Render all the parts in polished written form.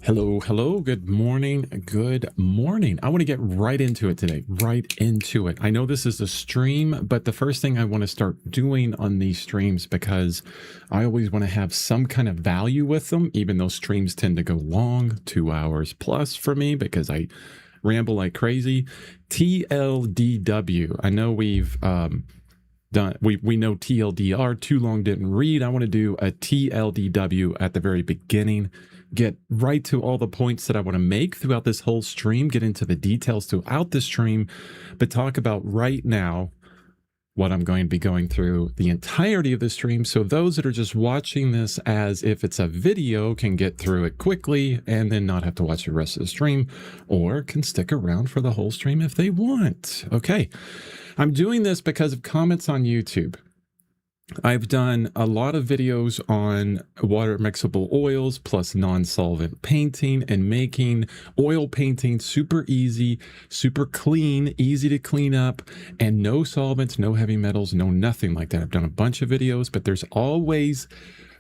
Hello, hello, good morning, good morning. I want to get right into it today, right into it. I know this is a stream, but the first thing I want to start doing on these streams, because I always want to have some kind of value with them, even though streams tend to go long, 2 hours plus for me, because I ramble like crazy. TLDW. I know we've we know TLDR, too long didn't read. I want to do a TLDW at the very beginning, get right to all the points that I want to make throughout this whole stream, get into the details throughout the stream, but talk about right now what I'm going to be going through the entirety of the stream. So those that are just watching this as if it's a video can get through it quickly and then not have to watch the rest of the stream, or can stick around for the whole stream if they want. Okay. I'm doing this because of comments on YouTube. I've done a lot of videos on water mixable oils plus non-solvent painting and making oil painting super easy, super clean, easy to clean up, and no solvents, no heavy metals, no nothing like that. I've done a bunch of videos, but there's always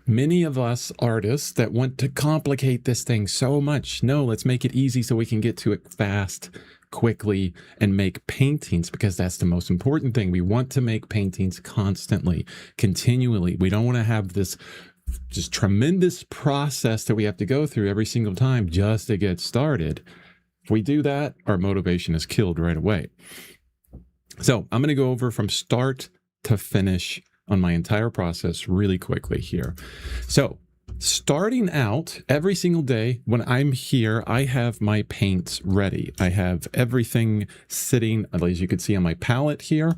many of us artists that want to complicate this thing so much. No, let's make it easy so we can get to it fast, quickly, and make paintings, because that's the most important thing. We want to make paintings constantly, continually. We don't want to have this just tremendous process that we have to go through every single time just to get started. If we do that, our motivation is killed right away. So I'm going to go over from start to finish on my entire process really quickly here. So starting out every single day when I'm here, I have my paints ready. I have everything sitting, as you can see on my palette here.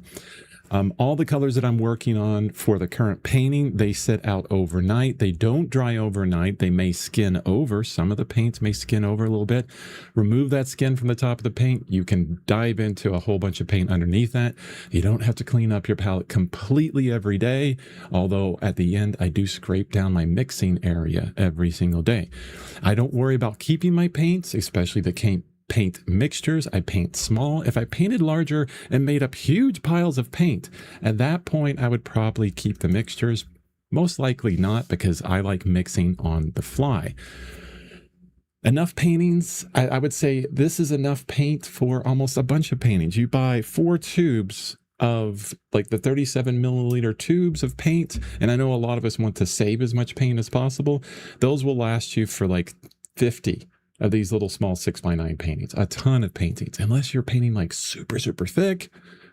All the colors that I'm working on for the current painting, they sit out overnight. They don't dry overnight. They may skin over. Some of the paints may skin over a little bit. Remove that skin from the top of the paint. You can dive into a whole bunch of paint underneath that. You don't have to clean up your palette completely every day, although at the end, I do scrape down my mixing area every single day. I don't worry about keeping my paints, especially the paint mixtures. I paint small. If I painted larger and made up huge piles of paint, at that point, I would probably keep the mixtures. Most likely not, because I like mixing on the fly. Enough paintings. I would say this is enough paint for almost a bunch of paintings. You buy 4 tubes of like the 37 milliliter tubes of paint. And I know a lot of us want to save as much paint as possible. Those will last you for like 50 of these little small 6x9 paintings, a ton of paintings. Unless you're painting like super, super thick,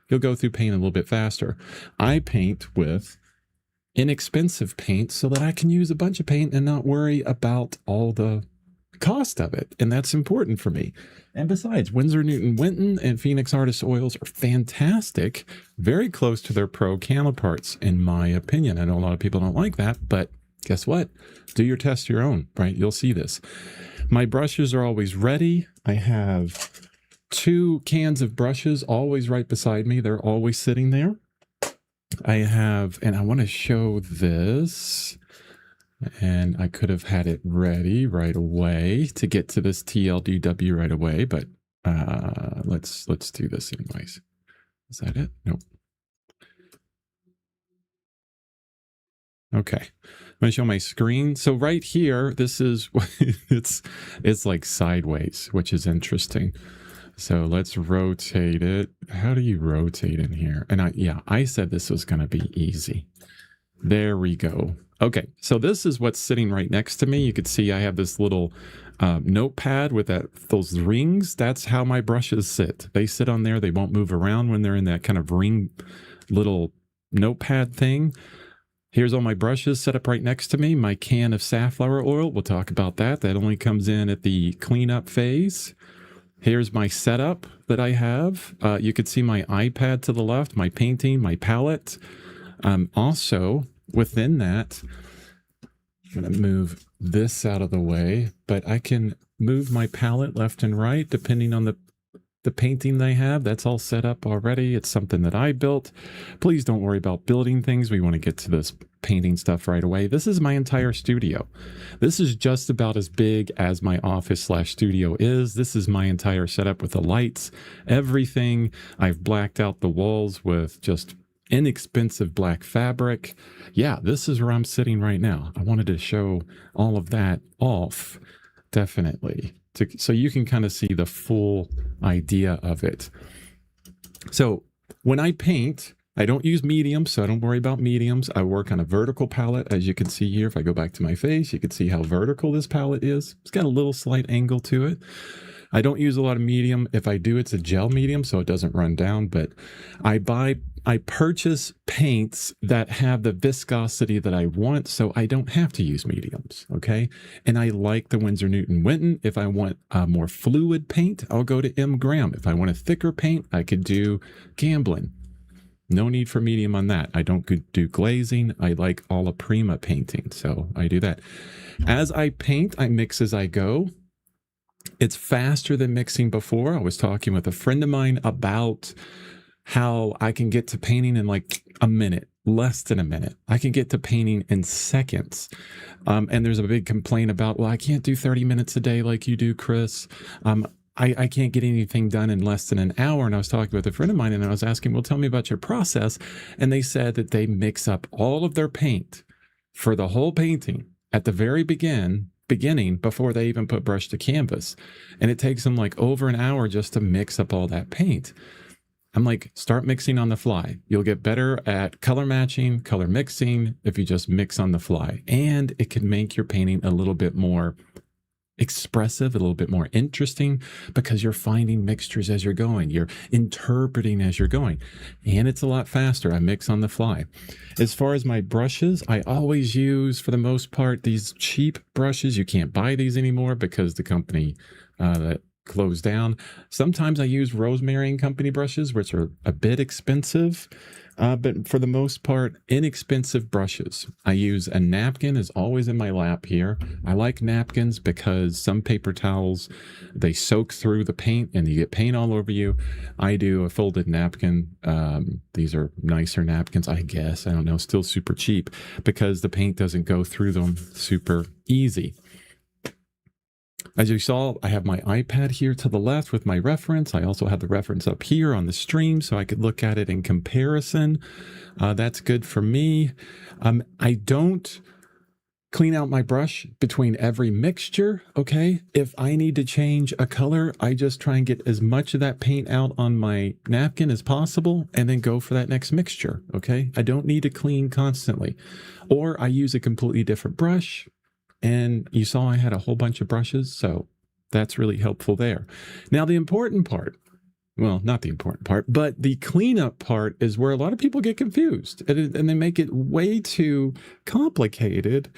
you'll go through paint a little bit faster. I paint with inexpensive paint so that I can use a bunch of paint and not worry about all the cost of it. And that's important for me. And besides, Winsor Newton Winton and Phoenix Artist Oils are fantastic, very close to their pro counterparts, in my opinion. I know a lot of people don't like that, but guess what? Do your test your own, right? You'll see this. My brushes are always ready. I have 2 cans of brushes always right beside me. They're always sitting there. I have, and I want to show this, and I could have had it ready right away to get to this TLDW right away, but let's do this anyways. Is that it? Nope. Okay, I'm going to show my screen. So right here, this is, it's like sideways, which is interesting. So let's rotate it. How do you rotate in here? And I said this was going to be easy. There we go. Okay, so this is what's sitting right next to me. You can see I have this little notepad with those rings. That's how my brushes sit. They sit on there. They won't move around when they're in that kind of ring little notepad thing. Here's all my brushes set up right next to me. My can of safflower oil. We'll talk about that. That only comes in at the cleanup phase. Here's my setup that I have. You could see my iPad to the left, my painting, my palette. Also, within that, I'm going to move this out of the way, but I can move my palette left and right depending on the painting they have. That's all set up already. It's something that I built. Please don't worry about building things. We want to get to this painting stuff right away. This is my entire studio. This is just about as big as my office/studio is. This is my entire setup with the lights, everything. I've blacked out the walls with just inexpensive black fabric. Yeah, this is where I'm sitting right now. I wanted to show all of that off definitely. So you can kind of see the full idea of it. So when I paint, I don't use mediums, so I don't worry about mediums. I work on a vertical palette, as you can see here. If I go back to my face, you can see how vertical this palette is. It's got a little slight angle to it. I don't use a lot of medium. If I do, it's a gel medium, so it doesn't run down. But I purchase paints that have the viscosity that I want, so I don't have to use mediums, okay? And I like the Winsor Newton Winton. If I want a more fluid paint, I'll go to M. Graham. If I want a thicker paint, I could do Gamblin. No need for medium on that. I don't do glazing. I like alla prima painting, so I do that. As I paint, I mix as I go. It's faster than mixing before. I was talking with a friend of mine about how I can get to painting in like a minute, less than a minute. I can get to painting in seconds. And there's a big complaint about, well, I can't do 30 minutes a day like you do, Chris. I can't get anything done in less than an hour. And I was talking with a friend of mine and I was asking, well, tell me about your process. And they said that they mix up all of their paint for the whole painting at the very beginning before they even put brush to canvas. And it takes them like over an hour just to mix up all that paint. I'm like, start mixing on the fly. You'll get better at color matching, color mixing if you just mix on the fly. And it can make your painting a little bit more expressive, a little bit more interesting because you're finding mixtures as you're going. You're interpreting as you're going. And it's a lot faster. I mix on the fly. As far as my brushes, I always use, for the most part, these cheap brushes. You can't buy these anymore because the company that closed down. Sometimes I use Rosemary and Company brushes, which are a bit expensive, but for the most part, inexpensive brushes. I use a napkin, is always in my lap here. I like napkins because some paper towels, they soak through the paint and you get paint all over you. I do a folded napkin. These are nicer napkins, I guess. I don't know, still super cheap because the paint doesn't go through them super easy. As you saw, I have my iPad here to the left with my reference. I also have the reference up here on the stream so I could look at it in comparison. That's good for me. I don't clean out my brush between every mixture, okay? If I need to change a color, I just try and get as much of that paint out on my napkin as possible and then go for that next mixture, okay? I don't need to clean constantly. Or I use a completely different brush. And you saw I had a whole bunch of brushes, so that's really helpful there. Now, the important part, well, not the important part, but the cleanup part is where a lot of people get confused and they make it way too complicated,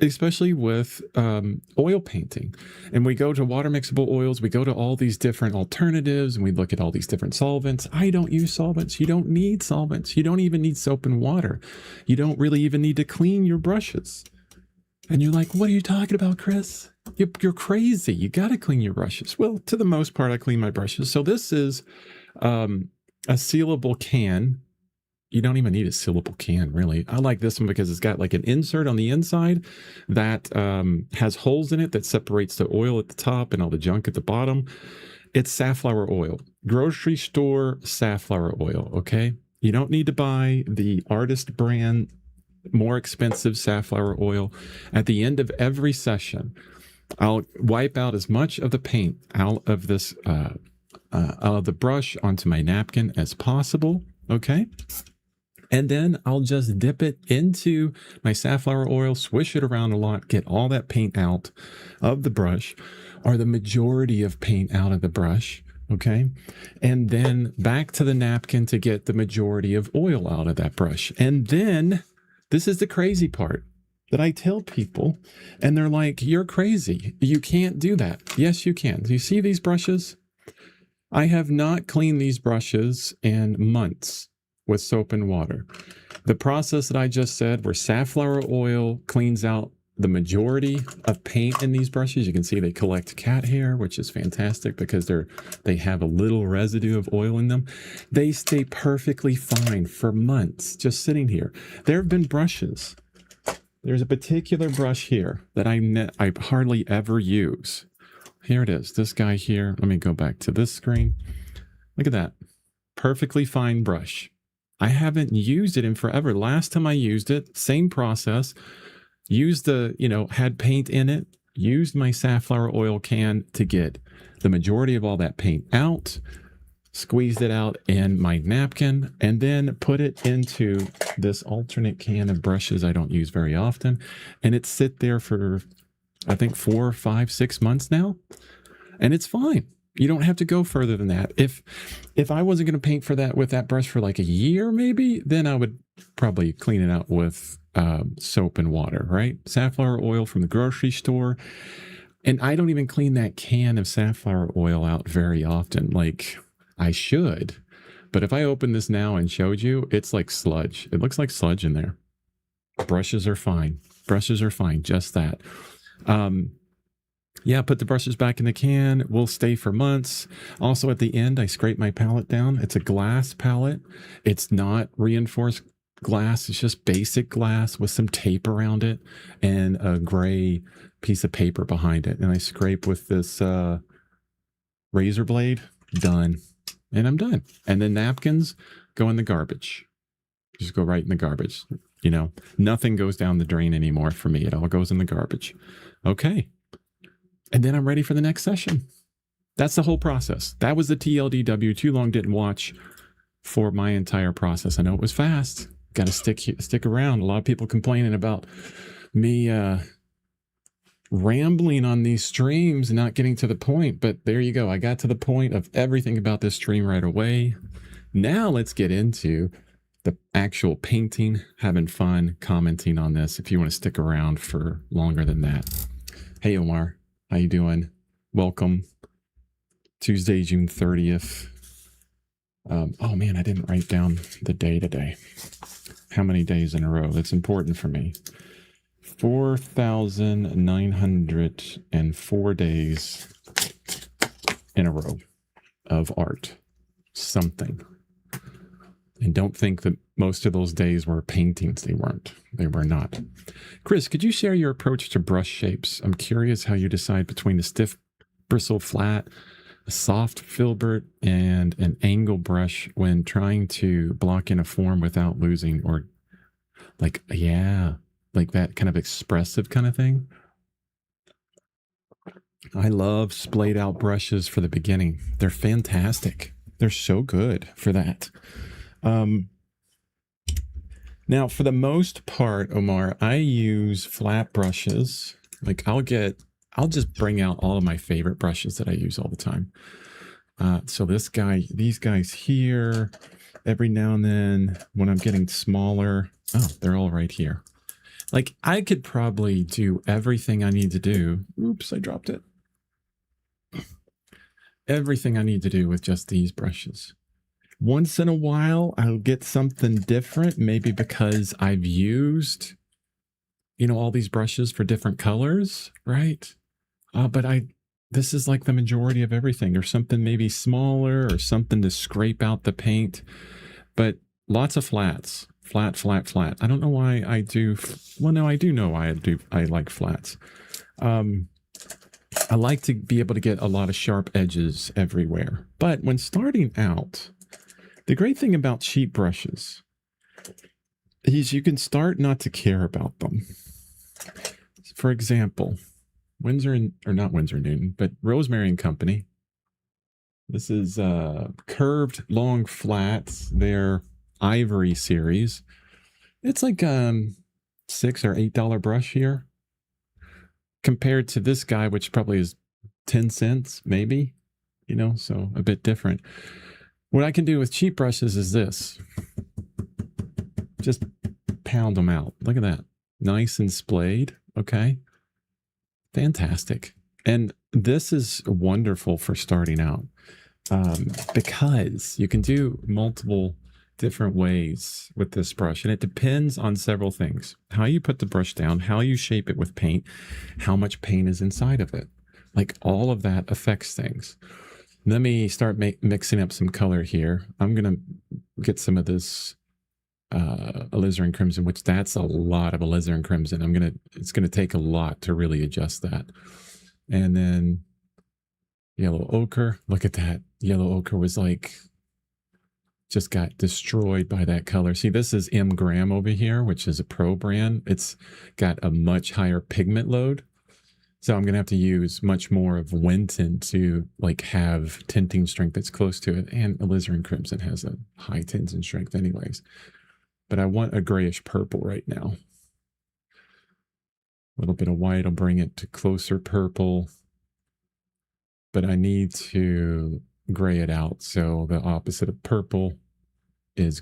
especially with oil painting. And we go to water mixable oils, we go to all these different alternatives, and we look at all these different solvents. I don't use solvents. You don't need solvents. You don't even need soap and water. You don't really even need to clean your brushes. And you're like, what are you talking about, Chris? You're crazy. You got to clean your brushes. Well, to the most part, I clean my brushes. So this is a sealable can. You don't even need a sealable can, really. I like this one because it's got like an insert on the inside that has holes in it that separates the oil at the top and all the junk at the bottom. It's safflower oil, grocery store safflower oil, okay? You don't need to buy the artist brand more expensive safflower oil. At the end of every session, I'll wipe out as much of the paint out of this out of the brush onto my napkin as possible, okay? And then I'll just dip it into my safflower oil, swish it around a lot, get all that paint out of the brush, or the majority of paint out of the brush, okay? And then back to the napkin to get the majority of oil out of that brush. And then this is the crazy part that I tell people, and they're like, you're crazy. You can't do that. Yes, you can. Do you see these brushes? I have not cleaned these brushes in months with soap and water. The process that I just said, where safflower oil cleans out the majority of paint in these brushes, you can see they collect cat hair, which is fantastic because they have a little residue of oil in them. They stay perfectly fine for months just sitting here. There have been brushes. There's a particular brush here that I hardly ever use. Here it is, this guy here. Let me go back to this screen. Look at that. Perfectly fine brush. I haven't used it in forever. Last time I used it, same process. Used had paint in it, used my safflower oil can to get the majority of all that paint out, squeezed it out in my napkin, and then put it into this alternate can of brushes I don't use very often. And it's sit there for, I think, 4, 5, 6 months now. And it's fine. You don't have to go further than that. If I wasn't going to paint for that with that brush for like a year, maybe, then I would probably clean it out with soap and water, right? Safflower oil from the grocery store. And I don't even clean that can of safflower oil out very often. Like I should. But if I opened this now and showed you, it's like sludge. It looks like sludge in there. Brushes are fine. Brushes are fine. Just that. Yeah, put the brushes back in the can. Will stay for months. Also, at the end, I scrape my palette down. It's a glass palette. It's not reinforced glass. It's just basic glass with some tape around it and a gray piece of paper behind it. And I scrape with this razor blade. Done. And I'm done. And then napkins go in the garbage. Just go right in the garbage. You know, nothing goes down the drain anymore for me. It all goes in the garbage. Okay. And then I'm ready for the next session. That's the whole process. That was the TLDW. Too long didn't watch for my entire process. I know it was fast. Got to stick around. A lot of people complaining about me rambling on these streams and not getting to the point. But there you go. I got to the point of everything about this stream right away. Now let's get into the actual painting, having fun, commenting on this if you want to stick around for longer than that. Hey, Omar. How you doing? Welcome. Tuesday, June 30th. Oh man, I didn't write down the day today. How many days in a row? That's important for me. 4,904 days in a row of art. Something. And don't think that most of those days were paintings. They weren't. They were not. Chris, could you share your approach to brush shapes? I'm curious how you decide between a stiff bristle flat, a soft filbert, and an angle brush when trying to block in a form without losing, or like, yeah, like that kind of expressive kind of thing. I love splayed out brushes for the beginning. They're fantastic. They're so good for that. Now, for the most part, Omar, I use flat brushes. Like I'll just bring out all of my favorite brushes that I use all the time. So these guys here, every now and then when I'm getting smaller, oh, they're all right here. Like I could probably do everything I need to do. Oops, I dropped it. Everything I need to do with just these brushes. Once in a while, I'll get something different, maybe because I've used, all these brushes for different colors, right? But this is like the majority of everything, or something maybe smaller, or something to scrape out the paint. But lots of flats, flat. I don't know why I do. Well, no, I do know why I do. I like flats. I like to be able to get a lot of sharp edges everywhere. But when starting out, the great thing about cheap brushes is you can start not to care about them. For example, not Winsor Newton, but Rosemary and Company. This is curved long flats, their Ivory series. It's like $6 or $8 brush here, compared to this guy, which probably is 10 cents, maybe, so a bit different. What I can do with cheap brushes is this. Just pound them out. Look at that. Nice and splayed. Okay. Fantastic. And this is wonderful for starting out because you can do multiple different ways with this brush. And it depends on several things. How you put the brush down, how you shape it with paint, how much paint is inside of it. Like all of that affects things. Let me start mixing up some color here. I'm going to get some of this alizarin crimson, which that's a lot of alizarin crimson. It's going to take a lot to really adjust that. And then yellow ochre. Look at that. Yellow ochre was like, just got destroyed by that color. See, this is M Graham over here, which is a pro brand. It's got a much higher pigment load. So I'm going to have to use much more of Winton to like have tinting strength that's close to it. And alizarin crimson has a high tinting strength anyways. But I want a grayish purple right now. A little bit of white will bring it to closer purple. But I need to gray it out. So the opposite of purple is,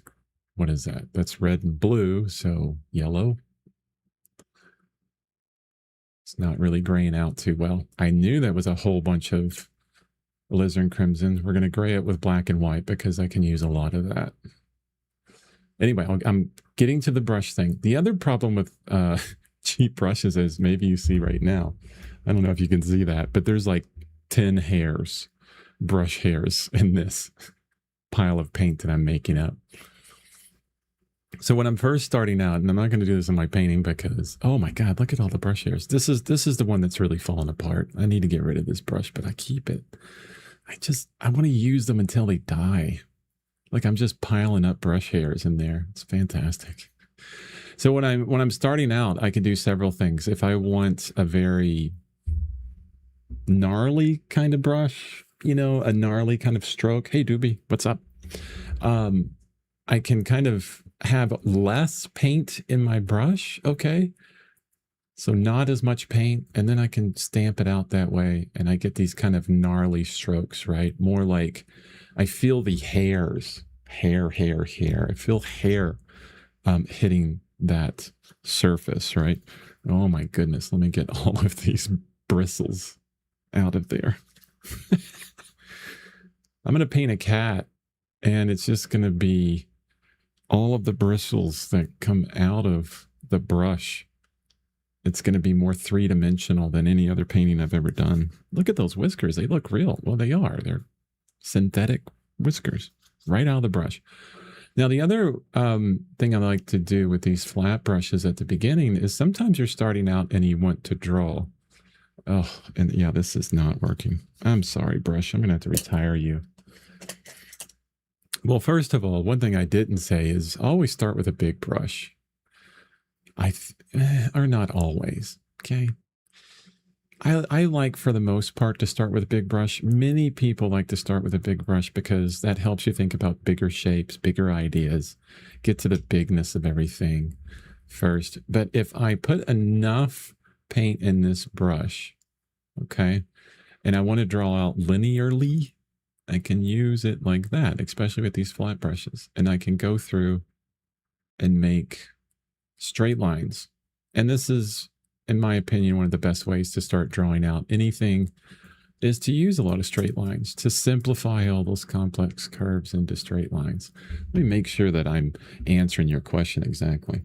what is that? That's red and blue. So yellow. It's not really graying out too well. I knew that was a whole bunch of alizarin crimson. We're going to gray it with black and white because I can use a lot of that. Anyway, I'm getting to the brush thing. The other problem with cheap brushes is, maybe you see right now, I don't know if you can see that, but there's like 10 hairs, brush hairs in this pile of paint that I'm making up. So when I'm first starting out, and I'm not going to do this in my painting because, oh my God, look at all the brush hairs. This is the one that's really falling apart. I need to get rid of this brush, but I keep it. I want to use them until they die. Like I'm just piling up brush hairs in there. It's fantastic. So when I'm starting out, I can do several things. If I want a very gnarly kind of brush, a gnarly kind of stroke. Hey, Doobie, what's up? I can kind of have less paint in my brush, okay? So not as much paint, and then I can stamp it out that way, and I get these kind of gnarly strokes, right? More like I feel the hairs, hair. I feel hair hitting that surface, right? Oh my goodness, let me get all of these bristles out of there. I'm going to paint a cat, and it's just going to be all of the bristles that come out of the brush. It's going to be more three-dimensional than any other painting I've ever done. Look at those whiskers. They look real. Well, they are. They're synthetic whiskers right out of the brush. Now, the other thing I like to do with these flat brushes at the beginning is sometimes you're starting out and you want to draw. Oh, and yeah, this is not working. I'm sorry, brush. I'm going to have to retire you. Well, first of all, one thing I didn't say is always start with a big brush. Or not always, okay? I like, for the most part, to start with a big brush. Many people like to start with a big brush because that helps you think about bigger shapes, bigger ideas, get to the bigness of everything first. But if I put enough paint in this brush, okay, and I want to draw out linearly, I can use it like that, especially with these flat brushes. And I can go through and make straight lines. And this is, in my opinion, one of the best ways to start drawing out anything is to use a lot of straight lines, to simplify all those complex curves into straight lines. Let me make sure that I'm answering your question exactly.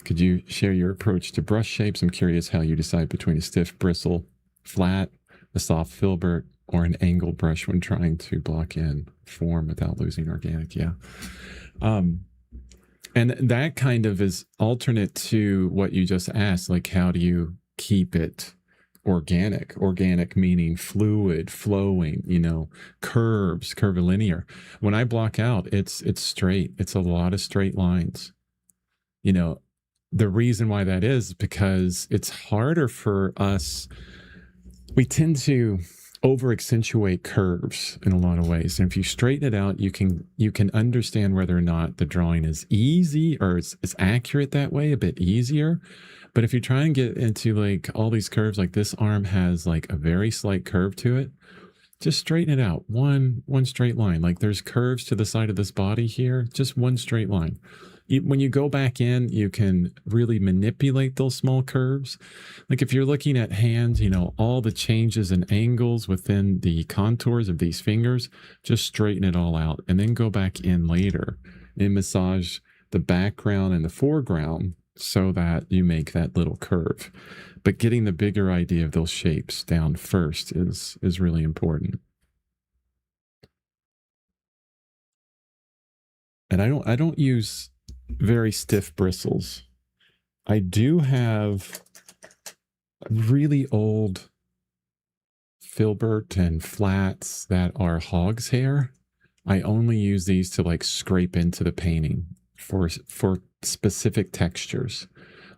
Could you share your approach to brush shapes? I'm curious how you decide between a stiff bristle, flat, a soft filbert, or an angle brush when trying to block in form without losing organic. Yeah. And that kind of is alternate to what you just asked, like how do you keep it organic? Organic meaning fluid, flowing, curves, curvilinear. When I block out, it's straight. It's a lot of straight lines. The reason why that is because it's harder for us. We tend to over accentuate curves in a lot of ways. And if you straighten it out, you can understand whether or not the drawing is easy or it's accurate that way, a bit easier. But if you try and get into like all these curves, like this arm has like a very slight curve to it, just straighten it out. One straight line. Like there's curves to the side of this body here, just one straight line. When you go back in, you can really manipulate those small curves. Like if you're looking at hands, all the changes and angles within the contours of these fingers, just straighten it all out and then go back in later and massage the background and the foreground so that you make that little curve. But getting the bigger idea of those shapes down first is really important. And I don't use very stiff bristles. I do have really old filbert and flats that are hog's hair. I only use these to like scrape into the painting for specific textures,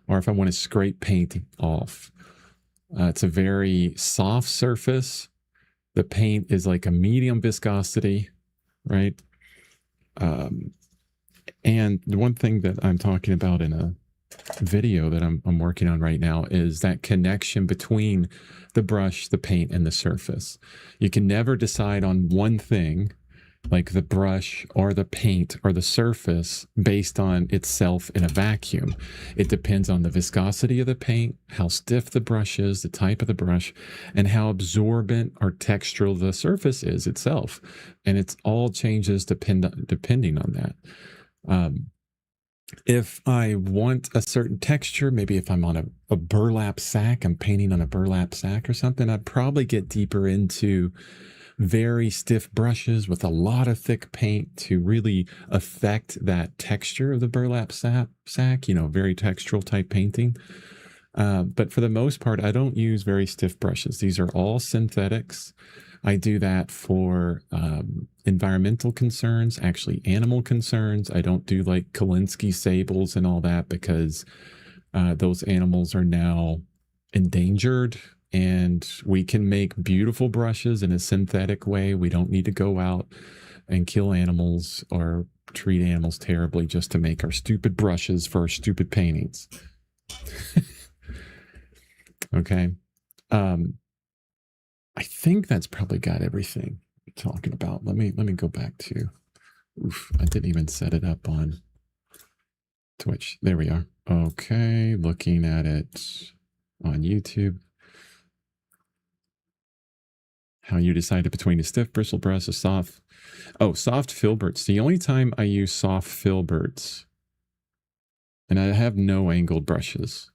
or if I want to scrape paint off. It's a very soft surface. The paint is like a medium viscosity, right? And the one thing that I'm talking about in a video that I'm working on right now is that connection between the brush, the paint, and the surface. You can never decide on one thing, like the brush or the paint or the surface, based on itself in a vacuum. It depends on the viscosity of the paint, how stiff the brush is, the type of the brush, and how absorbent or textural the surface is itself. And it's all changes depending on that. If I want a certain texture, maybe if I'm on a burlap sack, I'm painting on a burlap sack or something, I'd probably get deeper into very stiff brushes with a lot of thick paint to really affect that texture of the burlap sack, very textural type painting. But for the most part, I don't use very stiff brushes. These are all synthetics. I do that for environmental concerns, actually animal concerns. I don't do like Kolinsky sables and all that because those animals are now endangered, and we can make beautiful brushes in a synthetic way. We don't need to go out and kill animals or treat animals terribly just to make our stupid brushes for our stupid paintings. Okay. I think that's probably got everything we're talking about. Let me go back to, I didn't even set it up on Twitch. There we are. Okay, looking at it on YouTube. How you decided between a stiff bristle brush, a soft, soft filberts. The only time I use soft filberts, and I have no angled brushes.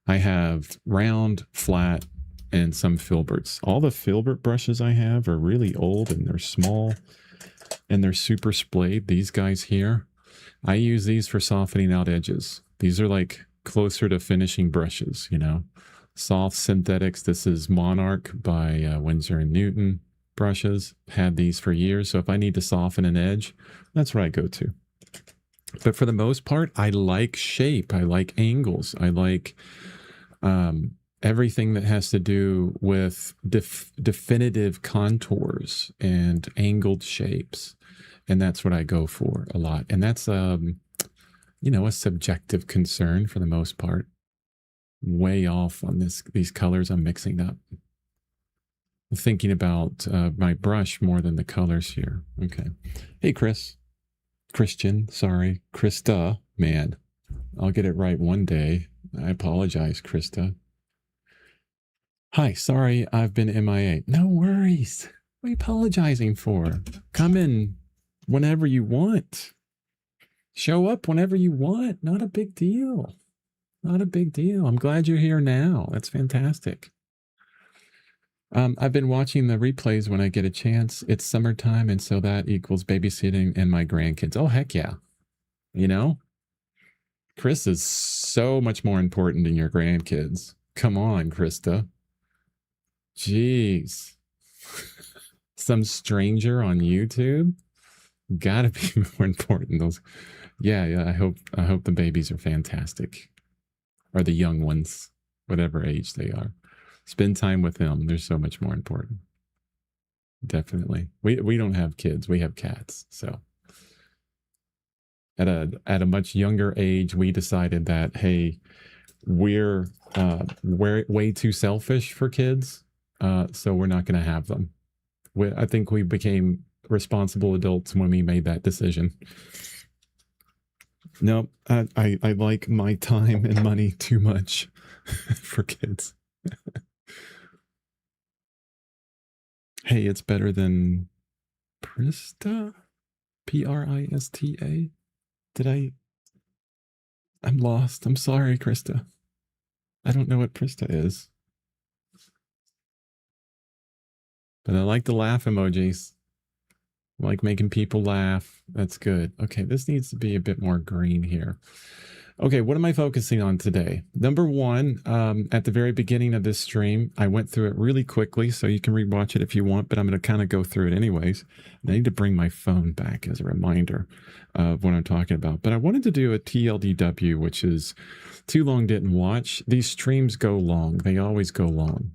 I have round, flat, and some filberts. All the filbert brushes I have are really old and they're small and they're super splayed. These guys here, I use these for softening out edges. These are like closer to finishing brushes, soft synthetics. This is Monarch by Winsor & Newton brushes. Had these for years. So if I need to soften an edge, that's where I go to. But for the most part, I like shape. I like angles. I like everything that has to do with definitive contours and angled shapes. And that's what I go for a lot. And that's, a subjective concern for the most part. Way off on these colors I'm mixing up. I'm thinking about my brush more than the colors here. Okay. Hey, Christian, sorry. Krista, man. I'll get it right one day. I apologize, Krista. Hi, sorry I've been MIA. No worries. What are you apologizing for? Come in whenever you want. Show up whenever you want. Not a big deal. Not a big deal. I'm glad you're here now. That's fantastic. I've been watching the replays when I get a chance. It's summertime, and so that equals babysitting and my grandkids. Oh, heck yeah. Chris is so much more important than your grandkids. Come on, Krista. Jeez. Some stranger on YouTube? Gotta be more important. Those, yeah. I hope the babies are fantastic. Or the young ones, whatever age they are. Spend time with them. They're so much more important. Definitely. We don't have kids. We have cats. So at a much younger age, we decided that, hey, we're way too selfish for kids. So we're not going to have them. I think we became responsible adults when we made that decision. No, I like my time and money too much for kids. Hey, it's better than Prista? Prista? I'm lost. I'm sorry, Krista. I don't know what Prista is. But I like the laugh emojis. I like making people laugh. That's good. Okay, this needs to be a bit more green here. Okay, what am I focusing on today? Number one, at the very beginning of this stream, I went through it really quickly, so you can rewatch it if you want, but I'm going to kind of go through it anyways. I need to bring my phone back as a reminder of what I'm talking about. But I wanted to do a TLDW, which is too long didn't watch. These streams go long. They always go long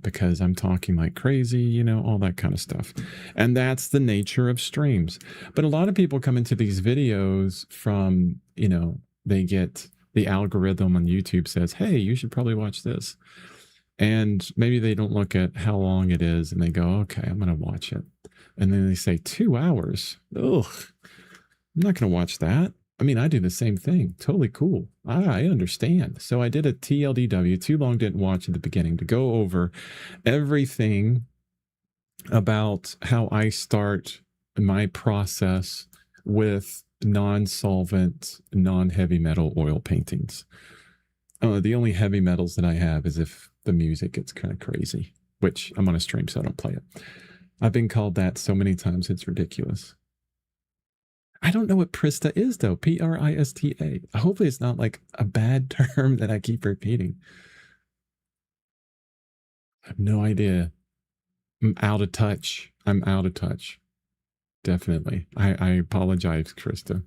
because I'm talking like crazy, you know, all that kind of stuff. And that's the nature of streams. But a lot of people come into these videos from, you know, they get the algorithm on YouTube says, hey, you should probably watch this. And maybe they don't look at how long it is and they go, okay, I'm going to watch it. And then they say 2 hours. Ugh, I'm not going to watch that. I mean, I do the same thing. Totally cool. I understand. So I did a TLDW, too long didn't watch at the beginning, to go over everything about how I start my process with non-solvent, non-heavy metal oil paintings. The only heavy metals that I have is if the music gets kind of crazy, which I'm on a stream, so I don't play it. I've been called that so many times, it's ridiculous. I don't know what Prista is, though. Prista. Hopefully it's not like a bad term that I keep repeating. I have no idea. I'm out of touch. I'm out of touch. Definitely. I apologize, Krista.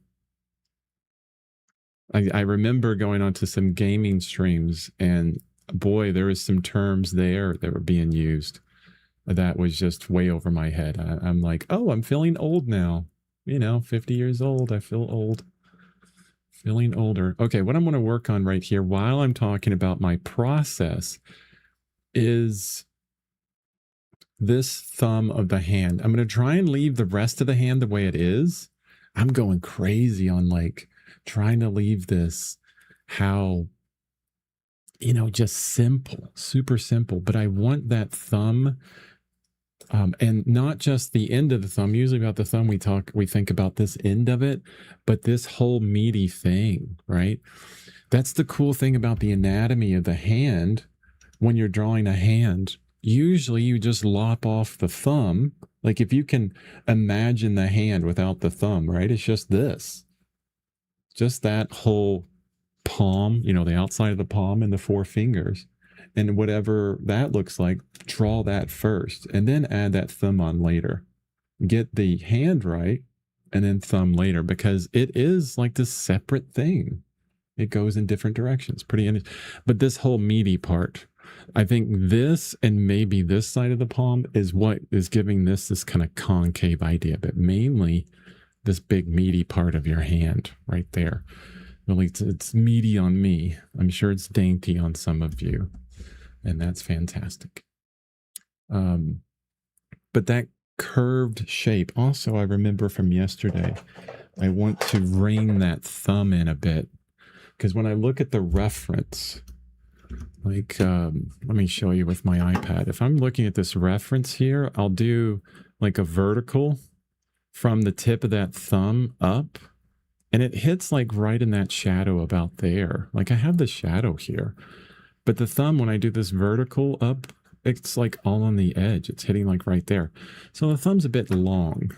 I remember going onto some gaming streams, and boy, there was some terms there that were being used that was just way over my head. I'm like, oh, I'm feeling old now. You know, 50 years old. I feel old. Feeling older. Okay, what I'm going to work on right here while I'm talking about my process is this thumb of the hand. I'm going to try and leave the rest of the hand the way it is. I'm going crazy on like trying to leave this how, you know, just simple, super simple. But I want that thumb, and not just the end of the thumb. Usually about the thumb, we think about this end of it, but this whole meaty thing, right? That's the cool thing about the anatomy of the hand. When you're drawing a hand, usually you just lop off the thumb. Like if you can imagine the hand without the thumb, right? It's just this. Just that whole palm, you know, the outside of the palm and the 4 fingers. And whatever that looks like, draw that first and then add that thumb on later. Get the hand right and then thumb later, because it is like this separate thing. It goes in different directions. But this whole meaty part, I think this and maybe this side of the palm is what is giving this kind of concave idea, but mainly this big meaty part of your hand right there. Really, it's meaty on me. I'm sure it's dainty on some of you, and that's fantastic. But that curved shape, also I remember from yesterday, I want to rein that thumb in a bit, because when I look at the reference, like, let me show you with my iPad. If I'm looking at this reference here, I'll do like a vertical from the tip of that thumb up, and it hits like right in that shadow about there. Like I have the shadow here, but the thumb, when I do this vertical up, it's like all on the edge. It's hitting like right there. So the thumb's a bit long.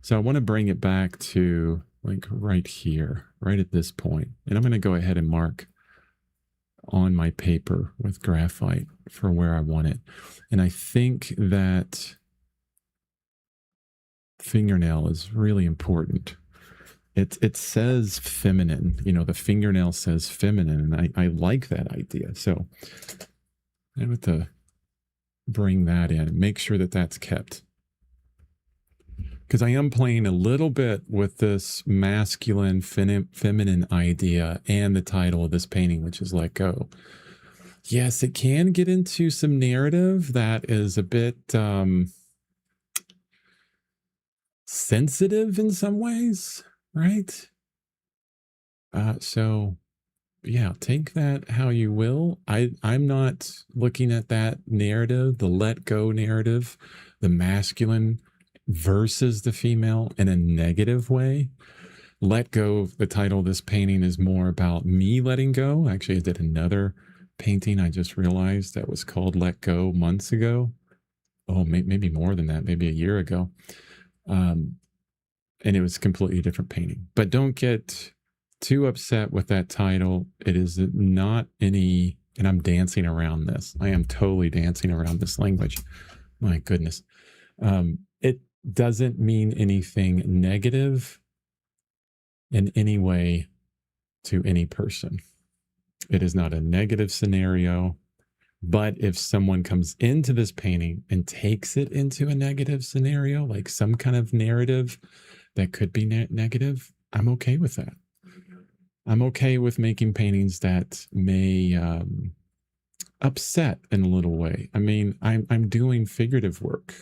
So I want to bring it back to like right here, right at this point. And I'm going to go ahead and mark on my paper with graphite for where I want it. And I think that fingernail is really important. It says feminine, you know, the fingernail says feminine, and I like that idea. So I have to bring that in, make sure that that's kept. Because I am playing a little bit with this masculine, feminine idea and the title of this painting, which is Let Go. Yes, it can get into some narrative that is a bit sensitive in some ways, right? So yeah, take that how you will. I'm not looking at that narrative, the let go narrative, the masculine versus the female, in a negative way. Let go, the title of this painting is more about me letting go. Actually, I did another painting I just realized that was called Let Go months ago. Oh, maybe more than that, maybe a year ago. And it was a completely different painting. But don't get too upset with that title. It is not any, and I'm dancing around this. I am totally dancing around this language. My goodness. It doesn't mean anything negative in any way to any person. It is not a negative scenario. But if someone comes into this painting and takes it into a negative scenario, like some kind of narrative that could be negative, I'm okay with that. I'm okay with making paintings that may upset in a little way. I mean, I'm doing figurative work.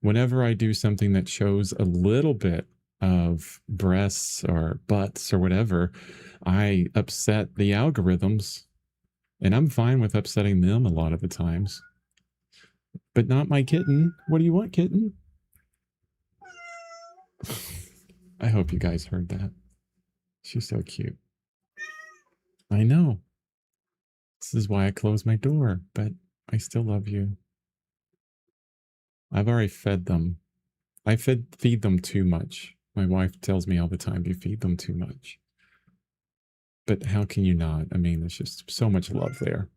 Whenever I do something that shows a little bit of breasts or butts or whatever, I upset the algorithms, and I'm fine with upsetting them a lot of the times. But not my kitten. What do you want, kitten? I hope you guys heard that. She's so cute. I know. This is why I closed my door, but I still love you. I've already fed them. I feed them too much. My wife tells me all the time, you feed them too much. But how can you not? I mean, there's just so much love there.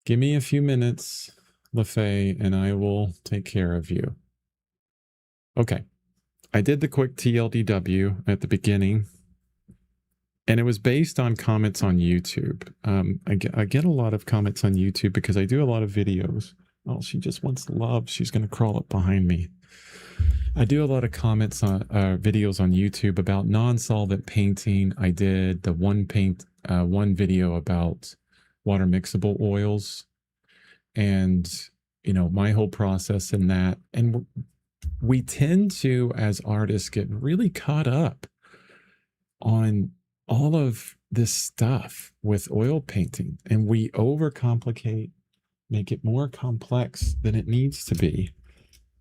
Give me a few minutes, LaFay, and I will take care of you. Okay. I did the quick TLDW at the beginning, and it was based on comments on YouTube. I get a lot of comments on YouTube because I do a lot of videos. Oh, she just wants love. She's going to crawl up behind me. I do a lot of comments on videos on YouTube about non-solvent painting. I did the one video about water mixable oils, and my whole process in that. And we tend to, as artists, get really caught up on all of this stuff with oil painting, and we overcomplicate, make it more complex than it needs to be.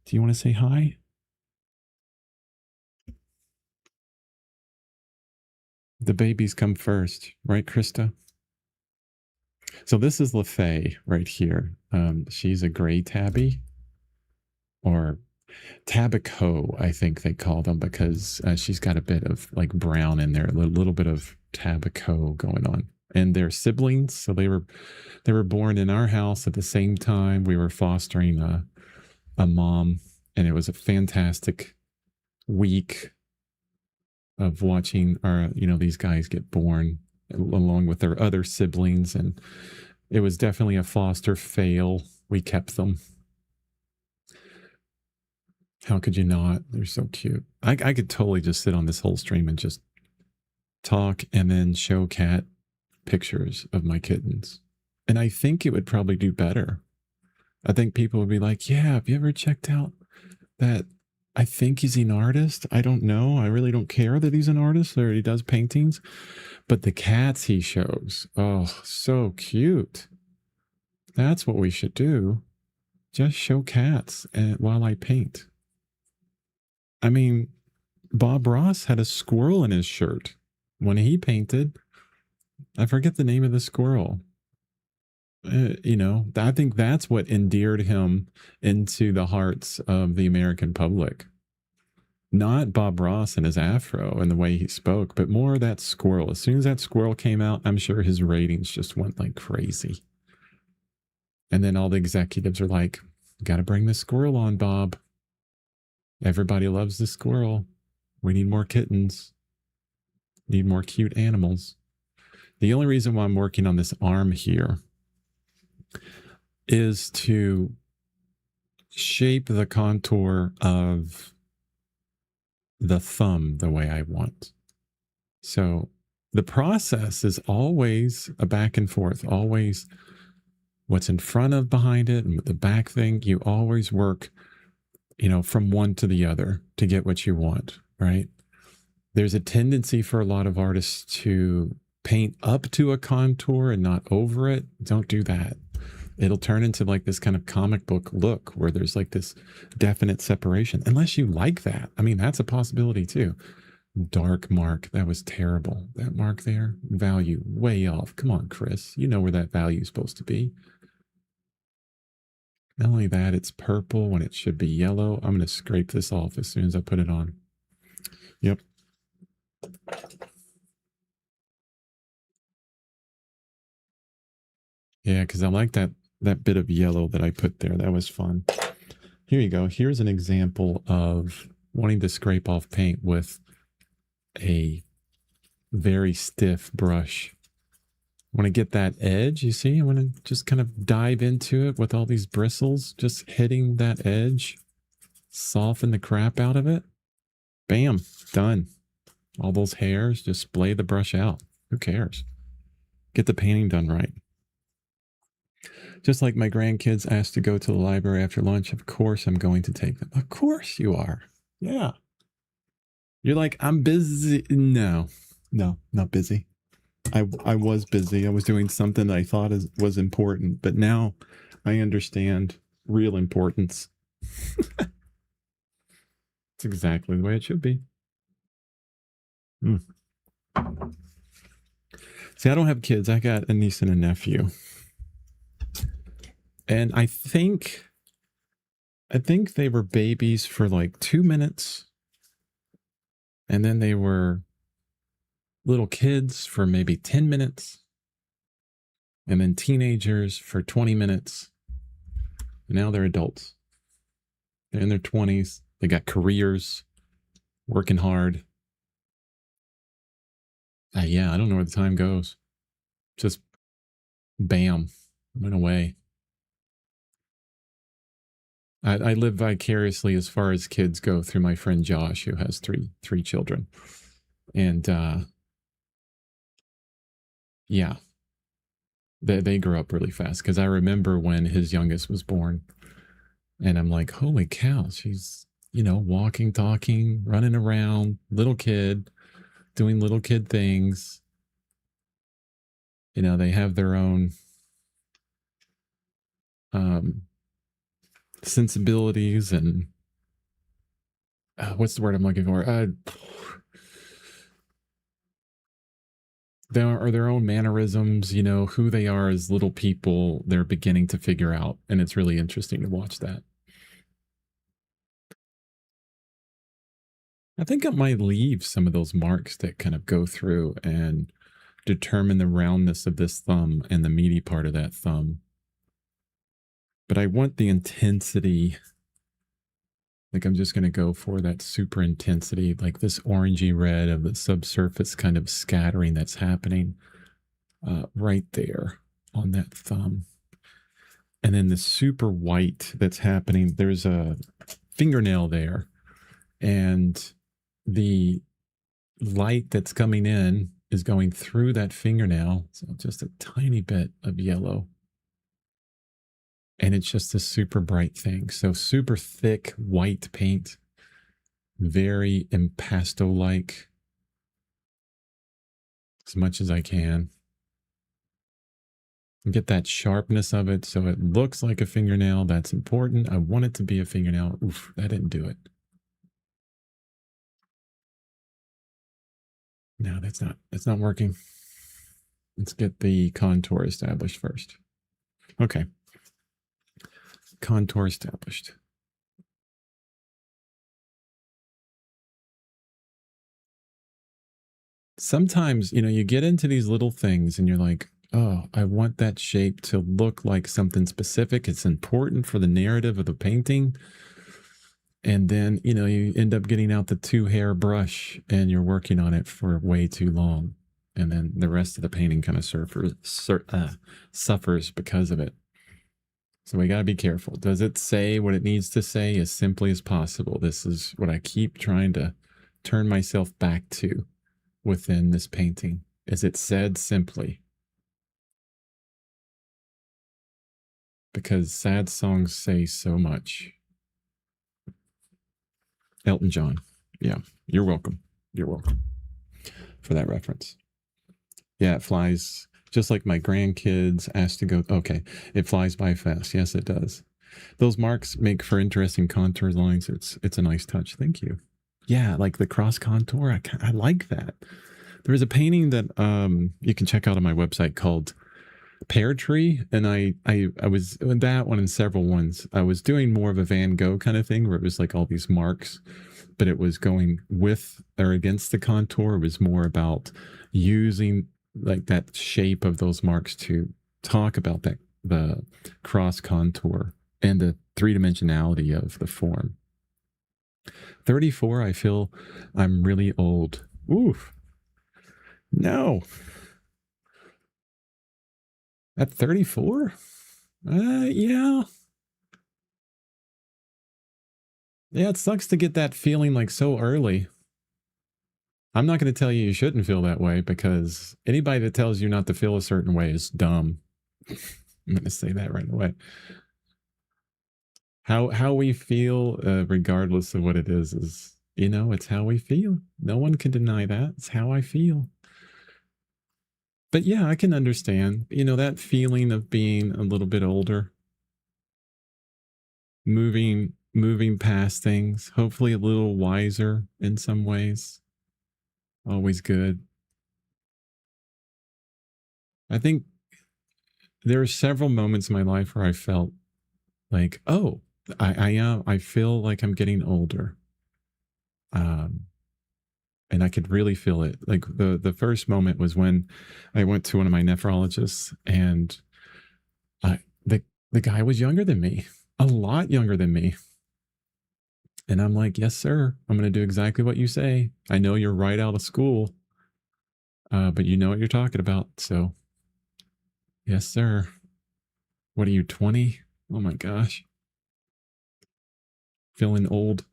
Do you want to say hi? The babies come first, right, Krista? So this is LaFay right here. She's a gray tabby, or Tabaco, I think they call them, because she's got a bit of like brown in there, a little bit of Tabaco going on. And they're siblings, so they were born in our house at the same time. We were fostering a mom, and it was a fantastic week of watching these guys get born along with their other siblings, and it was definitely a foster fail. We kept them. How could you not? They're so cute. I could totally just sit on this whole stream and just talk and then show Kat pictures of my kittens. And I think it would probably do better. I think people would be like, yeah, have you ever checked out that? I think he's an artist. I don't know. I really don't care that he's an artist or he does paintings. But the cats he shows, oh, so cute. That's what we should do. Just show cats while I paint. I mean, Bob Ross had a squirrel in his shirt when he painted. I forget the name of the squirrel. I think that's what endeared him into the hearts of the American public. Not Bob Ross and his afro and the way he spoke, but more that squirrel. As soon as that squirrel came out, I'm sure his ratings just went like crazy. And then all the executives are like, got to bring the squirrel on, Bob. Everybody loves the squirrel. We need more kittens. Need more cute animals. The only reason why I'm working on this arm here is to shape the contour of the thumb the way I want. So the process is always a back and forth, always what's in front of behind it, and with the back thing, you always work, from one to the other to get what you want, right? There's a tendency for a lot of artists to paint up to a contour and not over it. Don't do that. It'll turn into like this kind of comic book look where there's like this definite separation, unless you like that. I mean, that's a possibility too. Dark mark. That was terrible. That mark there, value way off. Come on, Chris. You know where that value is supposed to be. Not only that, it's purple when it should be yellow. I'm going to scrape this off as soon as I put it on. Yep. Yeah, because I like that bit of yellow that I put there. That was fun. Here you go. Here's an example of wanting to scrape off paint with a very stiff brush. I want to get that edge, you see? I want to just kind of dive into it with all these bristles, just hitting that edge, soften the crap out of it. Bam, done. All those hairs, just splay the brush out. Who cares? Get the painting done right. Just like my grandkids asked to go to the library after lunch, of course I'm going to take them. Of course you are. Yeah. You're like, I'm busy. No, not busy. I was busy. I was doing something that I thought was important, but now I understand real importance. It's exactly the way it should be. See, I don't have kids. I got a niece and a nephew. And I think they were babies for like 2 minutes. And then they were little kids for maybe 10 minutes. And then teenagers for 20 minutes. And now they're adults. They're in their 20s. They got careers, working hard. Yeah, I don't know where the time goes. Just bam, went away. I live vicariously as far as kids go through my friend Josh, who has three children. And yeah, they grow up really fast. Because I remember when his youngest was born. And I'm like, holy cow, she's, walking, talking, running around, little kid, doing little kid things. They have their own sensibilities and what's the word I'm looking for? Their own mannerisms, who they are as little people, they're beginning to figure out. And it's really interesting to watch that. I think I might leave some of those marks that kind of go through and determine the roundness of this thumb and the meaty part of that thumb. But I want the intensity. Like I'm just going to go for that super intensity, like this orangey red of the subsurface kind of scattering that's happening right there on that thumb. And then the super white that's happening, there's a fingernail there. And the light that's coming in is going through that fingernail. So just a tiny bit of yellow. And it's just a super bright thing. So super thick white paint, very impasto-like as much as I can. And get that sharpness of it so it looks like a fingernail. That's important. I want it to be a fingernail. Oof, that didn't do it. No, that's not working. Let's get the contour established first. Okay. Contour established. Sometimes, you get into these little things and you're like, oh, I want that shape to look like something specific. It's important for the narrative of the painting. And then, you end up getting out the 2-hair brush and you're working on it for way too long. And then the rest of the painting kind of suffers because of it. So we got to be careful. Does it say what it needs to say as simply as possible? This is what I keep trying to turn myself back to within this painting. Is it said simply? Because sad songs say so much. Elton John. Yeah, you're welcome. You're welcome for that reference. Yeah, it flies just like my grandkids asked to go. Okay, it flies by fast. Yes, it does. Those marks make for interesting contour lines. It's a nice touch. Thank you. Yeah, like the cross contour. I like that. There was a painting that you can check out on my website called Pear Tree, and I was in that one and several ones. I was doing more of a Van Gogh kind of thing where it was like all these marks, but it was going with or against the contour. It was more about using like that shape of those marks to talk about the cross contour and the three-dimensionality of the form. 34, I feel I'm really old. Oof. No. At 34? Yeah. Yeah, it sucks to get that feeling like so early. I'm not going to tell you you shouldn't feel that way because anybody that tells you not to feel a certain way is dumb. I'm going to say that right away. How we feel, regardless of what it is it's how we feel. No one can deny that. It's how I feel. But yeah, I can understand, that feeling of being a little bit older, moving past things, hopefully a little wiser in some ways. Always good. I think there are several moments in my life where I felt like, oh, I feel like I'm getting older. Um, and I could really feel it. Like the first moment was when I went to one of my nephrologists, and I the guy was younger than me, a lot younger than me. And I'm like, yes, sir. I'm going to do exactly what you say. I know you're right out of school, but you know what you're talking about. So, yes, sir. What are you, 20? Oh my gosh. Feeling old.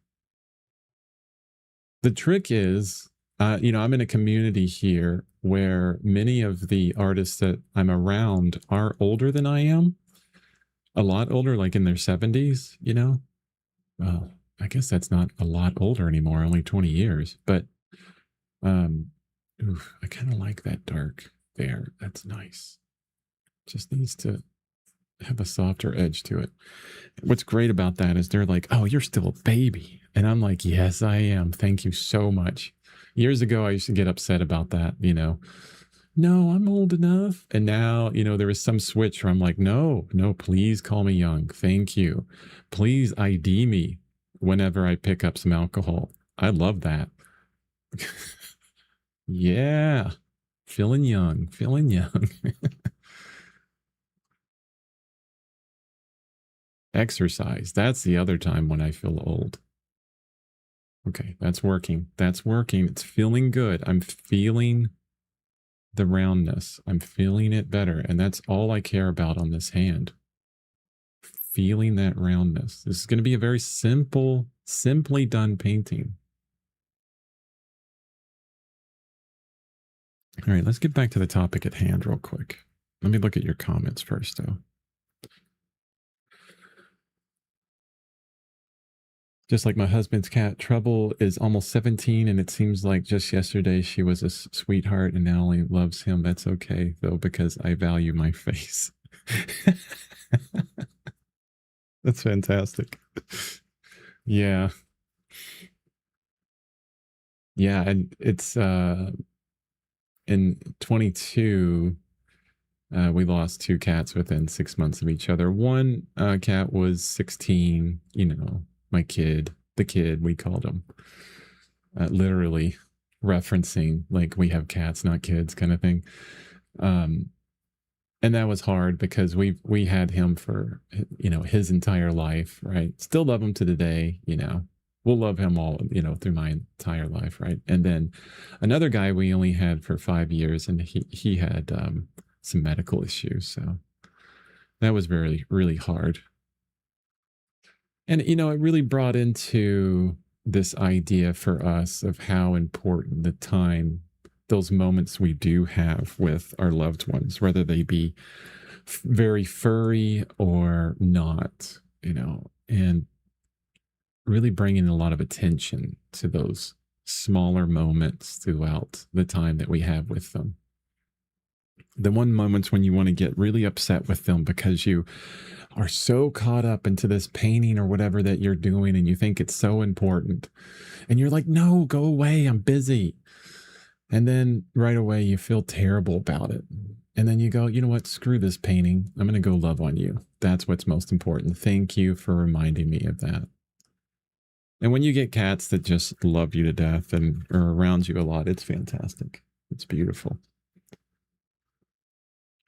The trick is, I'm in a community here where many of the artists that I'm around are older than I am, a lot older, like in their 70s. Well, I guess that's not a lot older anymore, only 20 years. But um, I kind of like that dark there. That's nice. Just needs to have a softer edge to it. What's great about that is they're like, oh, you're still a baby. And I'm like, yes, I am. Thank you so much. Years ago, I used to get upset about that. No, I'm old enough. And now, there was some switch where I'm like, no, no, please call me young. Thank you. Please ID me whenever I pick up some alcohol. I love that. Yeah. Feeling young, feeling young. Exercise. That's the other time when I feel old. Okay, that's working. That's working. It's feeling good. I'm feeling the roundness. I'm feeling it better. And that's all I care about on this hand. Feeling that roundness. This is going to be a very simply done painting. All right, let's get back to the topic at hand real quick. Let me look at your comments first, though. Just like my husband's cat, Trouble is almost 17, and it seems like just yesterday she was a sweetheart and now only loves him. That's okay, though, because I value my face. That's fantastic. Yeah. Yeah, and it's in 22, we lost two cats within 6 months of each other. One cat was 16, my kid, the kid, we called him. Literally referencing like we have cats, not kids kind of thing. Um, and that was hard because we had him for his entire life, right? Still love him to the day. We'll love him all through my entire life, right? And then another guy we only had for 5 years, and he had some medical issues, so that was very really hard. And it really brought into this idea for us of how important the time, those moments we do have with our loved ones, whether they be very furry or not, and really bringing a lot of attention to those smaller moments throughout the time that we have with them. The one moments when you want to get really upset with them because you are so caught up into this painting or whatever that you're doing and you think it's so important. And you're like, no, go away. I'm busy. And then right away you feel terrible about it. And then you go, you know what? Screw this painting. I'm going to go love on you. That's what's most important. Thank you for reminding me of that. And when you get cats that just love you to death and are around you a lot, it's fantastic. It's beautiful.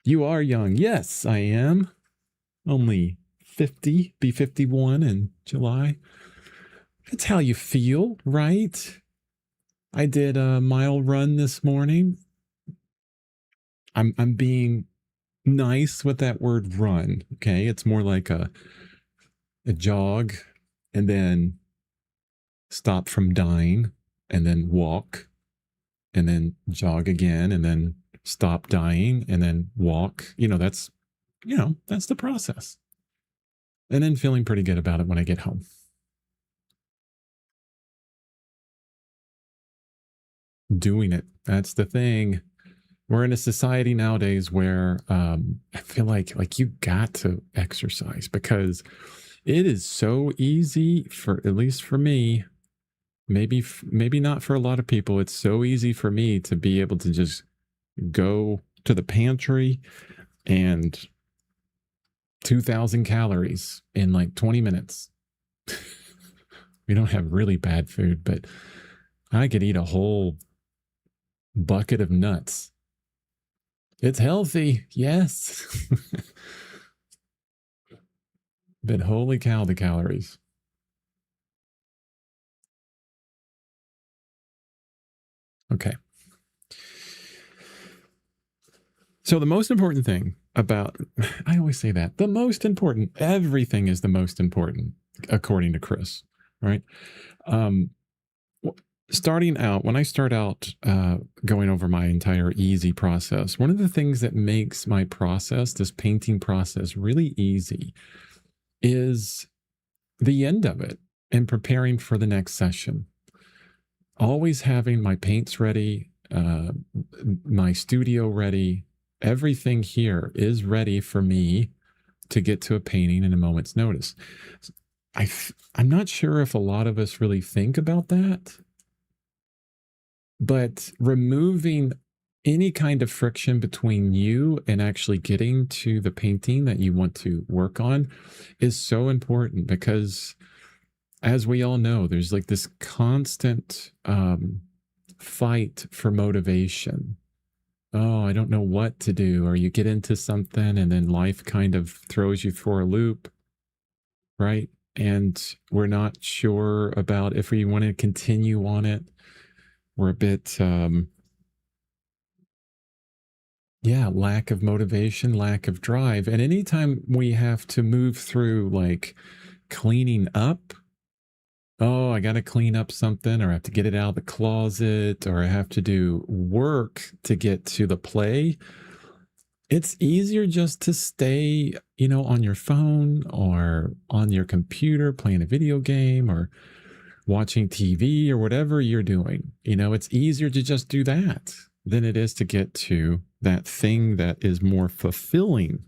You are young. Yes, I am. Only 50, be 51 in July. It's how you feel, right? I did a mile run this morning. I'm being nice with that word run. Okay. It's more like a jog and then stop from dying and then walk and then jog again and then stop dying and then walk. That's the process. And then feeling pretty good about it when I get home. Doing it. That's the thing. We're in a society nowadays where I feel like you got to exercise because it is so easy for at least for me. Maybe not for a lot of people. It's so easy for me to be able to just go to the pantry and 2,000 calories in like 20 minutes. We don't have really bad food, but I could eat a whole bucket of nuts. It's healthy, yes. But holy cow, the calories. Okay. So the most important thing about I always say that the most important, everything is the most important, according to Chris. Right. Um, Starting out, when I start out going over my entire easy process, one of the things that makes my process, this painting process, really easy is the end of it and preparing for the next session. Always having my paints ready, my studio ready, everything here is ready for me to get to a painting in a moment's notice. I'm not sure if a lot of us really think about that, but removing any kind of friction between you and actually getting to the painting that you want to work on is so important because as we all know, there's like this constant fight for motivation. Oh, I don't know what to do. Or you get into something and then life kind of throws you for a loop, right? And we're not sure about if we want to continue on it. We're a bit, yeah, lack of motivation, lack of drive. And anytime we have to move through like cleaning up, oh, I got to clean up something, or I have to get it out of the closet, or I have to do work to get to the play. It's easier just to stay, on your phone or on your computer playing a video game or watching TV or whatever you're doing. It's easier to just do that than it is to get to that thing that is more fulfilling,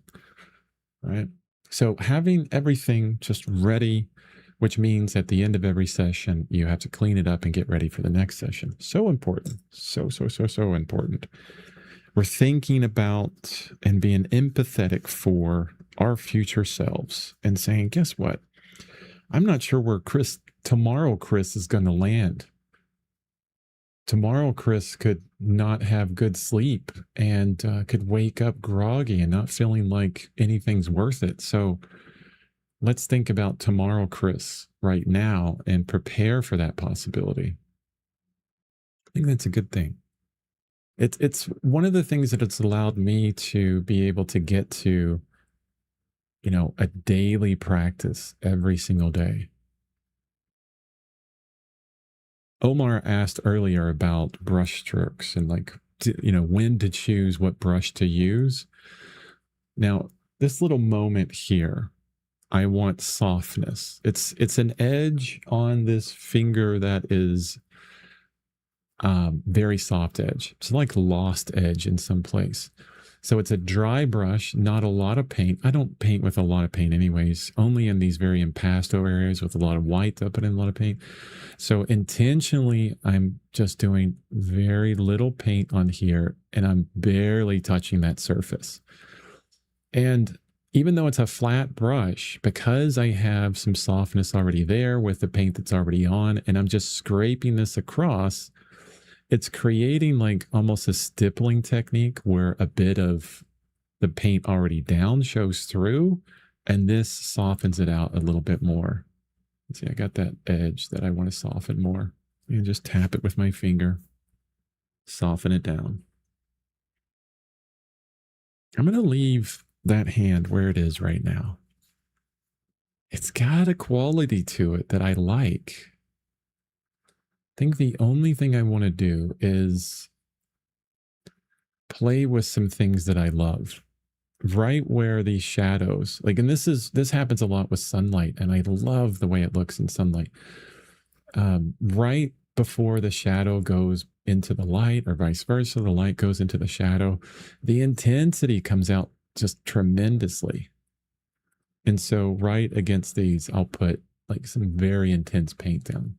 right? So having everything just ready, which means at the end of every session, you have to clean it up and get ready for the next session. So important. So, so, so, so important. We're thinking about and being empathetic for our future selves and saying, guess what? I'm not sure where tomorrow Chris is going to land. Tomorrow Chris could not have good sleep and could wake up groggy and not feeling like anything's worth it. So let's think about tomorrow Chris right now and prepare for that possibility. I think that's a good thing. It's one of the things that it's allowed me to be able to get to, a daily practice every single day. Omar asked earlier about brush strokes and like, when to choose what brush to use. Now, this little moment here, I want softness. It's an edge on this finger that is very soft edge. It's like lost edge in some place. So it's a dry brush, not a lot of paint. I don't paint with a lot of paint anyways, only in these very impasto areas with a lot of white. I put in a lot of paint. So intentionally, I'm just doing very little paint on here and I'm barely touching that surface. And even though it's a flat brush, because I have some softness already there with the paint that's already on, and I'm just scraping this across, it's creating like almost a stippling technique where a bit of the paint already down shows through, and this softens it out a little bit more. See, I got that edge that I want to soften more. And just tap it with my finger, soften it down. I'm going to leave that hand where it is right now. It's got a quality to it that I like. I think the only thing I want to do is play with some things that I love. Right where these shadows, like, and this happens a lot with sunlight, and I love the way it looks in sunlight. Right before the shadow goes into the light, or vice versa, the light goes into the shadow, the intensity comes out just tremendously. And so, right against these, I'll put like some very intense paint down.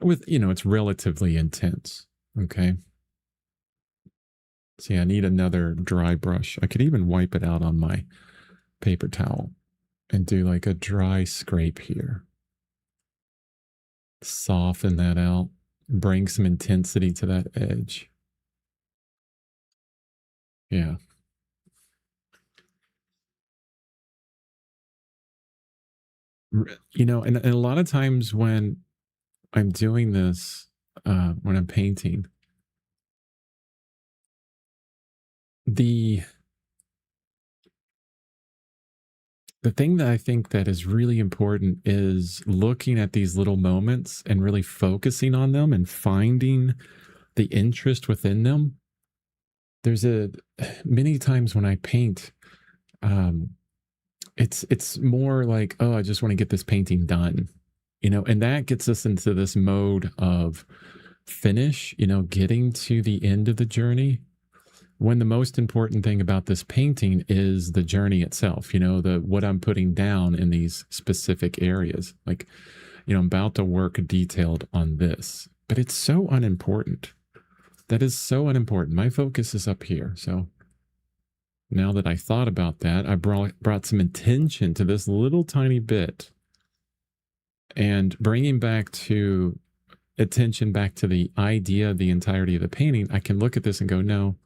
With, it's relatively intense. Okay. See, I need another dry brush. I could even wipe it out on my paper towel and do like a dry scrape here. Soften that out, bring some intensity to that edge. Yeah. And a lot of times when I'm doing this, when I'm painting, the the thing that I think that is really important is looking at these little moments and really focusing on them and finding the interest within them. There's a many times when I paint, um, it's more like, oh, I just want to get this painting done, and that gets us into this mode of finish, getting to the end of the journey, when the most important thing about this painting is the journey itself, the what I'm putting down in these specific areas. Like, I'm about to work detailed on this, but it's so unimportant. That is so unimportant. My focus is up here. So now that I thought about that, I brought some attention to this little tiny bit, and bringing back to attention back to the idea of the entirety of the painting. I can look at this and go, no,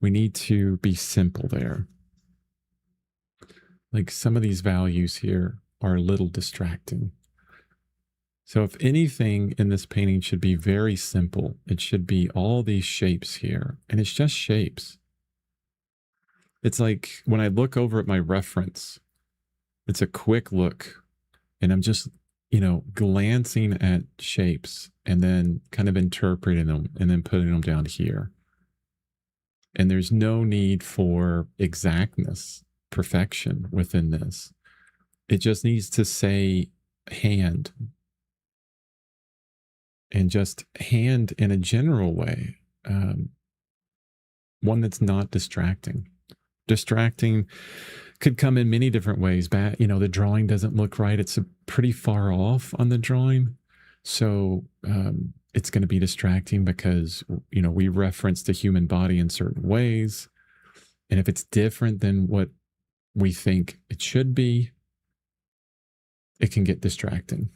we need to be simple there. Like, some of these values here are a little distracting. So if anything in this painting should be very simple, it should be all these shapes here, and it's just shapes. It's like when I look over at my reference, it's a quick look, and I'm just, glancing at shapes and then kind of interpreting them and then putting them down here. And there's no need for exactness, perfection within this. It just needs to say hand, and just hand in a general way, one that's not distracting. Distracting could come in many different ways. The drawing doesn't look right. It's pretty far off on the drawing. So it's going to be distracting because, we reference the human body in certain ways. And if it's different than what we think it should be, it can get distracting.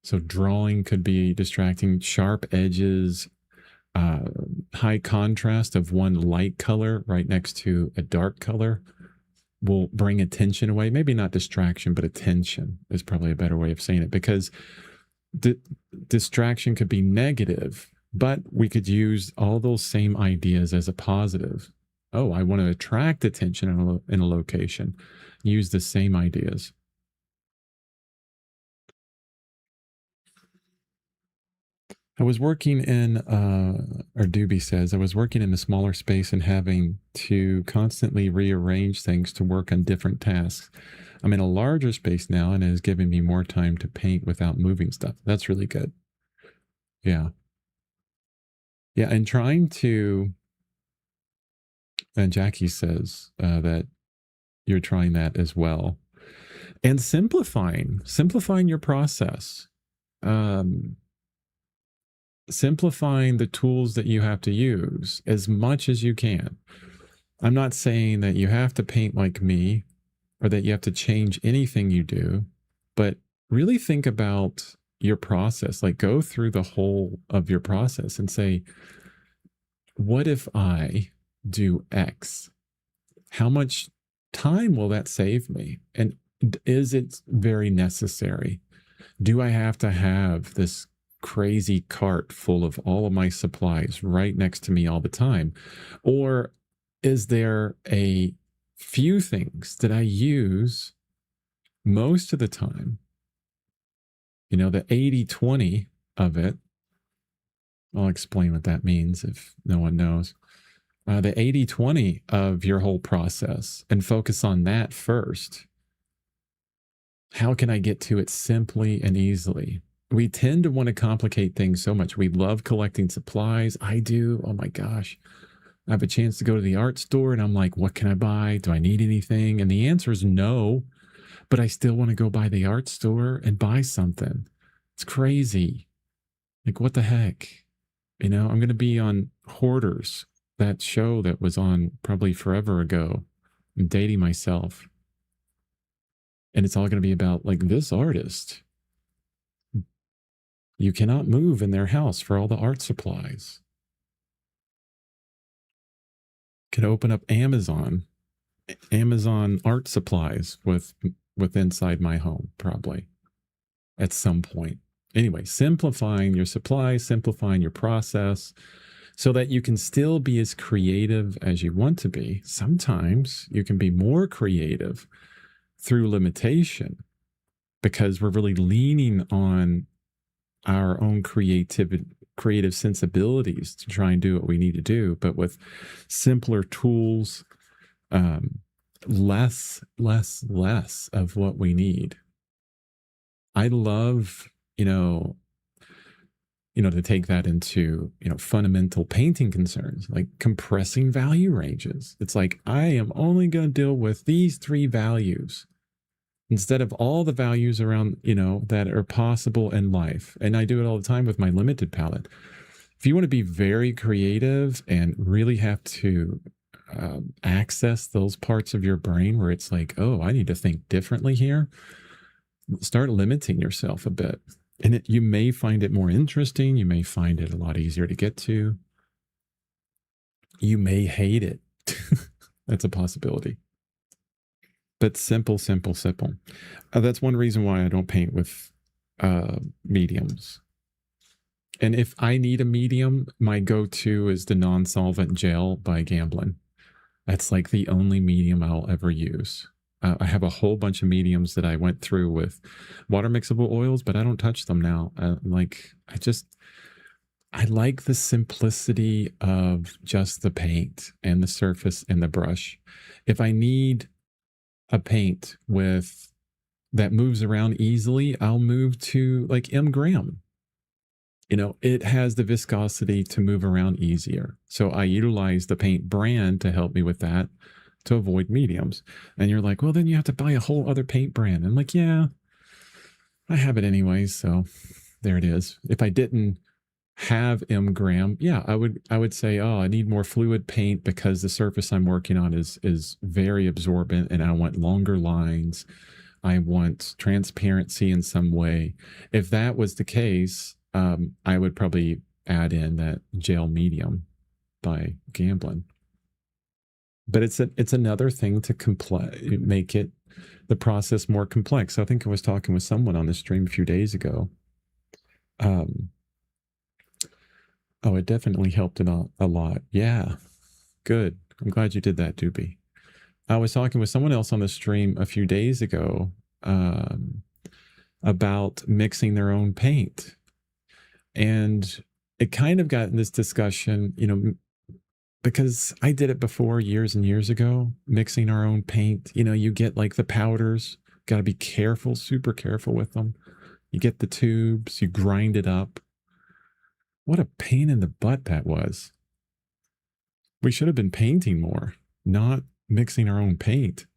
So drawing could be distracting. Sharp edges, high contrast of one light color right next to a dark color will bring attention away. Maybe not distraction, but attention is probably a better way of saying it, because distraction could be negative, but we could use all those same ideas as a positive. Oh, I want to attract attention in a location. Use the same ideas. I was working in, or Doobie says, I was working in a smaller space and having to constantly rearrange things to work on different tasks. I'm in a larger space now, and it is giving me more time to paint without moving stuff. That's really good. Yeah. Yeah. And trying to, and Jackie says that you're trying that as well. And simplifying your process. Simplifying the tools that you have to use as much as you can. I'm not saying that you have to paint like me or that you have to change anything you do, but really think about your process. Like, go through the whole of your process and say, what if I do X? How much time will that save me? And is it very necessary? Do I have to have this crazy cart full of all of my supplies right next to me all the time? Or is there a few things that I use most of the time? The 80-20 of it. I'll explain what that means if no one knows. The 80-20 of your whole process, and focus on that first. How can I get to it simply and easily? We tend to want to complicate things so much. We love collecting supplies. I do. Oh my gosh. I have a chance to go to the art store and I'm like, what can I buy? Do I need anything? And the answer is no, but I still want to go by the art store and buy something. It's crazy. Like, what the heck? I'm going to be on Hoarders, that show that was on probably forever ago. I'm dating myself. And it's all going to be about like this artist. You cannot move in their house for all the art supplies. Could open up Amazon art supplies with inside my home, probably at some point. Anyway, simplifying your supply, simplifying your process so that you can still be as creative as you want to be. Sometimes you can be more creative through limitation because we're really leaning on our own creative sensibilities to try and do what we need to do. But with simpler tools, less of what we need. I love, to take that into, fundamental painting concerns, like compressing value ranges. It's like, I am only going to deal with these 3 values instead of all the values around, that are possible in life. And I do it all the time with my limited palette. If you want to be very creative and really have to access those parts of your brain where it's like, oh, I need to think differently here, start limiting yourself a bit. And you may find it more interesting. You may find it a lot easier to get to. You may hate it. That's a possibility. But simple. That's one reason why I don't paint with mediums. And if I need a medium, my go-to is the non-solvent gel by Gamblin. That's like the only medium I'll ever use. I have a whole bunch of mediums that I went through with water mixable oils, but I don't touch them now. I like the simplicity of just the paint and the surface and the brush. If I need a paint that moves around easily, I'll move to like M. Graham. It has the viscosity to move around easier. So I utilize the paint brand to help me with that, to avoid mediums. And you're like, well, then you have to buy a whole other paint brand. I'm like, yeah, I have it anyways. So there it is. If I didn't have M. Graham, yeah, I would say, oh, I need more fluid paint because the surface I'm working on is very absorbent and I want longer lines. I want transparency in some way. If that was the case, I would probably add in that gel medium by Gamblin. But it's another thing to make the process more complex. I think I was talking with someone on the stream a few days ago. It definitely helped it a lot. Yeah, good. I'm glad you did that, Doobie. I was talking with someone else on the stream a few days ago about mixing their own paint. And it kind of got in this discussion, because I did it before years and years ago, mixing our own paint. You get like the powders, got to be careful, super careful with them. You get the tubes, you grind it up. What a pain in the butt that was. We should have been painting more, not mixing our own paint.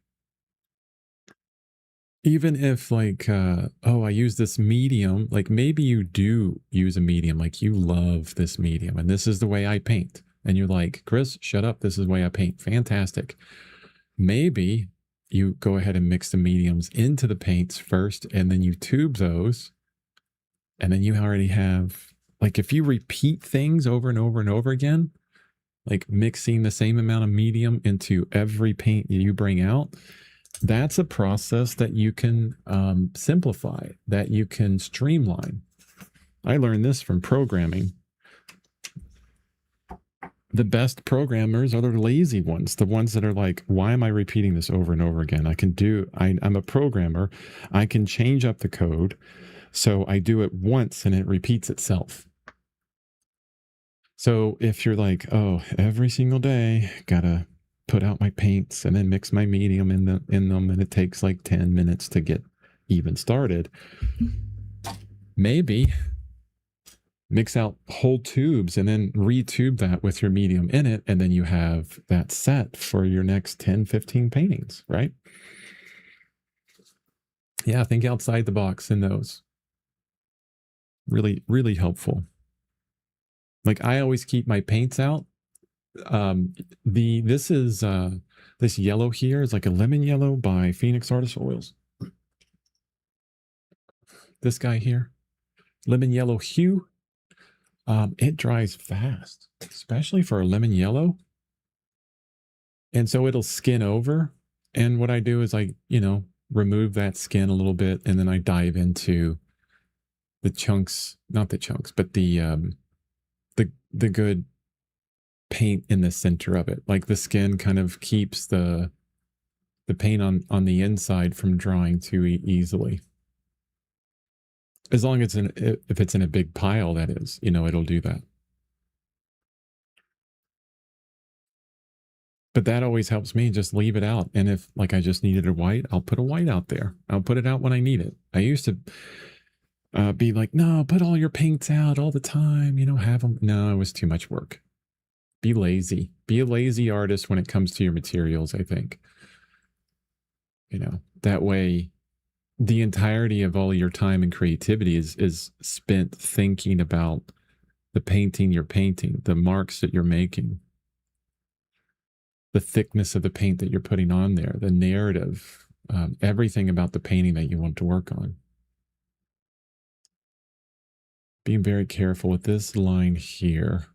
Even if like, I use this medium, like maybe you do use a medium, like you love this medium and this is the way I paint. And you're like, Chris, shut up. This is the way I paint. Fantastic. Maybe you go ahead and mix the mediums into the paints first, and then you tube those. And then you already have, like, if you repeat things over and over and over again, like mixing the same amount of medium into every paint you bring out, that's a process that you can simplify, that you can streamline. I learned this from programming. The best programmers are the lazy ones, the ones that are like, why am I repeating this over and over again? I'm a programmer. I can change up the code. So I do it once and it repeats itself. So if you're like, oh, every single day, gotta put out my paints and then mix my medium in them, and it takes like 10 minutes to get even started. Maybe mix out whole tubes and then retube that with your medium in it, and then you have that set for your next 10, 15 paintings, right? Yeah, think outside the box in those. Really, really helpful. Like I always keep my paints out. This yellow here is like a lemon yellow by Phoenix Artist Oils. This guy here, lemon yellow hue. It dries fast, especially for a lemon yellow. And so it'll skin over. And what I do is remove that skin a little bit, and then I dive into the chunks, not the chunks, but the good paint in the center of it. Like the skin kind of keeps the paint on the inside from drying too easily. As long as if it's in a big pile, that is, it'll do that. But that always helps me just leave it out. And if like I just needed a white, I'll put a white out there. I'll put it out when I need it. I used to be like, no, put all your paints out all the time, have them. No, it was too much work. Be lazy. Be a lazy artist when it comes to your materials, I think. That way the entirety of all your time and creativity is spent thinking about the painting you're painting, the marks that you're making, the thickness of the paint that you're putting on there, the narrative, everything about the painting that you want to work on. Being very careful with this line here.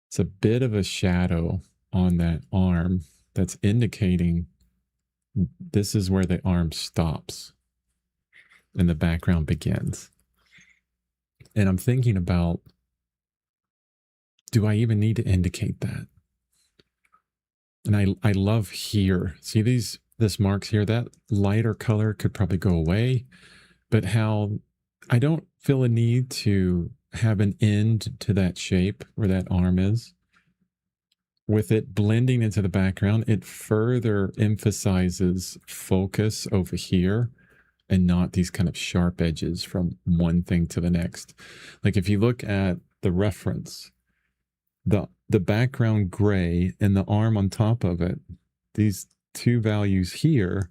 It's a bit of a shadow on that arm that's indicating this is where the arm stops and the background begins. And I'm thinking about, do I even need to indicate that? And I love here. See this marks here, that lighter color could probably go away, but how I don't feel a need to have an end to that shape where that arm is. With it blending into the background, it further emphasizes focus over here and not these kind of sharp edges from one thing to the next. Like if you look at the reference, the background gray and the arm on top of it, these two values here,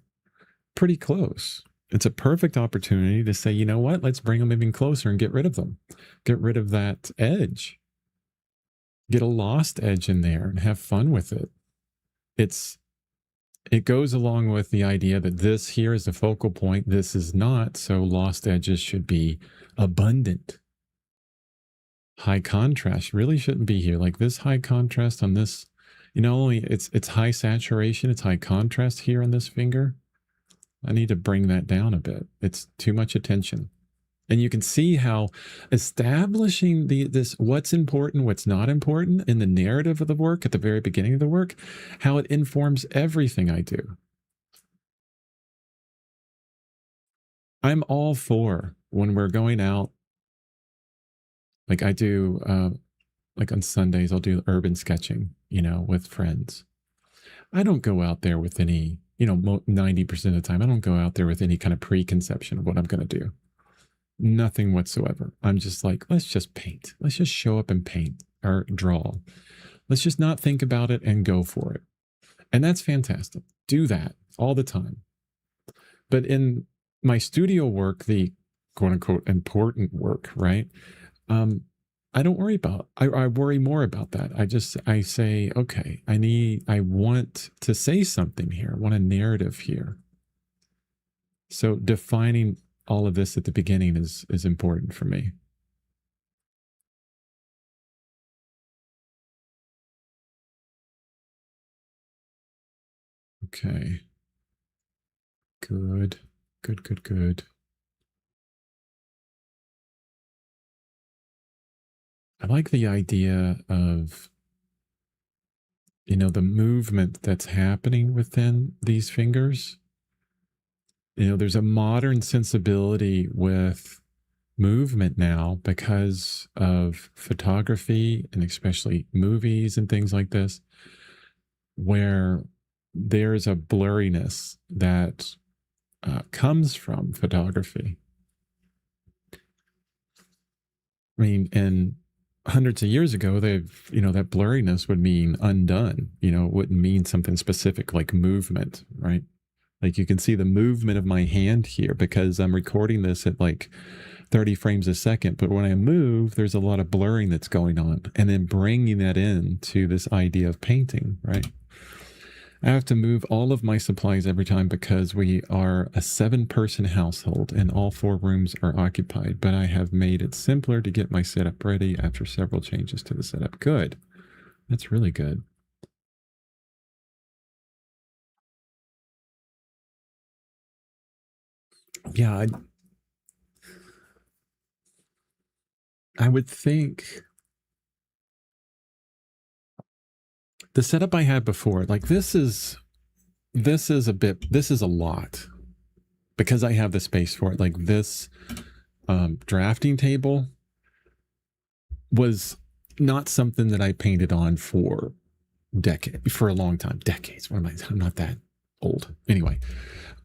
pretty close. It's a perfect opportunity to say, you know what, let's bring them even closer and get rid of them. Get rid of that edge. Get a lost edge in there and have fun with it. It goes along with the idea that this here is the focal point, this is not, so lost edges should be abundant. High contrast really shouldn't be here. Like this high contrast on this, only it's high saturation, it's high contrast here on this finger. I need to bring that down a bit. It's too much attention. And you can see how establishing this what's important, what's not important in the narrative of the work at the very beginning of the work, how it informs everything I do. I'm all for when we're going out, like I do, like on Sundays, I'll do urban sketching, with friends. I don't go out there with any, 90% of the time, I don't go out there with any kind of preconception of what I'm going to do. Nothing whatsoever. I'm just like, let's just paint. Let's just show up and paint or draw. Let's just not think about it and go for it. And that's fantastic. Do that all the time. But in my studio work, the quote unquote important work, right? I don't worry about, I worry more about that. I say, okay, I want to say something here. I want a narrative here. So defining all of this at the beginning is important for me. Okay. Good. Good, good, good. I like the idea of, the movement that's happening within these fingers. There's a modern sensibility with movement now because of photography and especially movies and things like this, where there's a blurriness that comes from photography. I mean, and hundreds of years ago, that blurriness would mean undone. It wouldn't mean something specific like movement, right? Like you can see the movement of my hand here because I'm recording this at like 30 frames a second. But when I move, there's a lot of blurring that's going on. And then bringing that in to this idea of painting, right? I have to move all of my supplies every time because we are a 7-person household and all 4 rooms are occupied. But I have made it simpler to get my setup ready after several changes to the setup. Good. That's really good. Yeah, I would think the setup I had before, like this is a lot because I have the space for it. Like this drafting table was not something that I painted on for a long time. Decades. What am I? I'm not that old. Anyway,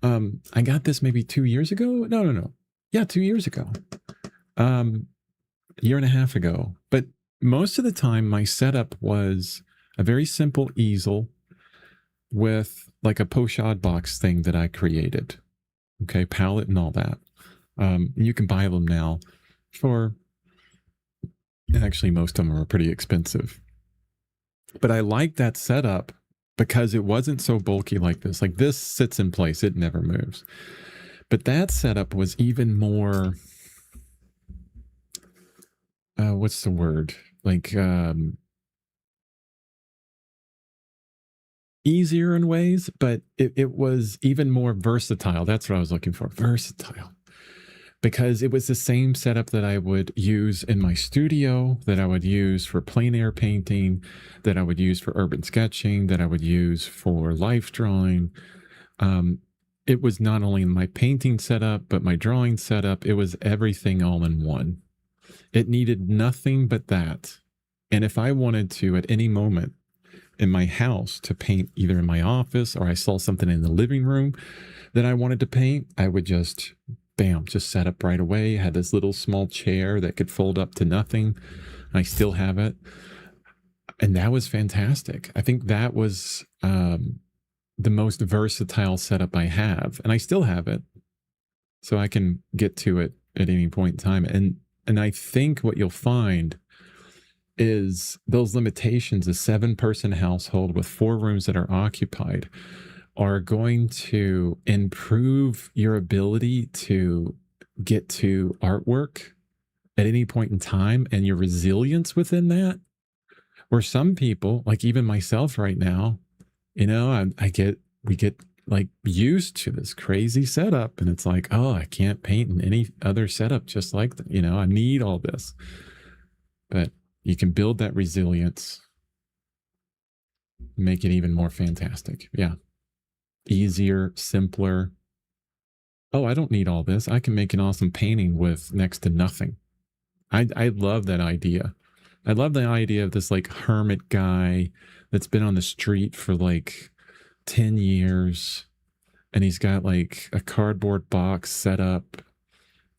I got this maybe 2 years ago. No. Yeah, 2 years ago. Year and a half ago. But most of the time, my setup was a very simple easel with like a pochade box thing that I created. Okay, palette and all that. You can buy them now for, actually, most of them are pretty expensive. But I like that setup because it wasn't so bulky like this. Like this sits in place, it never moves. But that setup was even more, what's the word? Like easier in ways, but it was even more versatile. That's what I was looking for. Versatile. Because it was the same setup that I would use in my studio, that I would use for plein air painting, that I would use for urban sketching, that I would use for life drawing. It was not only my painting setup, but my drawing setup. It was everything all in one. It needed nothing but that. And if I wanted to, at any moment in my house, to paint either in my office or I saw something in the living room that I wanted to paint, I would just, bam, just set up right away. I had this little small chair that could fold up to nothing. I still have it. And that was fantastic. I think that was the most versatile setup I have. And I still have it. So I can get to it at any point in time. And I think what you'll find is those limitations, a 7-person household with 4 rooms that are occupied, are going to improve your ability to get to artwork at any point in time and your resilience within that. Where some people, like even myself right now, we get like used to this crazy setup and it's like, oh, I can't paint in any other setup just like that. I need all this. But you can build that resilience, make it even more fantastic. Yeah. Easier, simpler. Oh, I don't need all this. I can make an awesome painting with next to nothing. I love that idea. I love the idea of this like hermit guy that's been on the street for like 10 years and he's got like a cardboard box set up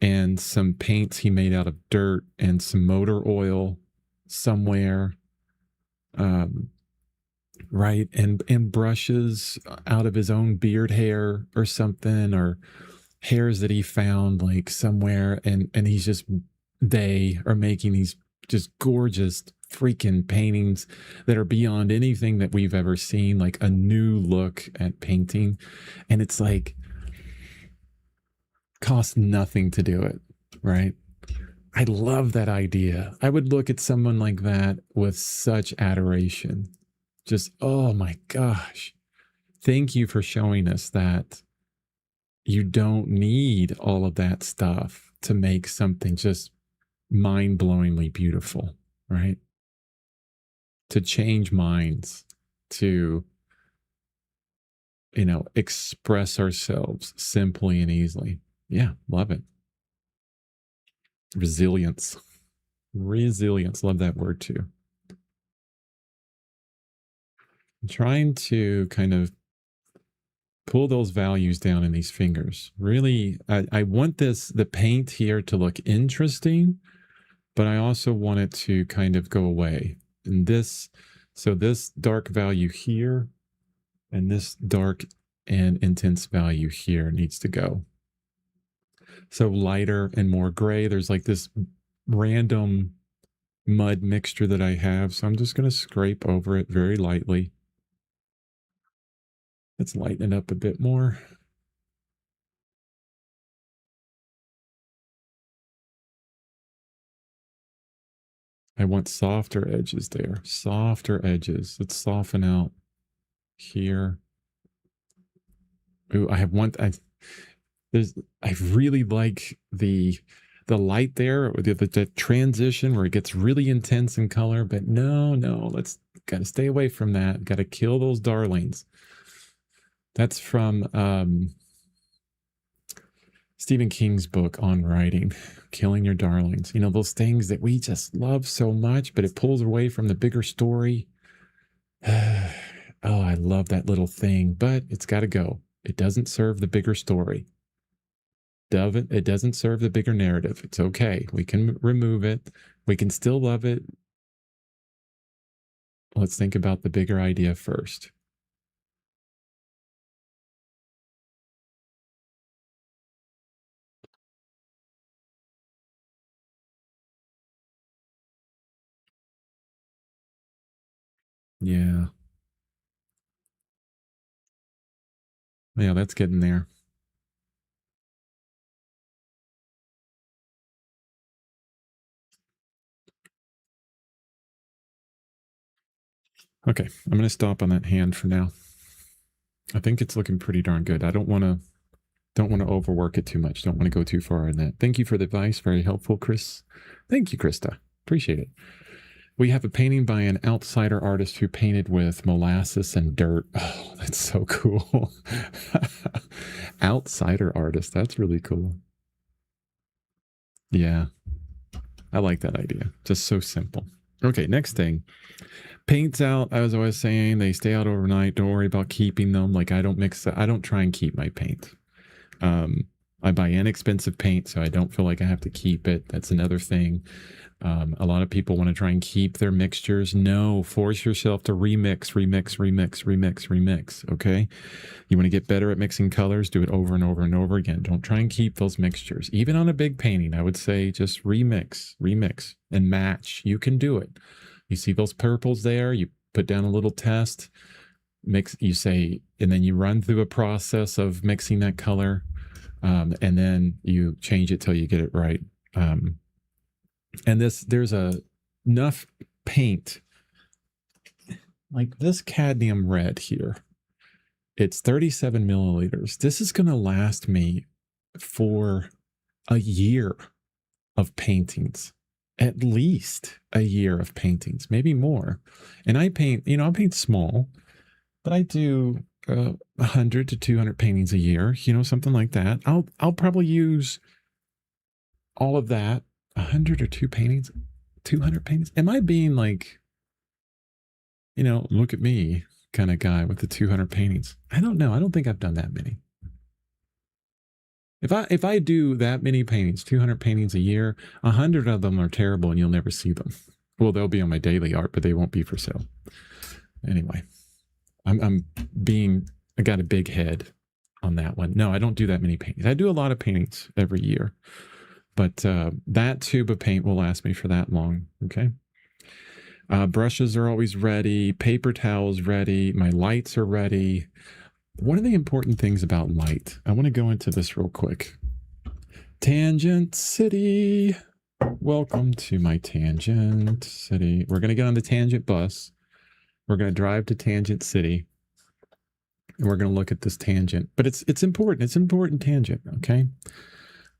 and some paints he made out of dirt and some motor oil somewhere. Right. And brushes out of his own beard hair or something, or hairs that he found like somewhere. And they are making these just gorgeous freaking paintings that are beyond anything that we've ever seen, like a new look at painting. And it's like, costs nothing to do it. Right. I love that idea. I would look at someone like that with such adoration. Just, oh my gosh. Thank you for showing us that you don't need all of that stuff to make something just mind-blowingly beautiful, right? To change minds, to, express ourselves simply and easily. Yeah, love it. Resilience. Resilience. Love that word too. I'm trying to kind of pull those values down in these fingers. Really, I want the paint here to look interesting, but I also want it to kind of go away. And this dark value here and this dark and intense value here needs to go. So lighter and more gray. There's like this random mud mixture that I have. So I'm just going to scrape over it very lightly. Let's lighten it up a bit more. I want softer edges there. Softer edges. Let's soften out here. Ooh, I really like the light there, the transition where it gets really intense in color, but no, let's gotta stay away from that. Gotta kill those darlings. That's from Stephen King's book on writing, Killing Your Darlings. Those things that we just love so much, but it pulls away from the bigger story. Oh, I love that little thing, but it's got to go. It doesn't serve the bigger story. It doesn't serve the bigger narrative. It's okay. We can remove it. We can still love it. Let's think about the bigger idea first. Yeah. Yeah, that's getting there. Okay, I'm going to stop on that hand for now. I think it's looking pretty darn good. I don't want to overwork it too much. Don't want to go too far in that. Thank you for the advice. Very helpful, Chris. Thank you, Krista. Appreciate it. We have a painting by an outsider artist who painted with molasses and dirt. Oh, that's so cool. Outsider artist. That's really cool. Yeah, I like that idea. Just so simple. Okay, next thing. Paints out, as I was saying, they stay out overnight. Don't worry about keeping them. Like I don't try and keep my paint. I buy inexpensive paint, so I don't feel like I have to keep it. That's another thing. A lot of people want to try and keep their mixtures. No, force yourself to remix. Okay. You want to get better at mixing colors, do it over and over and over again. Don't try and keep those mixtures. Even on a big painting, I would say just remix and match. You can do it. You see those purples there, you put down a little test, mix, you say, and then you run through a process of mixing that color. And then you change it till you get it right. And there's enough paint, like this cadmium red here. It's 37 milliliters. This is going to last me for a year of paintings, at least a year of paintings, maybe more. And I paint, I paint small, but I do 100 to 200 paintings a year, something like that. I'll probably use all of that, 100 or 200 paintings. Am I being like, look at me kind of guy with the 200 paintings? I don't know. I don't think I've done that many. If I do that many paintings, 200 paintings a year, 100 of them are terrible and you'll never see them. Well, they'll be on my daily art, but they won't be for sale. Anyway, I got a big head on that one. No, I don't do that many paintings. I do a lot of paintings every year, but that tube of paint will last me for that long. Okay. Brushes are always ready. Paper towels ready. My lights are ready. One of the important things about light, I want to go into this real quick. Tangent City. Welcome to my Tangent City. We're going to get on the Tangent bus. We're going to drive to Tangent City. And we're going to look at this tangent. But it's important. It's an important tangent, okay?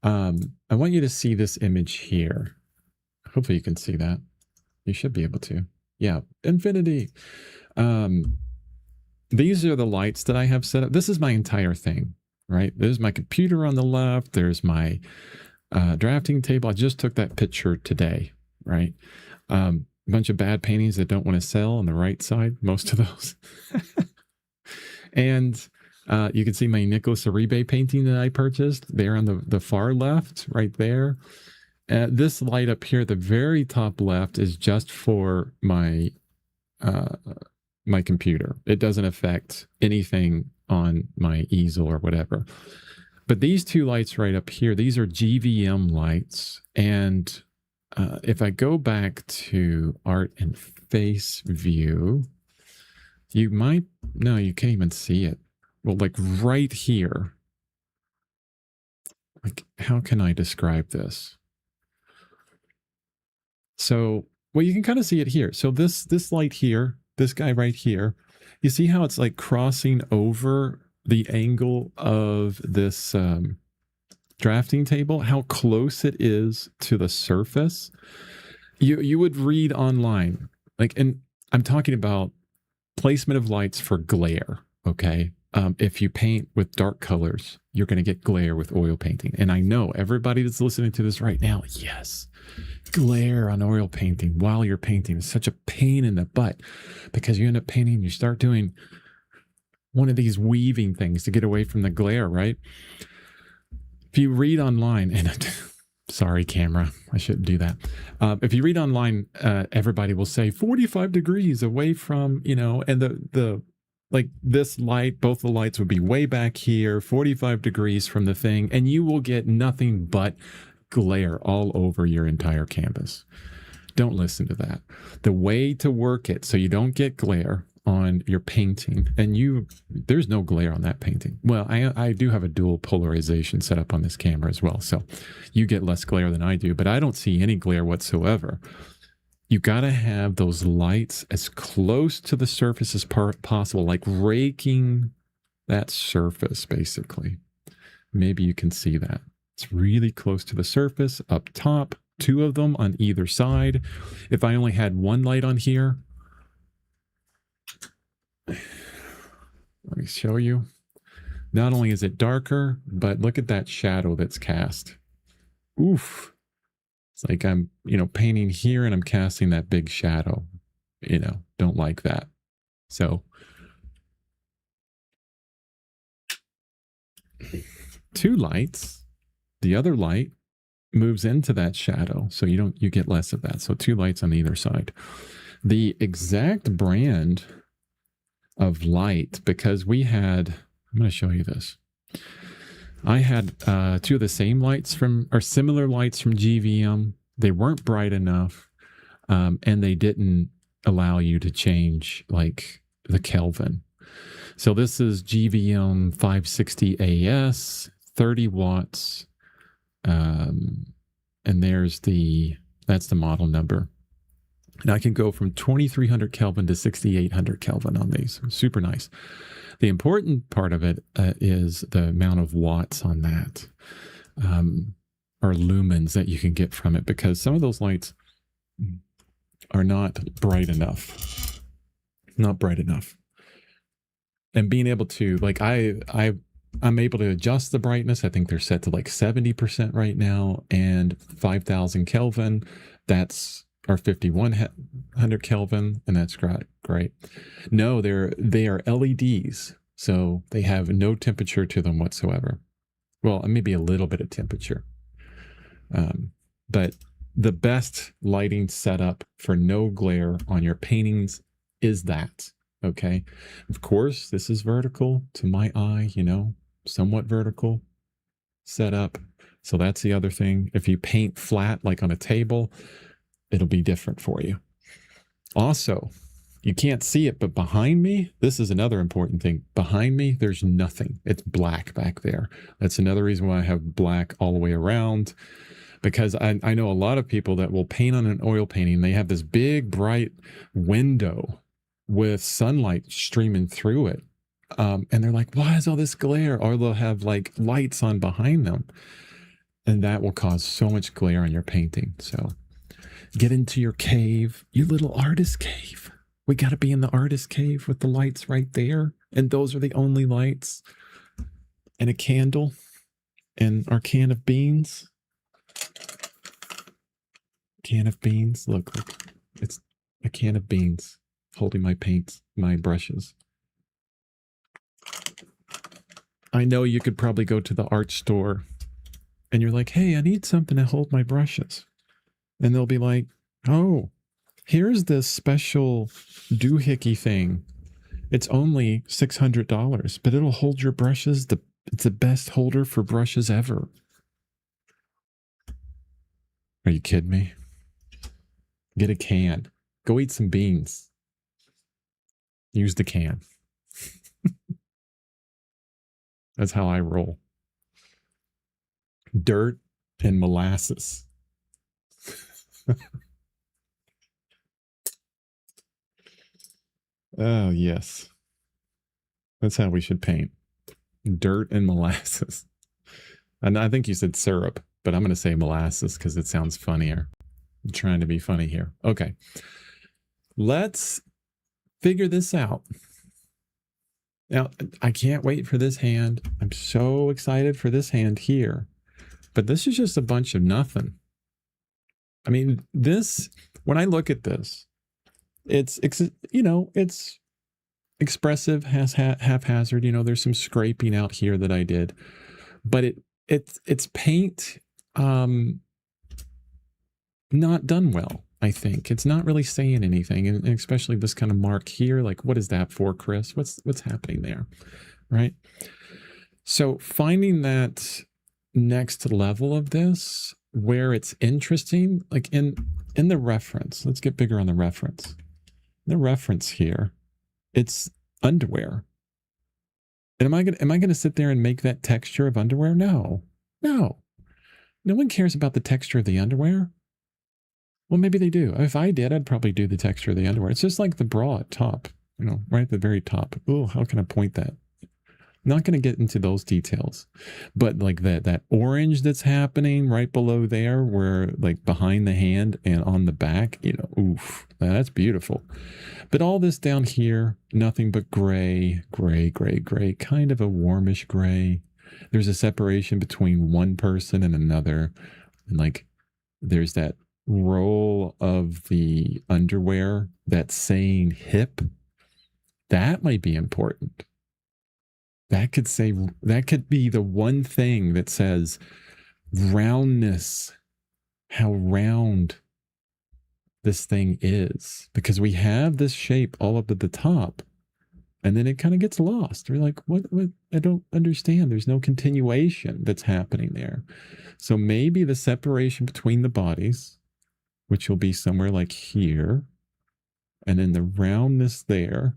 I want you to see this image here. Hopefully you can see that. You should be able to. Yeah, infinity. Um, these are the lights that I have set up. This is my entire thing, right? There's my computer on the left. There's my drafting table. I just took that picture today, right? A bunch of bad paintings that don't want to sell on the right side, most of those. And you can see my Nicholas Uribe painting that I purchased there on the far left, right there. This light up here, the very top left, is just for my my computer. It doesn't affect anything on my easel or whatever. But these two lights right up here, these are GVM lights. And if I go back to art and face view, you might, no, you can't even see it. Well, like right here, like how can I describe this? So, well, you can kind of see it here. So this light here, this guy right here, you see how it's like crossing over the angle of this drafting table, how close it is to the surface. You would read online, like, and I'm talking about placement of lights for glare, okay? If you paint with dark colors, you're going to get glare with oil painting. And I know everybody that's listening to this right now, yes, glare on oil painting while you're painting is such a pain in the butt because you end up painting, you start doing one of these weaving things to get away from the glare, right? If you read online, and sorry, camera, I shouldn't do that. If you read online, everybody will say 45 degrees away from, and the like this light, both the lights would be way back here, 45 degrees from the thing, and you will get nothing but glare all over your entire canvas. Don't listen to that. The way to work it so you don't get glare on your painting, and there's no glare on that painting. Well, I do have a dual polarization set up on this camera as well, so you get less glare than I do, but I don't see any glare whatsoever. You got to have those lights as close to the surface as possible, like raking that surface, basically. Maybe you can see that. It's really close to the surface up top, 2 of them on either side. If I only had one light on here, let me show you. Not only is it darker, but look at that shadow that's cast. Oof. It's like I'm, painting here and I'm casting that big shadow. Don't like that. So 2 lights. The other light moves into that shadow, so you get less of that. So 2 lights on either side. The exact brand of light, because I'm going to show you this. I had 2 of the same lights similar lights from GVM. They weren't bright enough, and they didn't allow you to change like the Kelvin. So this is GVM 560 AS, 30 watts. And that's the model number. And I can go from 2300 Kelvin to 6800 Kelvin on these. Super nice. The important part of it is the amount of watts on that, or lumens that you can get from it, because some of those lights are not bright enough. Not bright enough. And being able to, like, I'm able to adjust the brightness. I think they're set to like 70% right now, and 5000 Kelvin. That's our 5100 Kelvin, and that's great. No, they are LEDs, so they have no temperature to them whatsoever. Well, maybe a little bit of temperature, but the best lighting setup for no glare on your paintings is that. Okay, of course, this is vertical to my eye, somewhat vertical setup. So that's the other thing. If you paint flat, like on a table, it'll be different for you. Also, you can't see it, but behind me, this is another important thing. Behind me, there's nothing. It's black back there. That's another reason why I have black all the way around, because I know a lot of people that will paint on an oil painting. They have this big, bright window with sunlight streaming through it. And they're like, why is all this glare? Or they'll have like lights on behind them. And that will cause so much glare on your painting. So Get into your cave, your little artist cave. We got to be in the artist cave with the lights right there. And those are the only lights. And a candle and our can of beans. Can of beans. Look. It's a can of beans holding my paints, my brushes. I know you could probably go to the art store and you're like, hey, I need something to hold my brushes. And they'll be like, oh, here's this special doohickey thing. It's only $600, but it'll hold your brushes. It's the best holder for brushes ever. Are you kidding me? Get a can. Go eat some beans. Use the can. That's how I roll. Dirt and molasses. Oh, yes. That's how we should paint. Dirt and molasses. And I think you said syrup, but I'm going to say molasses because it sounds funnier. I'm trying to be funny here. Okay. Let's figure this out. Now, I can't wait for this hand. I'm so excited for this hand here. But this is just a bunch of nothing. I mean, this, when I look at this, it's expressive, haphazard. There's some scraping out here that I did. But it's paint not done well. I think it's not really saying anything, and especially this kind of mark here. Like, what is that for, Chris? What's happening there, right? So finding that next level of this where it's interesting, like in the reference. Let's get bigger on the reference. The reference here, it's underwear. And am I gonna sit there and make that texture of underwear? No. No one cares about the texture of the underwear. Well, maybe they do. If I did, I'd probably do the texture of the underwear. It's just like the bra at top, right at the very top. Oh, how can I point that? Not going to get into those details, but like that orange that's happening right below there, where like behind the hand and on the back, oof, that's beautiful. But all this down here, nothing but gray, kind of a warmish gray. There's a separation between one person and another. And like, there's that roll of the underwear that's saying hip. That might be important. That could be the one thing that says roundness, how round this thing is, because we have this shape all up at the top and then it kind of gets lost. We're like, what? I don't understand. There's no continuation that's happening there. So maybe the separation between the bodies, which will be somewhere like here, and then the roundness there,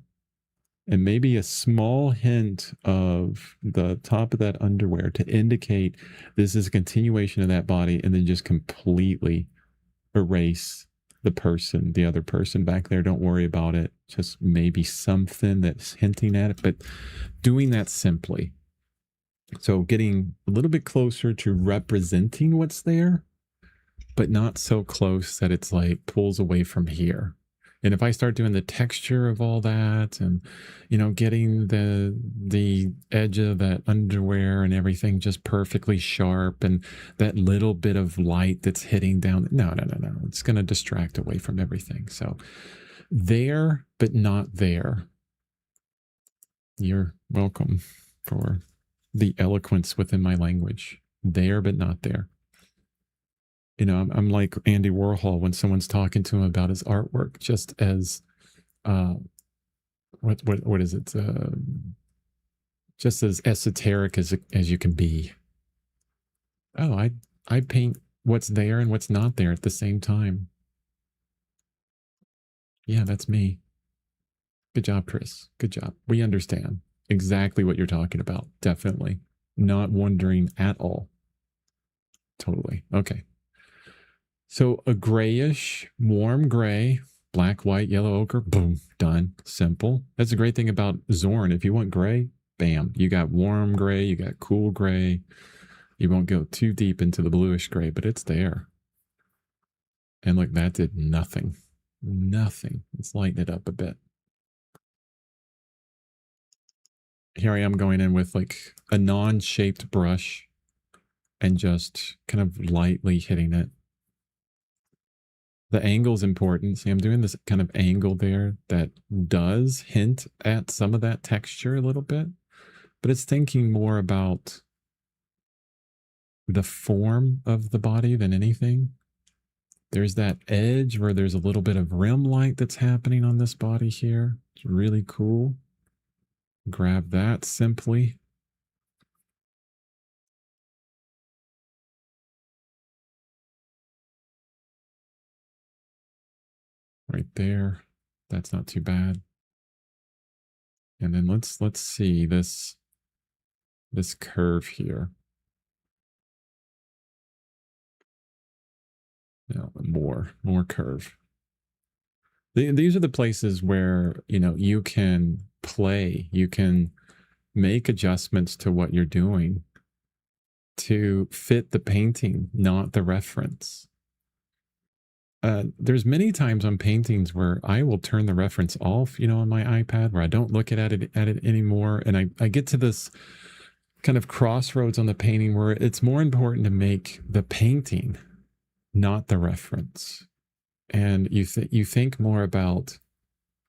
and maybe a small hint of the top of that underwear to indicate this is a continuation of that body, and then just completely erase the other person back there. Don't worry about it. Just maybe something that's hinting at it, but doing that simply. So getting a little bit closer to representing what's there, but not so close that it's like pulls away from here. And if I start doing the texture of all that and, getting the edge of that underwear and everything just perfectly sharp and that little bit of light that's hitting down, no. It's going to distract away from everything. So there, but not there. You're welcome for the eloquence within my language. There, but not there. I'm like Andy Warhol when someone's talking to him about his artwork, just as, what is it? Just as esoteric as you can be. Oh, I paint what's there and what's not there at the same time. Yeah, that's me. Good job, Chris. Good job. We understand exactly what you're talking about. Definitely. Not wondering at all. Totally. Okay. So a grayish, warm gray, black, white, yellow, ochre, boom, done. Simple. That's a great thing about Zorn. If you want gray, bam, you got warm gray, you got cool gray. You won't go too deep into the bluish gray, but it's there. And look, that did nothing. Nothing. Let's lighten it up a bit. Here I am going in with like a non-shaped brush and just kind of lightly hitting it. The angle is important. See, I'm doing this kind of angle there that does hint at some of that texture a little bit, but it's thinking more about the form of the body than anything. There's that edge where there's a little bit of rim light that's happening on this body here. It's really cool. Grab that simply. Right there. That's not too bad. And then let's see this curve here. No, more curve. These are the places where, you know, you can play, you can make adjustments to what you're doing to fit the painting, not the reference. There's many times on paintings where I will turn the reference off, you know, on my iPad, where I don't look at it anymore. And I get to this kind of crossroads on the painting where it's more important to make the painting, not the reference. And you think more about,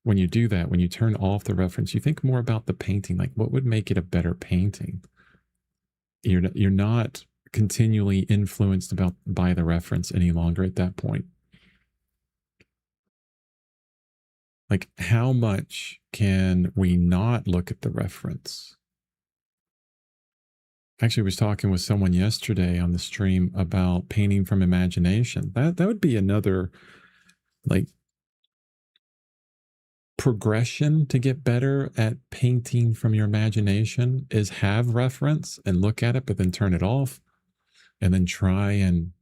when you do that, when you turn off the reference, you think more about the painting, like what would make it a better painting. You're not continually influenced by the reference any longer at that point. Like, how much can we not look at the reference? Actually, I was talking with someone yesterday on the stream about painting from imagination. That would be another like progression to get better at painting from your imagination, is have reference and look at it, but then turn it off and then try and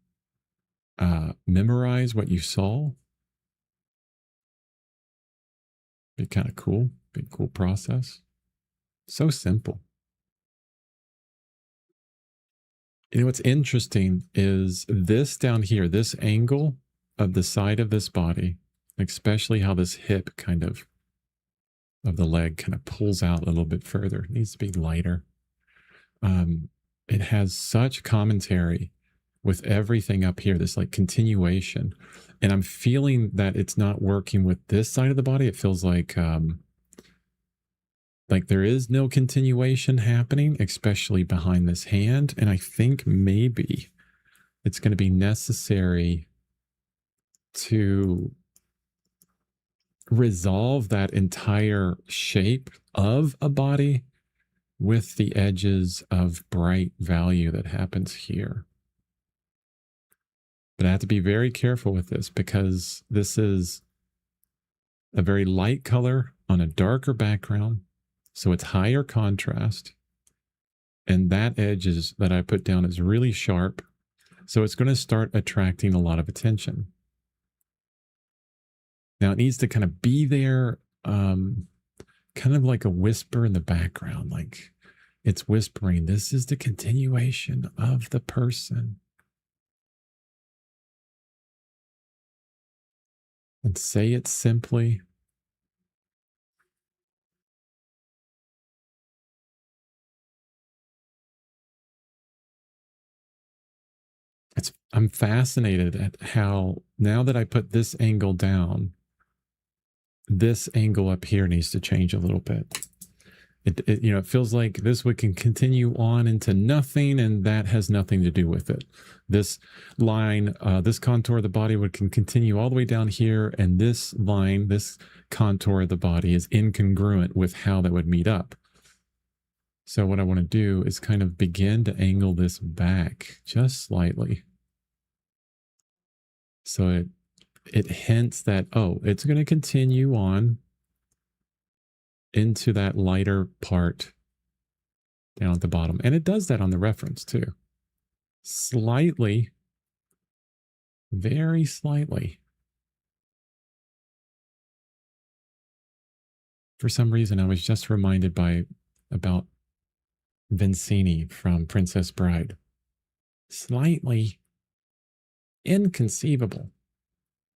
memorize what you saw. Be kind of cool. Be a cool process. So simple. You know, what's interesting is this down here, this angle of the side of this body, especially how this hip kind of the leg kind of pulls out a little bit further. It needs to be lighter. It has such commentary with everything up here, this like continuation. And I'm feeling that it's not working with this side of the body. It feels like there is no continuation happening, especially behind this hand. And I think maybe it's going to be necessary to resolve that entire shape of a body with the edges of bright value that happens here. But I have to be very careful with this because this is a very light color on a darker background. So it's higher contrast. And that edge that I put down is really sharp. So it's going to start attracting a lot of attention. Now it needs to kind of be there, kind of like a whisper in the background, like it's whispering, this is the continuation of the person. And say it simply. I'm fascinated at how, now that I put this angle down, this angle up here needs to change a little bit. It feels like this would can continue on into nothing, and that has nothing to do with it. This line, this contour of the body can continue all the way down here, and this line, this contour of the body is incongruent with how that would meet up. So what I want to do is kind of begin to angle this back just slightly. So it hints that, oh, it's going to continue on into that lighter part down at the bottom. And it does that on the reference too. Slightly, very slightly. For some reason, I was just reminded about Vincini from Princess Bride. Slightly inconceivable.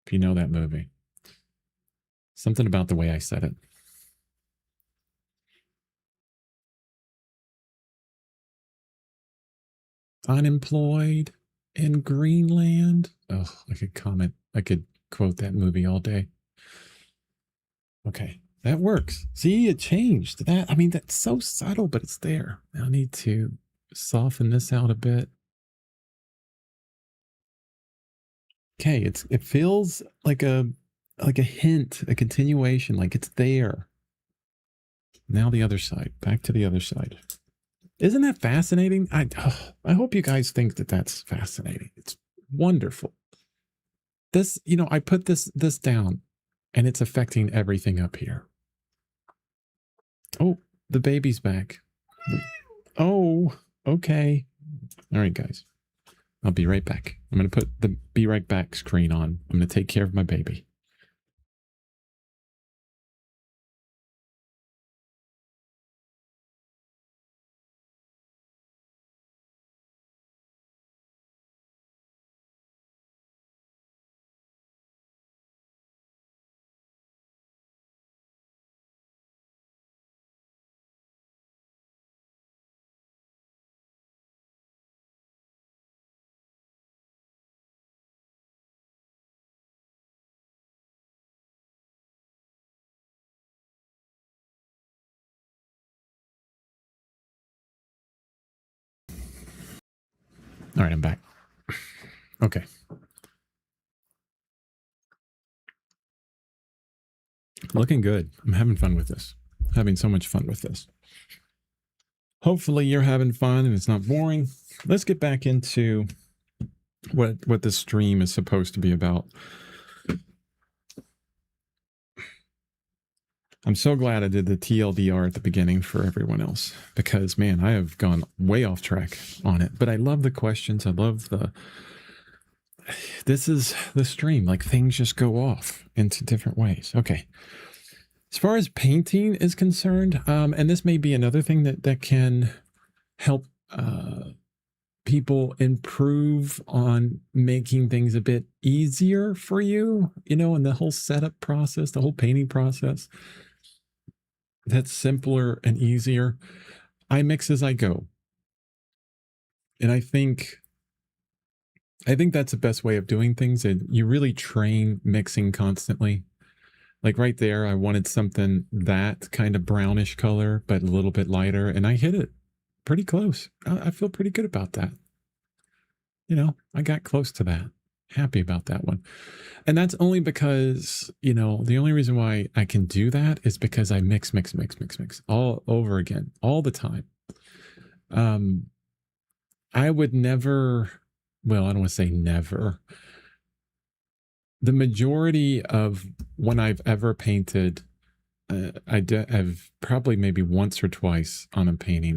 if you know that movie. Something about the way I said it. Unemployed in Greenland. Oh, I could quote that movie all day. Okay, that works. See, it changed. That, I mean, that's so subtle, but it's there. I need to soften this out a bit. Okay, it feels like a hint, a continuation, like it's there. Now the other side. Back to the other side. Isn't that fascinating? I hope you guys think that that's fascinating. It's wonderful. This, I put this down and it's affecting everything up here. Oh, the baby's back. Oh, okay. All right, guys. I'll be right back. I'm going to put the be right back screen on. I'm going to take care of my baby. All right, I'm back. Okay. Looking good. I'm having fun with this. Having so much fun with this. Hopefully you're having fun and it's not boring. Let's get back into what this stream is supposed to be about. I'm so glad I did the TLDR at the beginning for everyone else because, man, I have gone way off track on it. But I love the questions. I love this is the stream. Like things just go off into different ways. Okay. As far as painting is concerned, and this may be another thing that can help people improve on making things a bit easier for you, in the whole setup process, the whole painting process. That's simpler and easier. I mix as I go. And I think that's the best way of doing things. And you really train mixing constantly. Like right there, I wanted something that kind of brownish color, but a little bit lighter. And I hit it pretty close. I feel pretty good about that. I got close to that. Happy about that one. And that's only because, the only reason why I can do that is because I mix all over again, all the time. I would never, well, I don't want to say never. The majority of when I've ever painted, I've probably maybe once or twice on a painting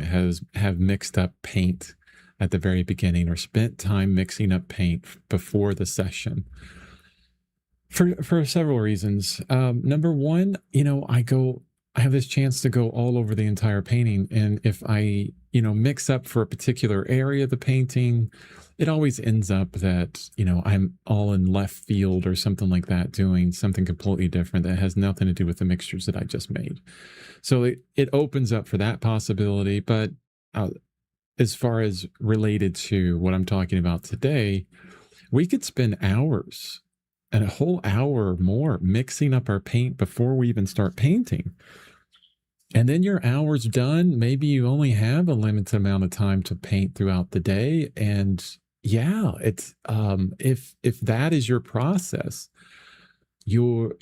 have mixed up paint at the very beginning or spent time mixing up paint before the session for several reasons. Number one, I have this chance to go all over the entire painting. And if I, mix up for a particular area of the painting, it always ends up that, I'm all in left field or something like that, doing something completely different that has nothing to do with the mixtures that I just made. So it opens up for that possibility. But as far as related to what I'm talking about today, we could spend hours and a whole hour or more mixing up our paint before we even start painting. And then your hour's done. Maybe you only have a limited amount of time to paint throughout the day. And yeah, it's if that is your process, you're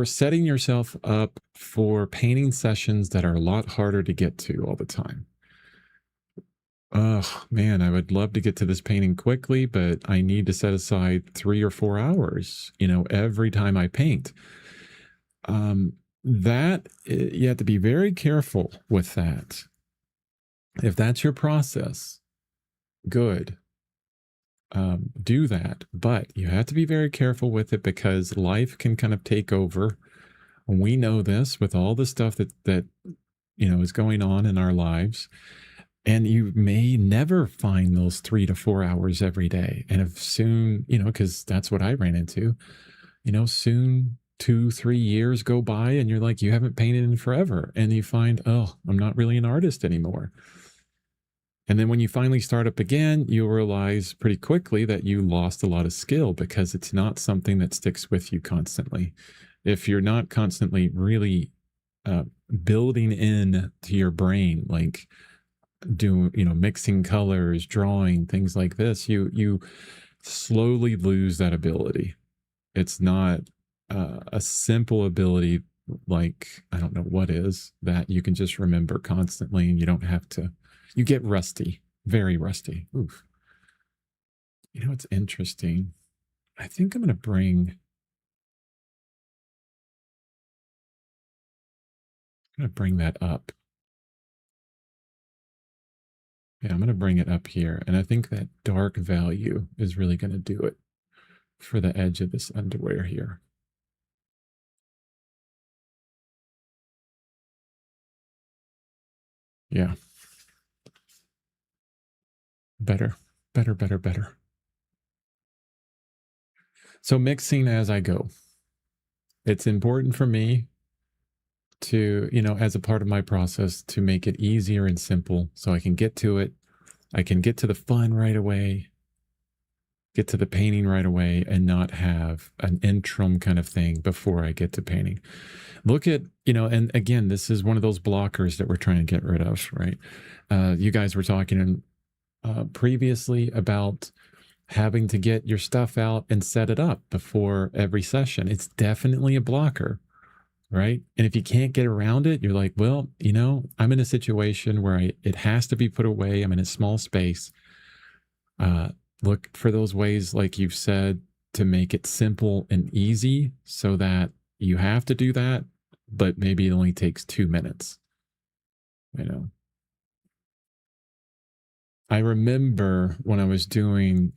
setting yourself up for painting sessions that are a lot harder to get to all the time. Oh man, I would love to get to this painting quickly, but I need to set aside 3 or 4 hours, every time I paint. You have to be very careful with that. If that's your process, good. Do that, but you have to be very careful with it because life can kind of take over. We know this with all the stuff that is going on in our lives. And you may never find those 3 to 4 hours every day. And if soon, because that's what I ran into, soon 2, 3 years go by and you're like, you haven't painted in forever. And you find, oh, I'm not really an artist anymore. And then when you finally start up again, you realize pretty quickly that you lost a lot of skill because it's not something that sticks with you constantly. If you're not constantly really uh, building in to your brain, like mixing colors, drawing, things like this, you slowly lose that ability. It's not a simple ability like I don't know what is that you can just remember constantly and you don't have to. You get rusty, very rusty. Oof. It's interesting. I think I'm gonna bring that up. Yeah, I'm gonna bring it up here, and I think that dark value is really gonna do it for the edge of this underwear here. Yeah, better, better, better, better. So mixing as I go. It's important for me to, as a part of my process, to make it easier and simple so I can get to it. I can get to the fun right away, get to the painting right away, and not have an interim kind of thing before I get to painting. Look at, and again, this is one of those blockers that we're trying to get rid of, right? You guys were talking previously about having to get your stuff out and set it up before every session. It's definitely a blocker, right? And if you can't get around it, you're like, well, I'm in a situation where it has to be put away. I'm in a small space. Uh, Look for those ways, like you've said, to make it simple and easy so that you have to do that, but maybe it only takes 2 minutes, you know? I remember when I was doing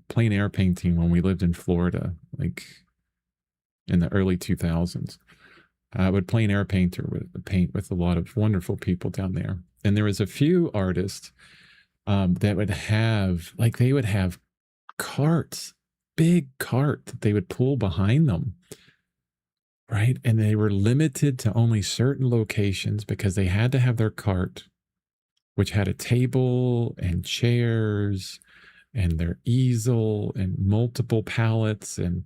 plein air painting when we lived in Florida, like in the early 2000s. I would plein air paint with a lot of wonderful people down there. And there was a few artists that would have, like, they would have carts, big cart that they would pull behind them, right? And they were limited to only certain locations because they had to have their cart, which had a table and chairs and their easel and multiple palettes and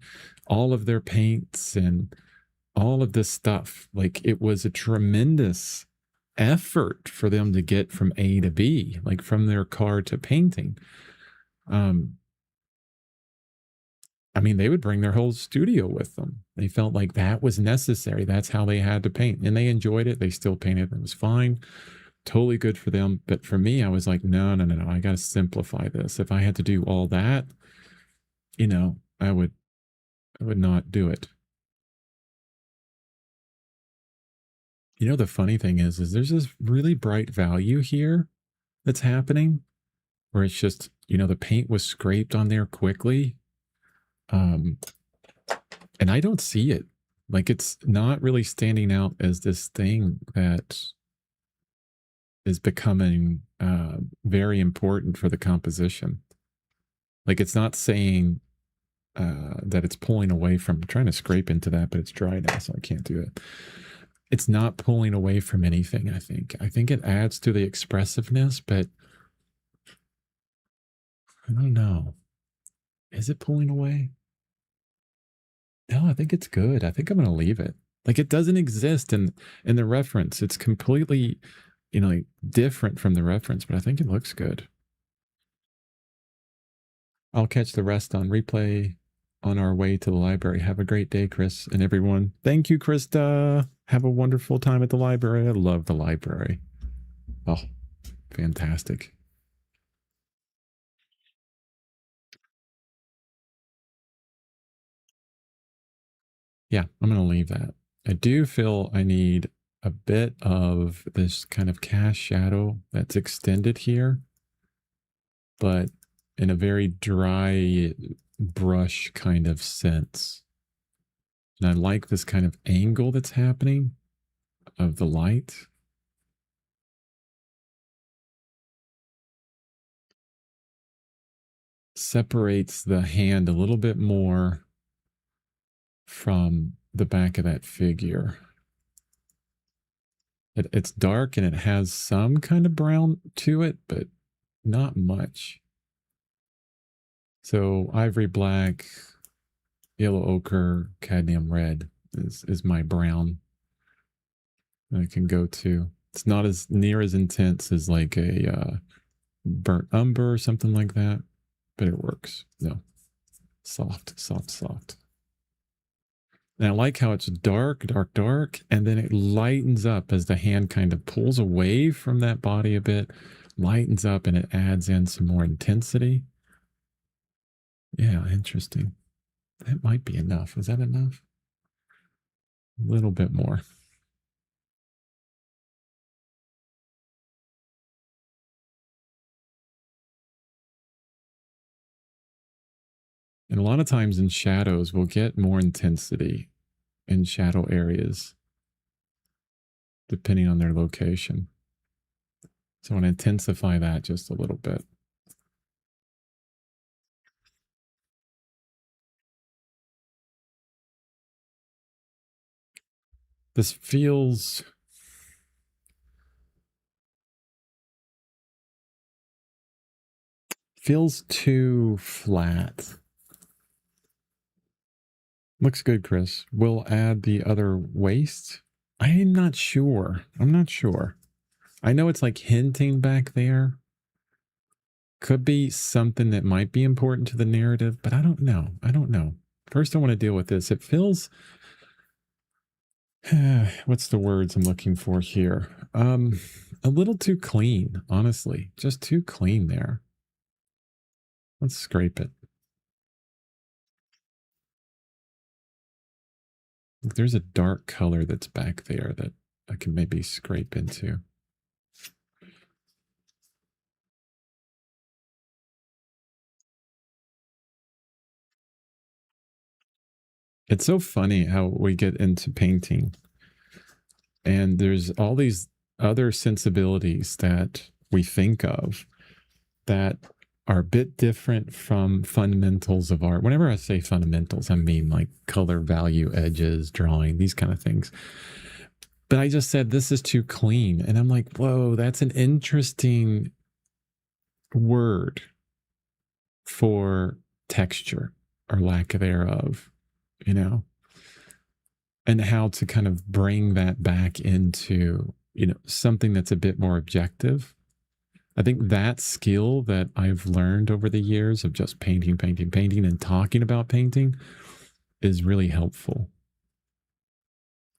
all of their paints and all of this stuff. Like, it was a tremendous effort for them to get from A to B, like from their car to painting. Um, I mean, they would bring their whole studio with them. They felt like that was necessary. That's how they had to paint. And they enjoyed it. They still painted. It was fine. Totally good for them. But for me, I was like, no, no, no, no. I got to simplify this. If I had to do all that, I would not do it. The funny thing is there's this really bright value here that's happening where it's just, the paint was scraped on there quickly. Um, and I don't see it. Like, it's not really standing out as this thing that is becoming very important for the composition. Like, it's not saying that it's pulling away from. I'm trying to scrape into that, but it's dry now, so I can't do it. It's not pulling away from anything, I think. I think it adds to the expressiveness, but I don't know. Is it pulling away? No, I think it's good. I think I'm going to leave it. Like, it doesn't exist in the reference. It's completely, like, different from the reference, but I think it looks good. I'll catch the rest on replay on our way to the library. Have a great day, Chris, and everyone. Thank you, Krista. Have a wonderful time at the library. I love the library. Oh, fantastic. Yeah, I'm going to leave that. I do feel I need a bit of this kind of cast shadow that's extended here, but in a very dry brush kind of sense. And I like this kind of angle that's happening of the light. separates the hand a little bit more from the back of that figure. It's dark and it has some kind of brown to it, but not much. So ivory black, yellow ochre, cadmium red is my brown that I can go to. It's not as near as intense as like a burnt umber or something like that, but it works. No, soft, soft, soft. And I like how it's dark, dark, dark, and then it lightens up as the hand kind of pulls away from that body a bit, lightens up, and it adds in some more intensity. Yeah, interesting. That might be enough. Is that enough? A little bit more. And a lot of times in shadows, we'll get more intensity in shadow areas depending on their location. So I want to intensify that just a little bit. This feels too flat. Looks good, Chris. We'll add the other waist. I'm not sure. I'm not sure. I know it's like hinting back there. Could be something that might be important to the narrative, but I don't know. I don't know. First, I want to deal with this. It feels, what's the words I'm looking for here? A little too clean, honestly. Just too clean there. Let's scrape it. There's a dark color that's back there that I can maybe scrape into. It's so funny how we get into painting and there's all these other sensibilities that we think of that are a bit different from fundamentals of art. Whenever I say fundamentals, I mean like color, value, edges, drawing, these kind of things. But I just said this is too clean. And I'm like, whoa, that's an interesting word for texture or lack thereof, you know, and how to kind of bring that back into, something that's a bit more objective. I think that skill that I've learned over the years of just painting, painting, painting, and talking about painting is really helpful.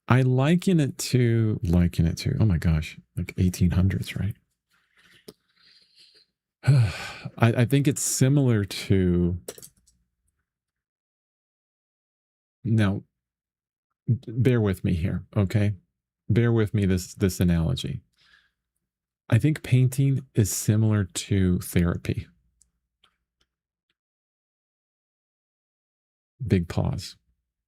I liken it to, oh my gosh, like 1800s, right? I think it's similar to, now, bear with me here, okay? Bear with me this analogy. I think painting is similar to therapy. Big pause.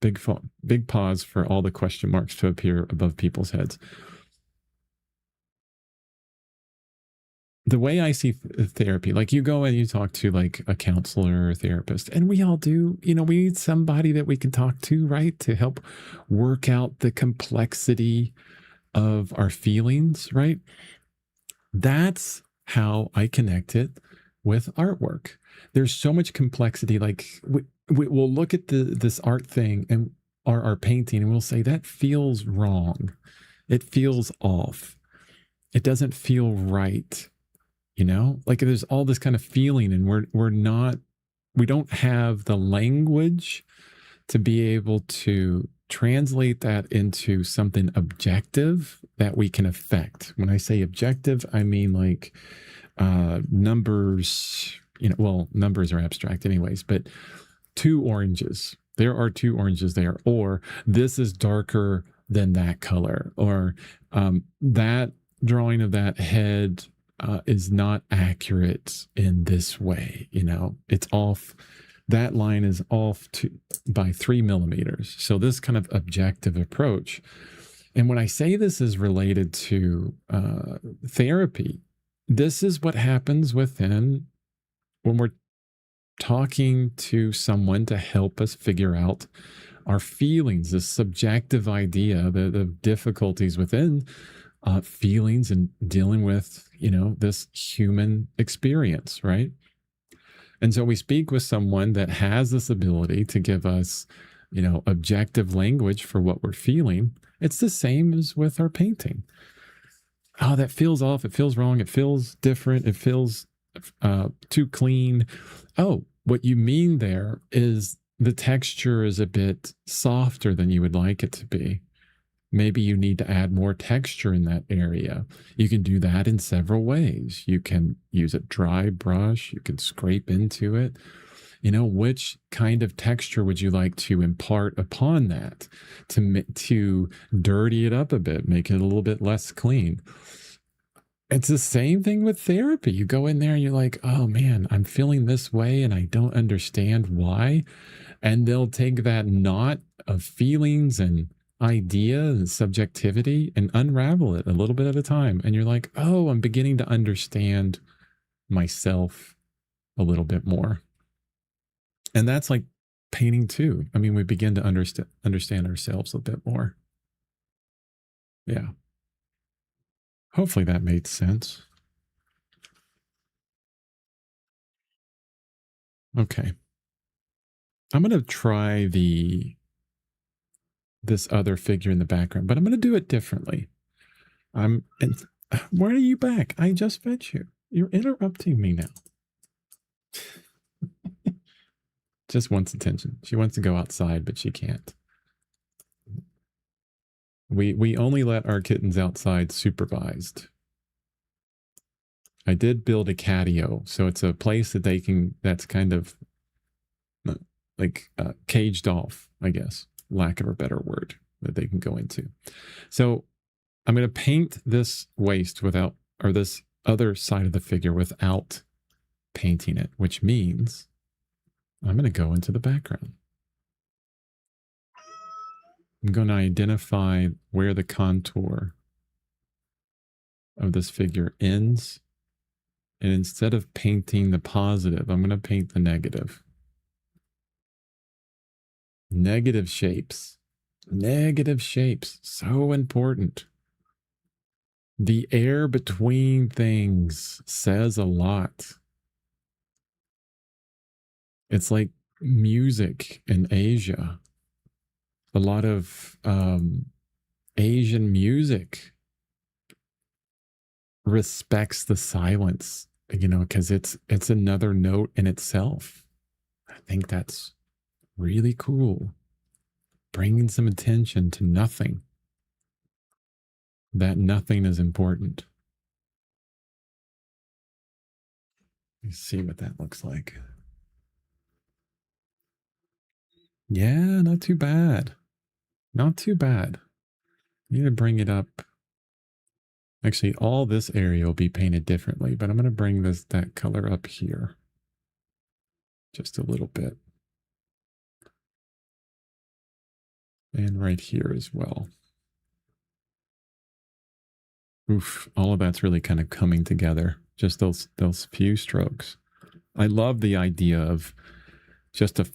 Big pause for all the question marks to appear above people's heads. The way I see therapy, like you go and you talk to like a counselor or therapist, and we all do, we need somebody that we can talk to, right? To help work out the complexity of our feelings, right? That's how I connect it with artwork. There's so much complexity. Like we'll look at this art thing and our painting, and we'll say that feels wrong. It feels off. It doesn't feel right. Like there's all this kind of feeling, and we don't have the language to be able to translate that into something objective that we can affect. When I say objective, I mean like numbers, well, numbers are abstract anyways, but two oranges. There are two oranges there, or this is darker than that color, or that drawing of that head is not accurate in this way. It's off. That line is off by 3 millimeters. So this kind of objective approach. And when I say this is related to therapy, this is what happens when we're talking to someone to help us figure out our feelings, this subjective idea, the difficulties within feelings and dealing with, this human experience, right? And so we speak with someone that has this ability to give us, objective language for what we're feeling. It's the same as with our painting. Oh, that feels off. It feels wrong. It feels different. It feels too clean. Oh, what you mean there is the texture is a bit softer than you would like it to be. Maybe you need to add more texture in that area. You can do that in several ways. You can use a dry brush, you can scrape into it. Which kind of texture would you like to impart upon that to dirty it up a bit, make it a little bit less clean? It's the same thing with therapy. You go in there and you're like, oh man, I'm feeling this way and I don't understand why. And they'll take that knot of feelings and idea and subjectivity and unravel it a little bit at a time. And you're like, oh, I'm beginning to understand myself a little bit more. And that's like painting too. I mean, we begin to understand ourselves a bit more. Yeah. Hopefully that made sense. Okay. I'm going to try this other figure in the background, but I'm going to do it differently. And why are you back? I just fed you. You're interrupting me now. Just wants attention. She wants to go outside, but she can't. We only let our kittens outside supervised. I did build a catio, so it's a place that that's kind of like caged off, I guess, lack of a better word, that they can go into. So I'm going to paint this waist or this other side of the figure without painting it, which means I'm going to go into the background. I'm going to identify where the contour of this figure ends. And instead of painting the positive, I'm going to paint the negative. Negative shapes. Negative shapes. So important. The air between things says a lot. It's like music in Asia. A lot of Asian music respects the silence, because it's another note in itself. I think that's really cool. Bringing some attention to nothing. That nothing is important. Let's see what that looks like. Yeah, not too bad. Not too bad. You need to bring it up. Actually, all this area will be painted differently, but I'm going to bring that color up here just a little bit. And right here as well. Oof, all of that's really kind of coming together. Just those few strokes. I love the idea of just a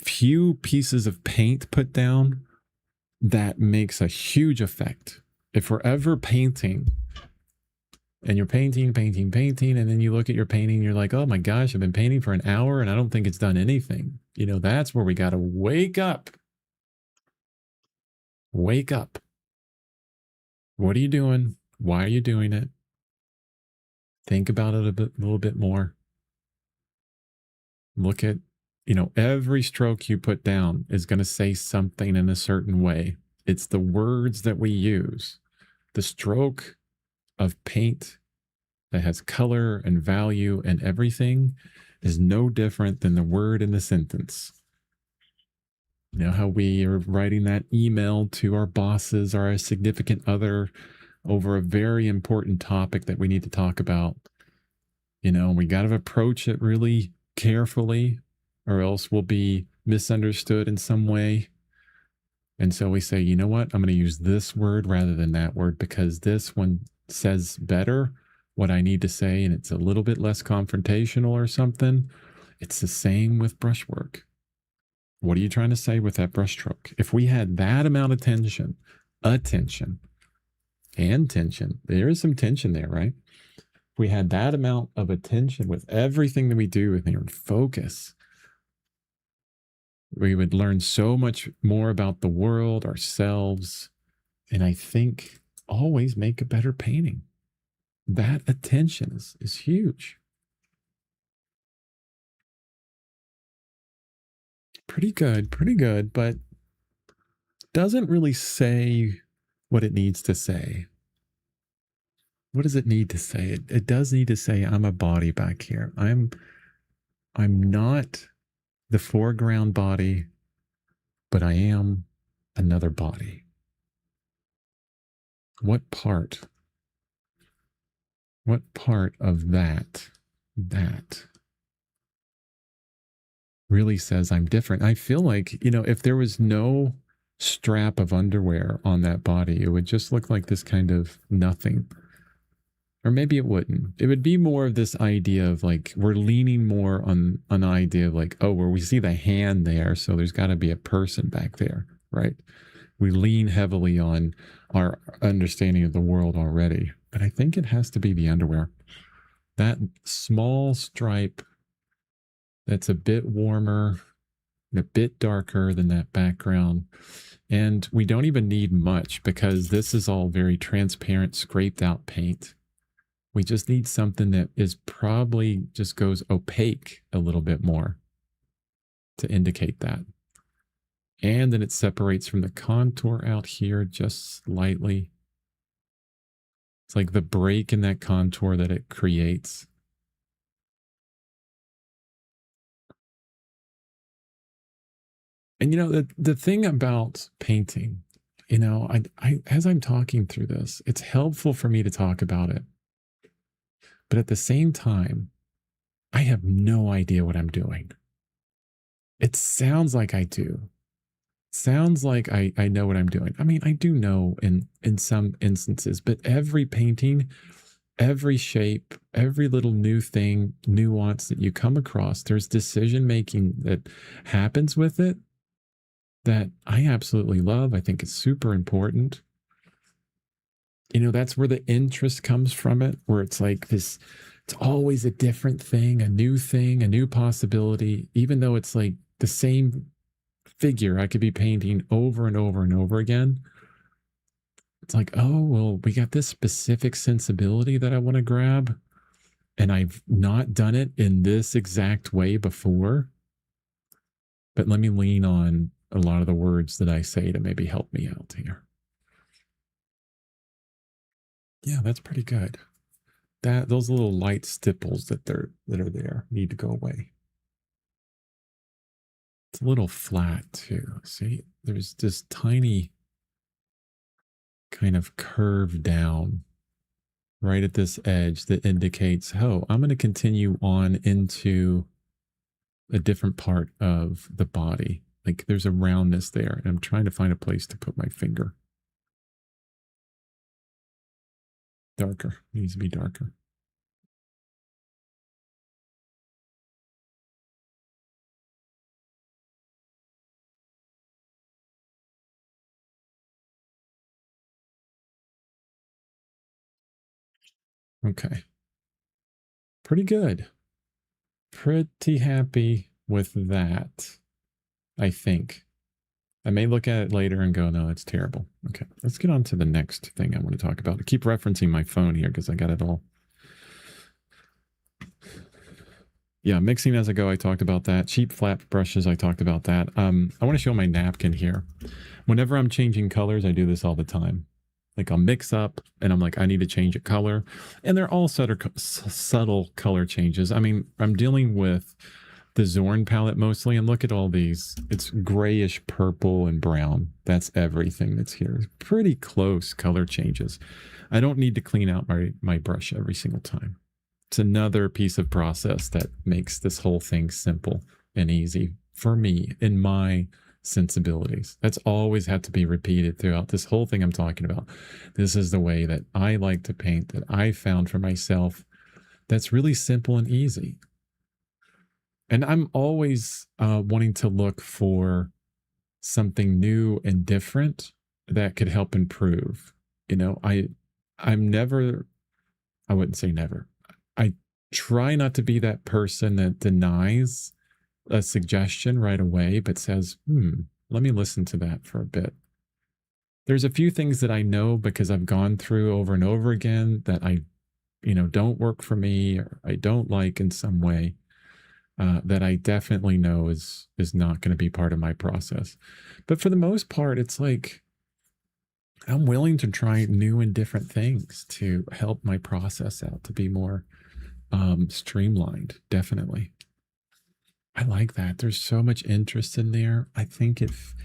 few pieces of paint put down that makes a huge effect. If we're ever painting and you're painting, and then you look at your painting, you're like, oh my gosh, I've been painting for an hour and I don't think it's done anything. That's where we got to wake up. Wake up. What are you doing? Why are you doing it? Think about it a little bit more. Look at, every stroke you put down is going to say something in a certain way. It's the words that we use. The stroke of paint that has color and value and everything is no different than the word in the sentence. How we are writing that email to our bosses or a significant other over a very important topic that we need to talk about. We got to approach it really carefully or else we'll be misunderstood in some way. And so we say, you know what? I'm going to use this word rather than that word because this one says better what I need to say and it's a little bit less confrontational or something. It's the same with brushwork. What are you trying to say with that brushstroke? If we had that amount of tension, attention, and tension, there is some tension there, right? If we had that amount of attention with everything that we do with your focus, we would learn so much more about the world, ourselves, and I think always make a better painting. That attention is huge. Pretty good, but doesn't really say what it needs to say. What does it need to say? It does need to say I'm a body back here. I'm not the foreground body, but I am another body. What part? What part of that really says I'm different? I feel like, if there was no strap of underwear on that body, it would just look like this kind of nothing. Or maybe it wouldn't. It would be more of this idea of like we're leaning more on an idea of like, oh, where we see the hand there, so there's got to be a person back there, right? We lean heavily on our understanding of the world already, but I think it has to be the underwear. That small stripe that's a bit warmer, a bit darker than that background. And we don't even need much because this is all very transparent, scraped out paint. We just need something that is probably just goes opaque a little bit more to indicate that. And then it separates from the contour out here just slightly. It's like the break in that contour that it creates. And the thing about painting, I as I'm talking through this, it's helpful for me to talk about it. But at the same time, I have no idea what I'm doing. It sounds like I do. Sounds like I know what I'm doing. I mean, I do know in some instances, but every painting, every shape, every little new thing, nuance that you come across, there's decision making that happens with it that I absolutely love. I think it's super important. That's where the interest comes from it, where it's like this, it's always a different thing, a new possibility, even though it's like the same figure I could be painting over and over and over again. It's like, oh, well, we got this specific sensibility that I want to grab, and I've not done it in this exact way before. But let me lean on a lot of the words that I say to maybe help me out here. Yeah, that's pretty good. Those little light stipples that are there need to go away. It's a little flat too. See, there's this tiny kind of curve down right at this edge that indicates, oh, I'm going to continue on into a different part of the body. Like there's a roundness there, and I'm trying to find a place to put my finger. Darker, needs to be darker. Okay. Pretty good. Pretty happy with that, I think. I may look at it later and go, no, it's terrible. Okay, let's get on to the next thing I want to talk about. I keep referencing my phone here because I got it all. Yeah, mixing as I go, I talked about that. Cheap flat brushes, I talked about that. I want to show my napkin here. Whenever I'm changing colors, I do this all the time. Like I'll mix up and I'm like, I need to change a color. And they're all subtle color changes. I mean, I'm dealing with the Zorn palette mostly, and look at all these. It's grayish purple and brown. That's everything that's here. Pretty close color changes. I don't need to clean out my brush every single time. It's another piece of process that makes this whole thing simple and easy for me in my sensibilities. That's always had to be repeated throughout this whole thing I'm talking about. This is the way that I like to paint, that I found for myself. That's really simple and easy. And I'm always wanting to look for something new and different that could help improve. You know, I'm never, I wouldn't say never. I try not to be that person that denies a suggestion right away, but says, let me listen to that for a bit. There's a few things that I know because I've gone through over and over again that don't work for me or I don't like in some way, that I definitely know is not going to be part of my process. But for the most part, it's like I'm willing to try new and different things to help my process out to be more streamlined. Definitely, I like that. There's so much interest in there. I think if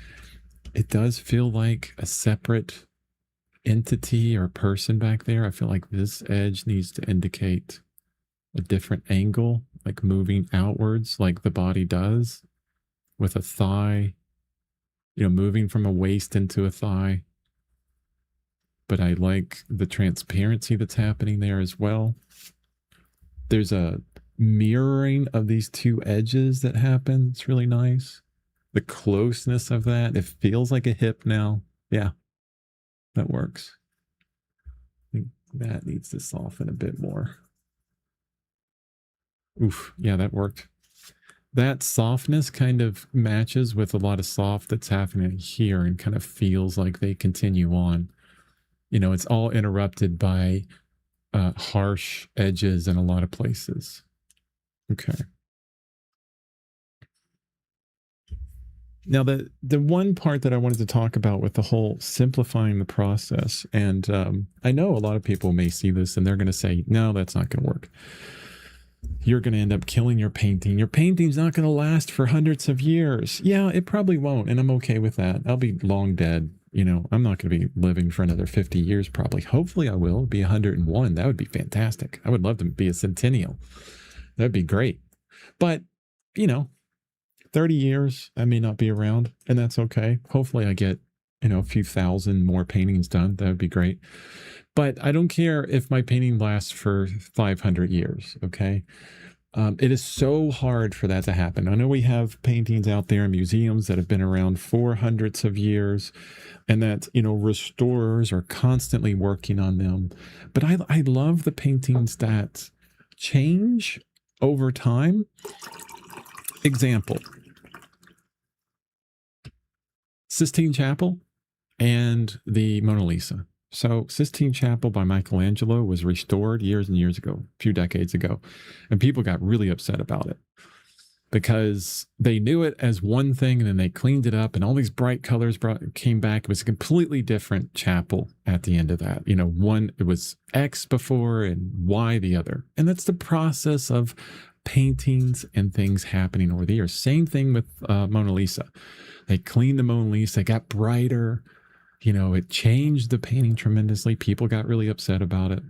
it does feel like a separate entity or person back there, I feel like this edge needs to indicate a different angle, like moving outwards, like the body does with a thigh, moving from a waist into a thigh. But I like the transparency that's happening there as well. There's a mirroring of these two edges that happen. It's really nice. The closeness of that, it feels like a hip now. Yeah, that works. I think that needs to soften a bit more. Oof, yeah, that worked. That softness kind of matches with a lot of soft that's happening here and kind of feels like they continue on. It's all interrupted by harsh edges in a lot of places. Okay. Now, the one part that I wanted to talk about with the whole simplifying the process, and I know a lot of people may see this and they're going to say, no, that's not going to work. You're going to end up killing your painting. Your painting's not going to last for hundreds of years. Yeah, it probably won't, and I'm okay with that. I'll be long dead. I'm not going to be living for another 50 years probably. Hopefully I will be 101. That would be fantastic. I would love to be a centennial. That'd be great. But, 30 years, I may not be around, and that's okay. Hopefully I get, a few thousand more paintings done. That would be great. But I don't care if my painting lasts for 500 years, okay? It is so hard for that to happen. I know we have paintings out there in museums that have been around for hundreds of years and that, restorers are constantly working on them. But I love the paintings that change over time. Example, Sistine Chapel and the Mona Lisa. So Sistine Chapel by Michelangelo was restored years and years ago, a few decades ago, and people got really upset about it because they knew it as one thing and then they cleaned it up and all these bright colors came back. It was a completely different chapel at the end of that. One, it was X before and Y the other. And that's the process of paintings and things happening over the years. Same thing with Mona Lisa. They cleaned the Mona Lisa, it got brighter. It changed the painting tremendously. People got really upset about it.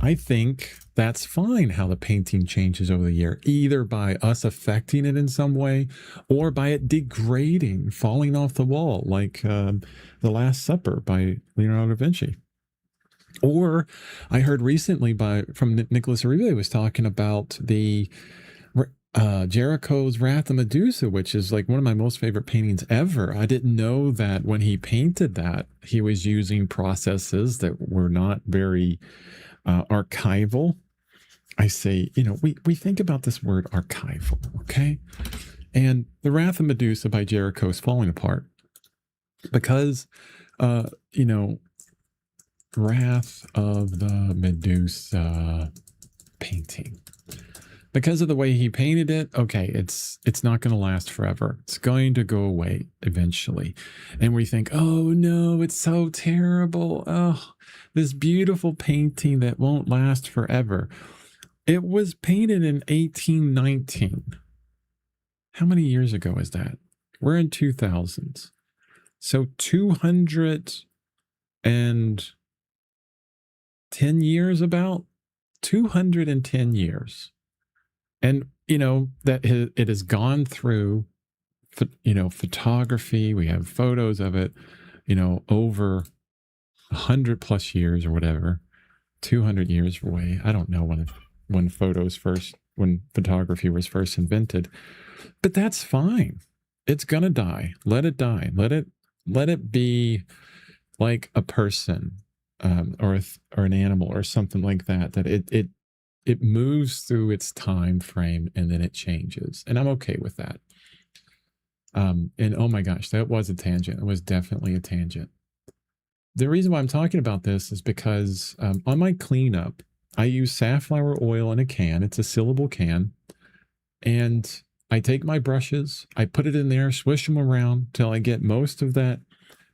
I think that's fine how the painting changes over the year, either by us affecting it in some way or by it degrading, falling off the wall, like The Last Supper by Leonardo da Vinci. Or I heard recently from Nicholas Uribe was talking about the Jericho's Wrath of Medusa, which is like one of my most favorite paintings ever. I didn't know that when he painted that, he was using processes that were not very archival. I say, we think about this word archival, okay? And the Wrath of Medusa by Jericho is falling apart because, Wrath of the Medusa painting. Because of the way he painted it, okay, it's not going to last forever. It's going to go away eventually. And we think, oh no, it's so terrible. Oh, this beautiful painting that won't last forever. It was painted in 1819. How many years ago is that? We're in 2000s. So 210 years about? 210 years. And, that it has gone through, photography. We have photos of it, over 100 plus years or whatever, 200 years away. I don't know when when photography was first invented, but that's fine. It's gonna die. Let it die. Let it be like a person, or an animal or something like that. That it moves through its time frame and then it changes, and I'm okay with that. And oh my gosh, that was a tangent. It was definitely a tangent. The reason why I'm talking about this is because on my cleanup, I use safflower oil in a can. It's a sealable can. And I take my brushes, I put it in there, swish them around till I get most of that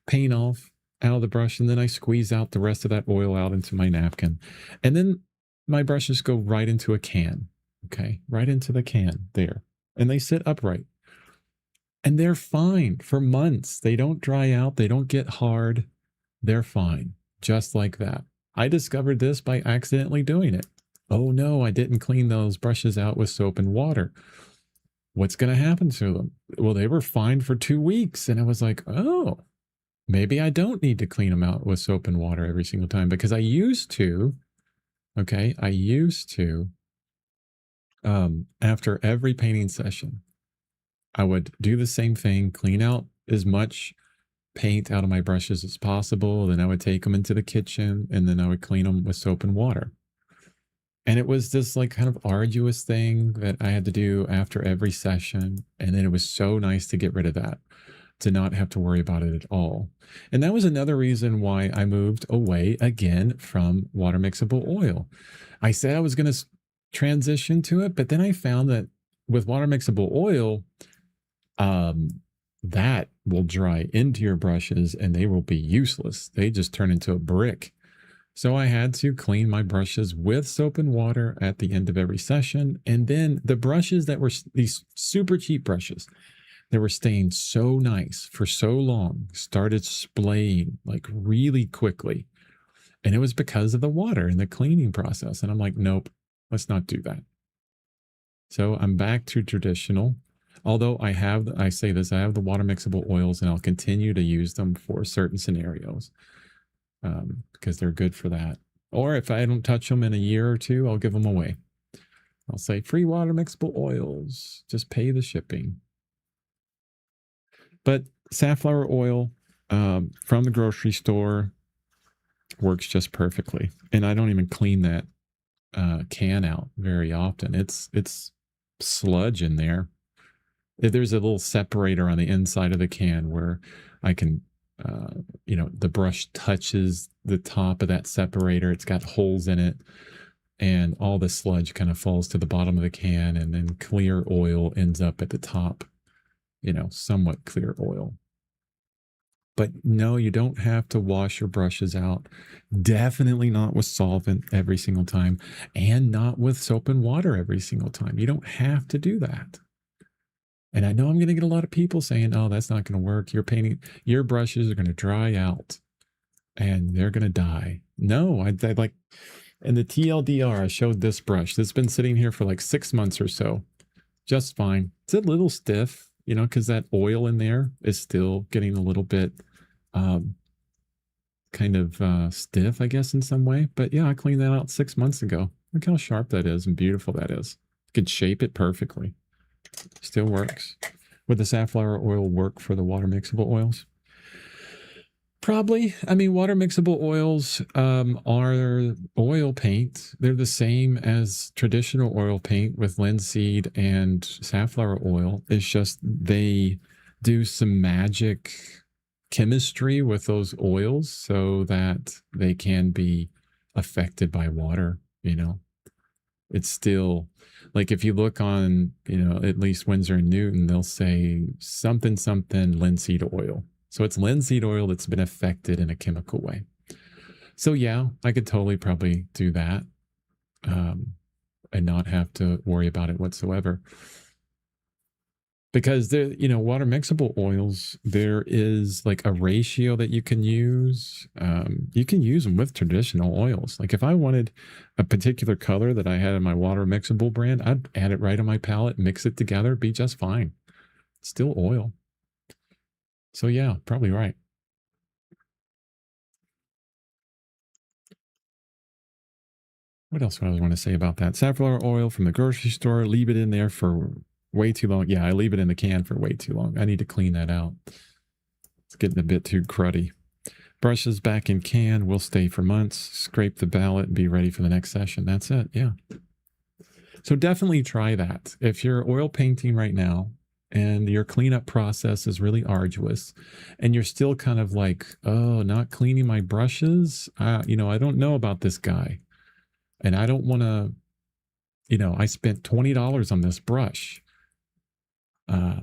paint off out of the brush. And then I squeeze out the rest of that oil out into my napkin. And then my brushes go right into a can. Okay. Right into the can there. And they sit upright. And they're fine for months. They don't dry out, they don't get hard. They're fine, just like that. I discovered this by accidentally doing it. Oh no, I didn't clean those brushes out with soap and water. What's going to happen to them? Well, they were fine for 2 weeks. And I was like, oh, maybe I don't need to clean them out with soap and water every single time, because I used to. Okay. I used to, after every painting session, I would do the same thing, clean out as much paint out of my brushes as possible. Then I would take them into the kitchen and then I would clean them with soap and water. And it was this like kind of arduous thing that I had to do after every session. And then it was so nice to get rid of that, to not have to worry about it at all. And that was another reason why I moved away again from water mixable oil. I said I was going to transition to it, but then I found that with water mixable oil, um, that will dry into your brushes and they will be useless. They just turn into a brick. So I had to clean my brushes with soap and water at the end of every session. And then the brushes that were these super cheap brushes that were staying so nice for so long started splaying like really quickly. And it was because of the water and the cleaning process. And I'm like, nope, let's not do that. So I'm back to traditional. Although I say this, I have the water mixable oils and I'll continue to use them for certain scenarios, because they're good for that. Or if I don't touch them in a year or two, I'll give them away. I'll say free water mixable oils, just pay the shipping. But safflower oil from the grocery store works just perfectly. And I don't even clean that can out very often. It's sludge in there. If there's a little separator on the inside of the can where I can, the brush touches the top of that separator. It's got holes in it, and all the sludge kind of falls to the bottom of the can, and then clear oil ends up at the top, somewhat clear oil. But no, you don't have to wash your brushes out. Definitely not with solvent every single time, and not with soap and water every single time. You don't have to do that. And I know I'm going to get a lot of people saying, oh, that's not going to work. Your brushes are going to dry out and they're going to die. No, I like, in the TLDR, I showed this brush that's been sitting here for like 6 months or so. Just fine. It's a little stiff, because that oil in there is still getting a little bit kind of stiff, I guess, in some way. But yeah, I cleaned that out 6 months ago. Look how sharp that is and beautiful that is. You could shape it perfectly. Still works. Would the safflower oil work for the water mixable oils? Probably. I mean, water mixable oils are oil paint. They're the same as traditional oil paint with linseed and safflower oil. It's just they do some magic chemistry with those oils so that they can be affected by water, It's still like, if you look on, at least Winsor and Newton, they'll say something, something linseed oil. So it's linseed oil that's been affected in a chemical way. So yeah, I could totally probably do that, and not have to worry about it whatsoever. Because water mixable oils, there is like a ratio that you can use. You can use them with traditional oils. Like if I wanted a particular color that I had in my water mixable brand, I'd add it right on my palette, mix it together, be just fine. It's still oil. So yeah, probably right. What else would I want to say about that? Safflower oil from the grocery store, leave it in there for way too long. Yeah, I leave it in the can for way too long. I need to clean that out. It's getting a bit too cruddy. Brushes back in can will stay for months. Scrape the ballot and be ready for the next session. That's it. Yeah. So definitely try that. If you're oil painting right now and your cleanup process is really arduous and you're still kind of like, oh, not cleaning my brushes. I don't know about this guy and I don't want to, I spent $20 on this brush. Uh,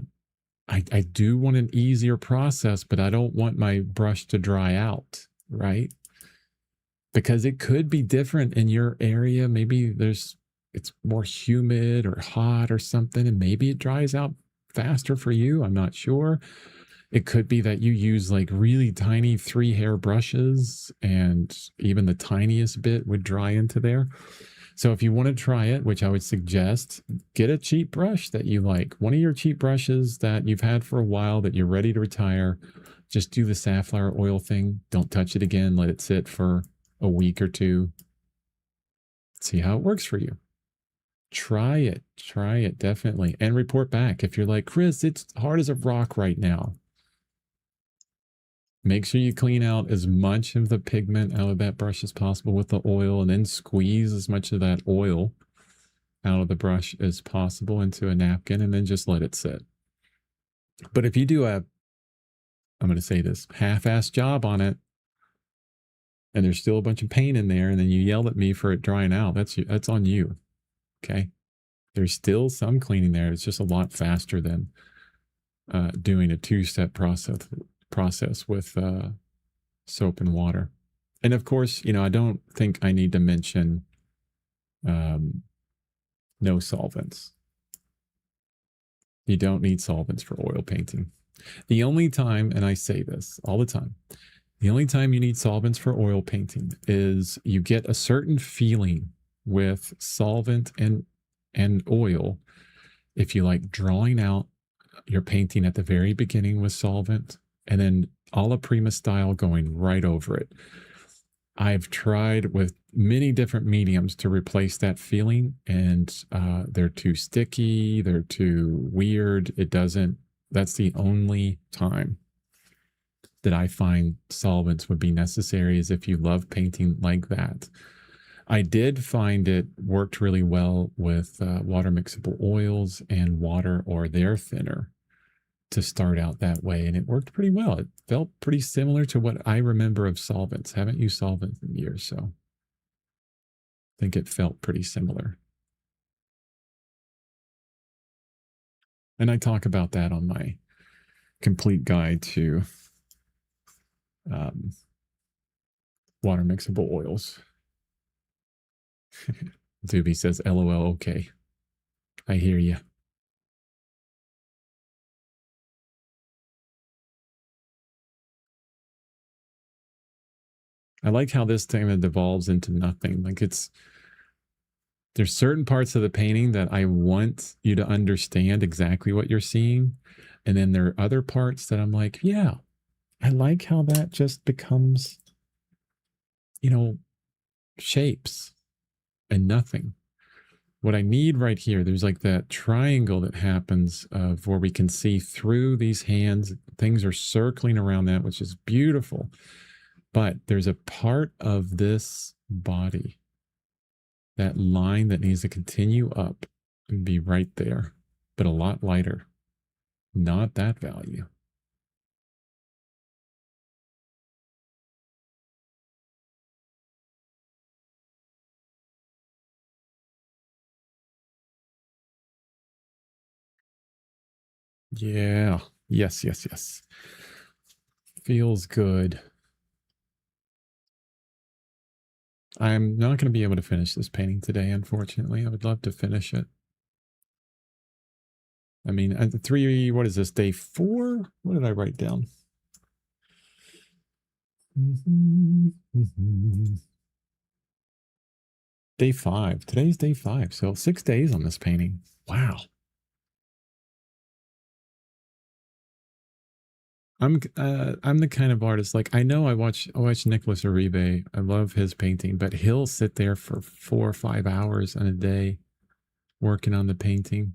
I do want an easier process, but I don't want my brush to dry out, right? Because it could be different in your area. Maybe it's more humid or hot or something, and maybe it dries out faster for you. I'm not sure. It could be that you use like really tiny 3-hair brushes, and even the tiniest bit would dry into there. So if you want to try it, which I would suggest, get a cheap brush that you like. One of your cheap brushes that you've had for a while that you're ready to retire. Just do the safflower oil thing. Don't touch it again. Let it sit for a week or two. See how it works for you. Try it definitely. And report back. If you're like, Chris, it's hard as a rock right now. Make sure you clean out as much of the pigment out of that brush as possible with the oil, and then squeeze as much of that oil out of the brush as possible into a napkin, and then just let it sit. But if you do I'm going to say this, half-assed job on it, and there's still a bunch of paint in there, and then you yelled at me for it drying out, that's on you. Okay. There's still some cleaning there. It's just a lot faster than doing a 2-step process with soap and water. And of course, I don't think I need to mention no solvents. You don't need solvents for oil painting. The only time, and I say this all the time, the only time you need solvents for oil painting is you get a certain feeling with solvent and oil. If you like drawing out your painting at the very beginning with solvent and then alla prima style going right over it. I've tried with many different mediums to replace that feeling, and they're too sticky, they're too weird. That's the only time that I find solvents would be necessary, is if you love painting like that. I did find it worked really well with water mixable oils and water or their thinner to start out that way. And it worked pretty well. It felt pretty similar to what I remember of solvents. Haven't used solvents in years, so I think it felt pretty similar. And I talk about that on my complete guide to water mixable oils. Zuby says, LOL, okay. I hear you. I like how this thing that devolves into nothing. Like there's certain parts of the painting that I want you to understand exactly what you're seeing. And then there are other parts that I'm like, yeah, I like how that just becomes, shapes and nothing. What I need right here, there's like that triangle that happens of where we can see through these hands. Things are circling around that, which is beautiful. But there's a part of this body, that line that needs to continue up and be right there, but a lot lighter. Not that value. Yeah. Yes. Feels good. I'm not going to be able to finish this painting today, unfortunately. I would love to finish it. I mean, what is this, day 4? What did I write down? Day 5. Today's day 5. So 6 days on this painting. Wow. I'm the kind of artist, like, I know I watch Nicholas Uribe. I love his painting, but he'll sit there for 4 or 5 hours in a day working on the painting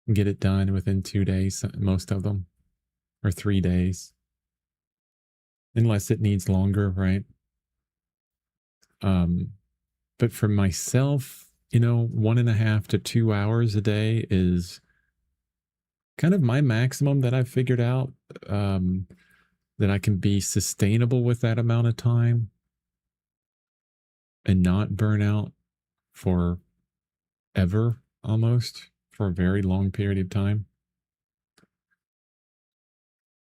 and get it done within 2 days, most of them, or 3 days, unless it needs longer, right? Um, but for myself, 1.5 to 2 hours a day is kind of my maximum that I've figured out, that I can be sustainable with that amount of time and not burn out for ever, almost, for a very long period of time.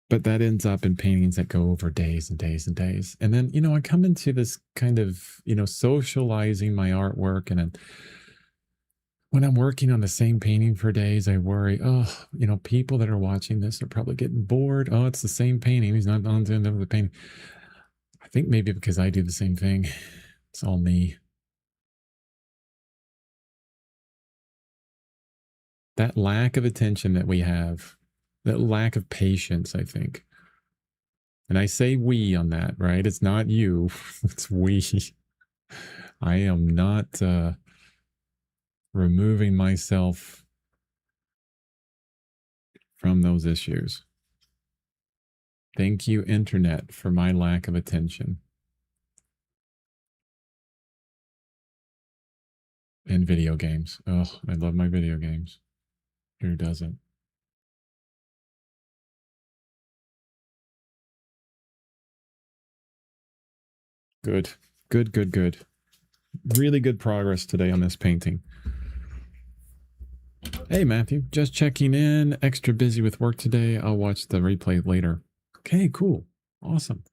But that ends up in paintings that go over days and days and days. And then, I come into this kind of, socializing my artwork. And then when I'm working on the same painting for days, I worry, oh, people that are watching this are probably getting bored. Oh, it's the same painting. He's not on to another painting. I think maybe because I do the same thing. It's all me. That lack of attention that we have, that lack of patience, I think. And I say we on that, right? It's not you, it's we. I am not removing myself from those issues. Thank you, internet, for my lack of attention. And video games. Oh, I love my video games. Who doesn't? Good. Good, good, good. Really good progress today on this painting. Hey, Matthew, just checking in. Extra busy with work today. I'll watch the replay later. Okay, cool. Awesome.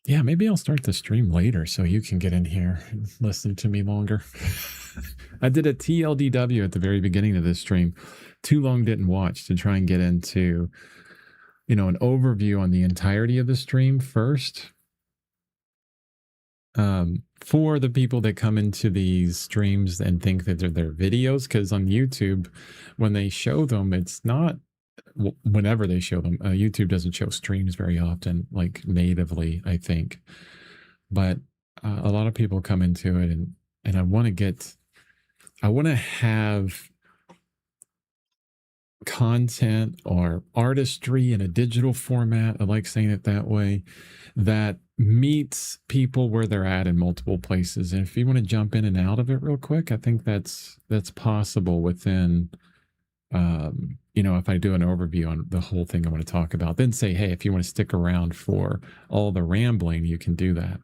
Yeah, maybe I'll start the stream later so you can get in here and listen to me longer. I did a TLDW at the very beginning of this stream. Too long didn't watch to try and get into, an overview on the entirety of the stream first. For the people that come into these streams and think that they're their videos, because on YouTube, when they show them, it's not whenever they show them. YouTube doesn't show streams very often, like natively, I think. But a lot of people come into it, and I want to have content or artistry in a digital format. I like saying it that way, that meets people where they're at in multiple places. And if you want to jump in and out of it real quick, I think that's possible within, if I do an overview on the whole thing I want to talk about, then say, hey, if you want to stick around for all the rambling, you can do that.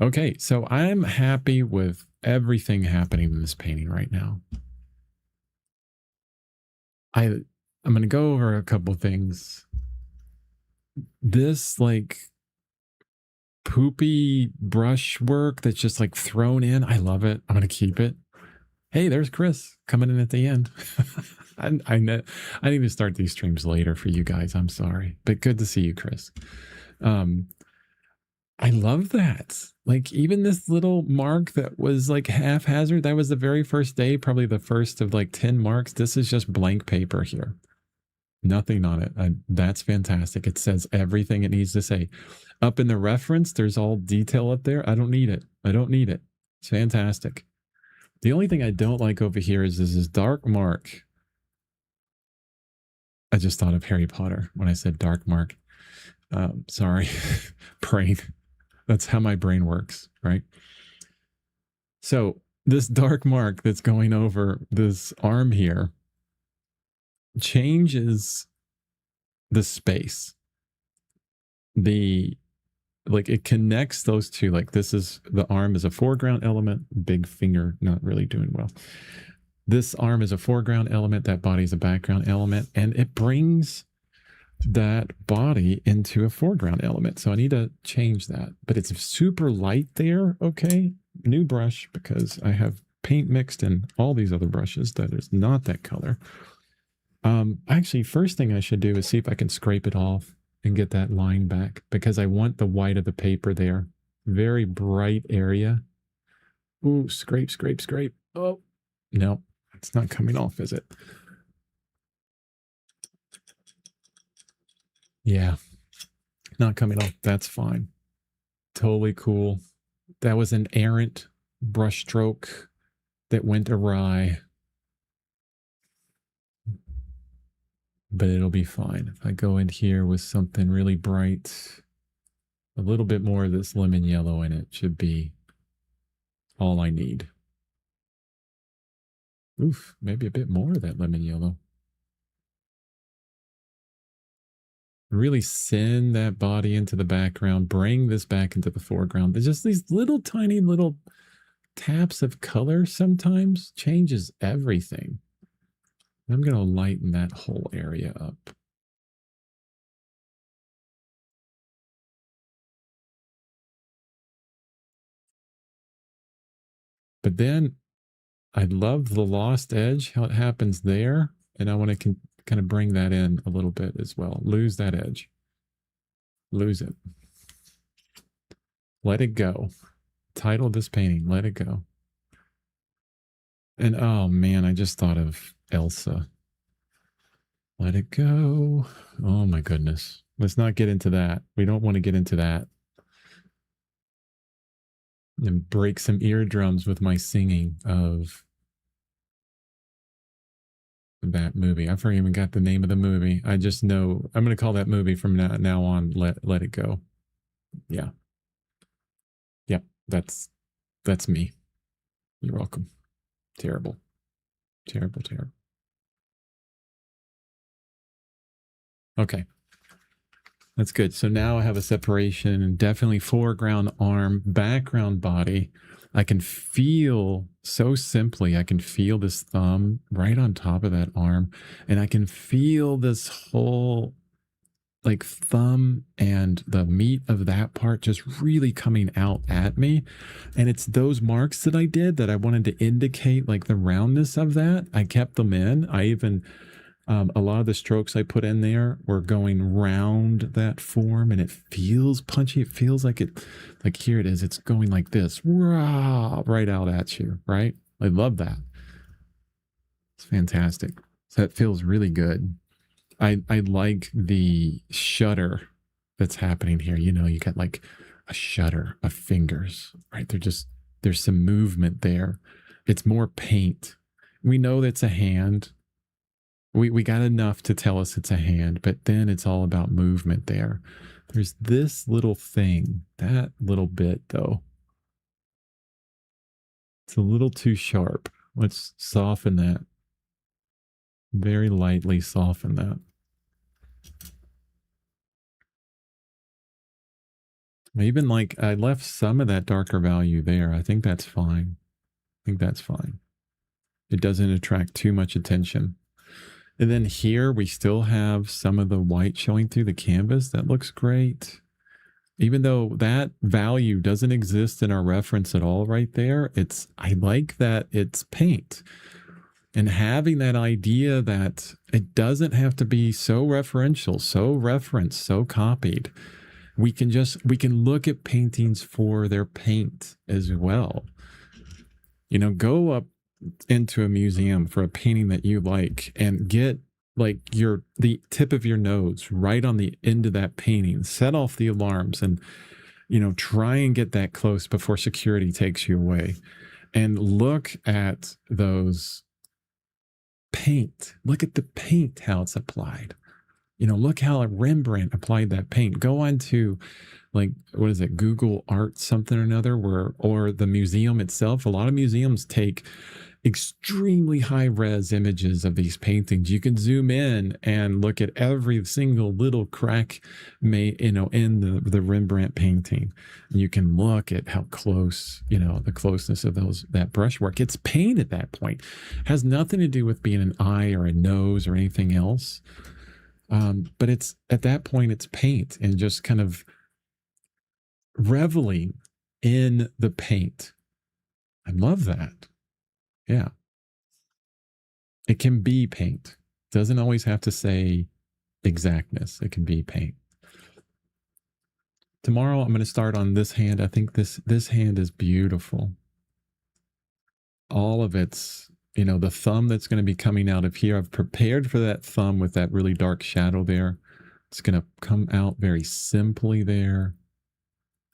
Okay, so I'm happy with everything happening in this painting right now. I'm going to go over a couple things. This like poopy brush work that's just like thrown in, I love it. I'm going to keep it. Hey, there's Chris coming in at the end. I need to start these streams later for you guys. I'm sorry, but good to see you, Chris. I love that. Like even this little mark that was like haphazard, that was the very first day, probably the first of like 10 marks. This is just blank paper here. Nothing on it. That's fantastic. It says everything it needs to say. Up in the reference, there's all detail up there. I don't need it. I don't need it. It's fantastic. The only thing I don't like over here is this dark mark. I just thought of Harry Potter when I said dark mark. Sorry, brain. That's how my brain works, right? So this dark mark that's going over this arm here changes the space. It connects those two. Like this is, the arm is a foreground element, big finger not really doing well. This arm is a foreground element, that body is a background element, and it brings that body into a foreground element. So I need to change that, but it's super light there. Okay, new brush, because I have paint mixed in all these other brushes that is not that color. Actually, first thing I should do is see if I can scrape it off and get that line back, because I want the white of the paper there. Very bright area. Ooh, scrape, scrape, scrape. Oh, no, It's not coming off, is it? Yeah, not coming off. That's fine. Totally cool. That was an errant brushstroke that went awry, but it'll be fine. If I go in here with something really bright, a little bit more of this lemon yellow in it should be all I need. Oof, maybe a bit more of that lemon yellow. Really send that body into the background, bring this back into the foreground. There's just these little tiny little taps of color sometimes changes everything. I'm going to lighten that whole area up. But then I love the lost edge, how it happens there. And I want to kind of bring that in a little bit as well. Lose that edge. Lose it. Let it go. Title this painting, Let It Go. And oh man, I just thought of Elsa. Let it go. Oh my goodness. Let's not get into that. We don't want to get into that. And break some eardrums with my singing of that movie. I forget even got the name of the movie. I just know I'm going to call that movie from now on Let It Go. Yeah. Yep, that's me. You're welcome. Terrible. Terrible, terrible. Okay. That's good. So now I have a separation and definitely foreground arm, background body. I can feel so simply, I can feel this thumb right on top of that arm. And I can feel this whole like thumb and the meat of that part just really coming out at me. And it's those marks that I did that I wanted to indicate like the roundness of that. I kept them in. I even a lot of the strokes I put in there were going round that form, and it feels punchy. It feels like like here it is. It's going like this, rah, right out at you, right? I love that. It's fantastic. So that feels really good. I like the shudder that's happening here. You know, you got like a shudder of fingers, right? There's some movement there. It's more paint. We know that's a hand. We got enough to tell us it's a hand, but then it's all about movement there. There's this little thing, that little bit though. It's a little too sharp. Let's soften that. Very lightly soften that. Even like I left some of that darker value there. I think that's fine. I think that's fine. It doesn't attract too much attention. And then here we still have some of the white showing through the canvas. That looks great. Even though that value doesn't exist in our reference at all right there, I like that it's paint. And having that idea that it doesn't have to be so referential, so referenced, so copied. We can look at paintings for their paint as well. You know, go up into a museum for a painting that you like and get like the tip of your nose right on the end of that painting, set off the alarms, and you know, try and get that close before security takes you away. And look at those paint. Look at the paint, how it's applied. You know, look how Rembrandt applied that paint. Go on to like, what is it, Google Art something or another, or the museum itself. A lot of museums take extremely high res images of these paintings. You can zoom in and look at every single little crack in the Rembrandt painting. You can look at how close, you know, the closeness of that brushwork. It's paint at that point. It has nothing to do with being an eye or a nose or anything else. But it's at that point, it's paint and just kind of reveling in the paint. I love that. Yeah. It can be paint. It doesn't always have to say exactness. It can be paint. Tomorrow I'm going to start on this hand. I think this hand is beautiful. All of it's you know, the thumb that's going to be coming out of here. I've prepared for that thumb with that really dark shadow there. It's going to come out very simply there.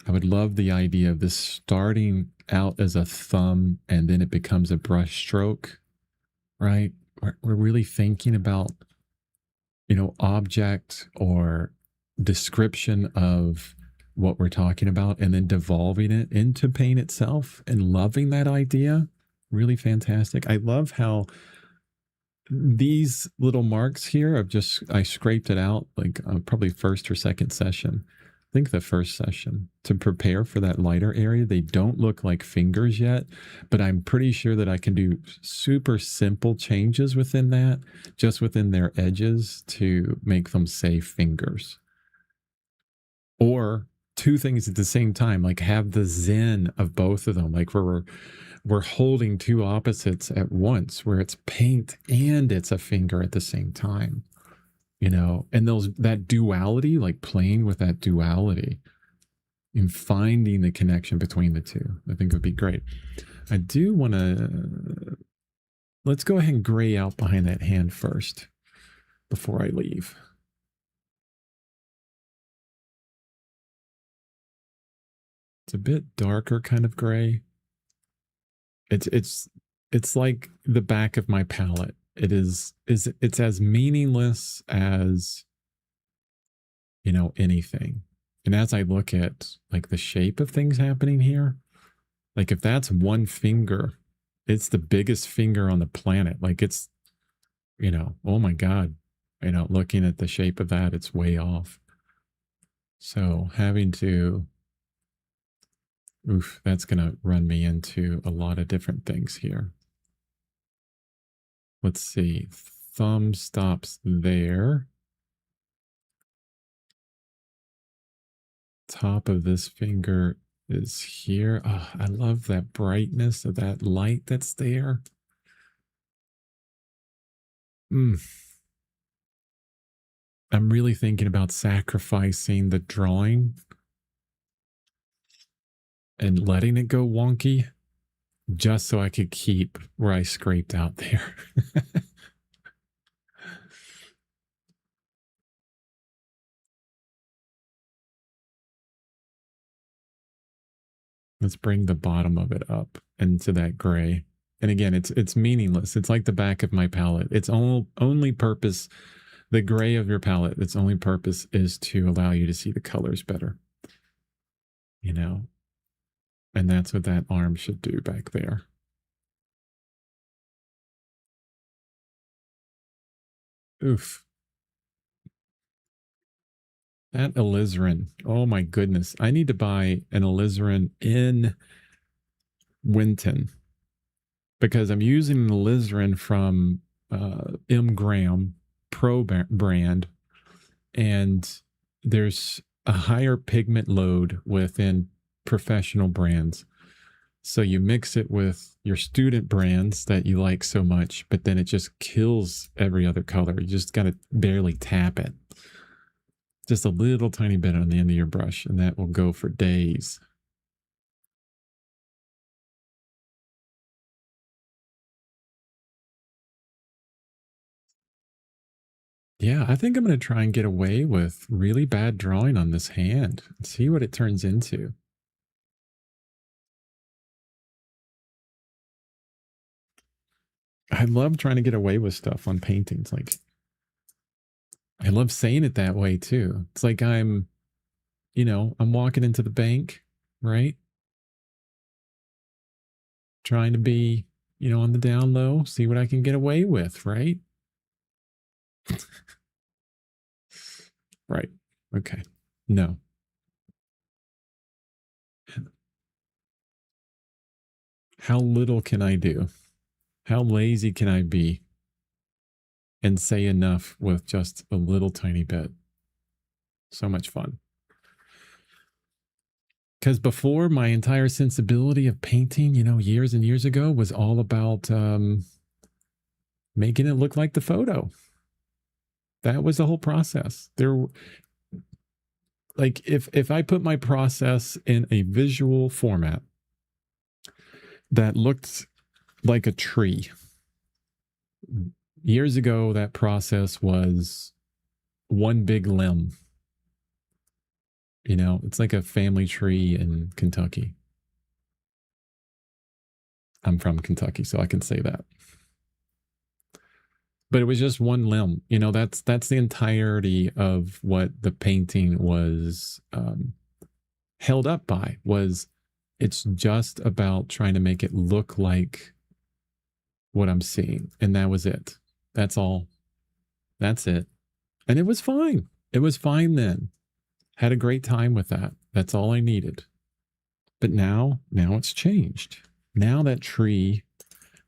I would love the idea of this starting out as a thumb and then it becomes a brush stroke, right? We're really thinking about, you know, object or description of what we're talking about and then devolving it into paint itself and loving that idea. Really fantastic. I love how these little marks here, I scraped it out like probably first or second session. I think the first session to prepare for that lighter area. They don't look like fingers yet, but I'm pretty sure that I can do super simple changes within that, just within their edges to make them say fingers. Or two things at the same time, like have the zen of both of them, like where we're holding two opposites at once, where it's paint and it's a finger at the same time, you know, and that duality, like playing with that duality and finding the connection between the two, I think would be great. I do want to, let's go ahead and gray out behind that hand first before I leave. It's a bit darker kind of gray. It's like the back of my palette. It's as meaningless as, you know, anything. And as I look at like the shape of things happening here, like if that's one finger, it's the biggest finger on the planet. Like it's, you know, oh my God, you know, looking at the shape of that, it's way off. So having to, oof, that's going to run me into a lot of different things here. Let's see. Thumb stops there. Top of this finger is here. Oh, I love that brightness of that light that's there. I'm really thinking about sacrificing the drawing and letting it go wonky just so I could keep where I scraped out there. Let's bring the bottom of it up into that gray. And again, it's meaningless. It's like the back of my palette. Its only purpose, the gray of your palette, its only purpose is to allow you to see the colors better. You know? And that's what that arm should do back there. Oof. That alizarin. Oh my goodness. I need to buy an alizarin in Winton because I'm using an alizarin from M. Graham Pro brand, and there's a higher pigment load within professional brands. So you mix it with your student brands that you like so much, but then it just kills every other color. You just got to barely tap it. Just a little tiny bit on the end of your brush, and that will go for days. Yeah, I think I'm going to try and get away with really bad drawing on this hand and see what it turns into. I love trying to get away with stuff on paintings. Like, I love saying it that way too. It's like I'm, you know, I'm walking into the bank, right? Trying to be, you know, on the down low, see what I can get away with, right? Right. Okay. No. How little can I do? How lazy can I be and say enough with just a little tiny bit? So much fun. Because before, my entire sensibility of painting, you know, years and years ago was all about making it look like the photo. That was the whole process. There, like if I put my process in a visual format that looked like a tree, Years ago, that process was one big limb. You know, it's like a family tree in Kentucky. I'm from Kentucky, so I can say that. But it was just one limb. You know, that's the entirety of what the painting was held up by. Was it's just about trying to make it look like what I'm seeing, and that was it. That's all. That's it. And it was fine. It was fine then. Had a great time with that. That's all I needed. But now it's changed. Now that tree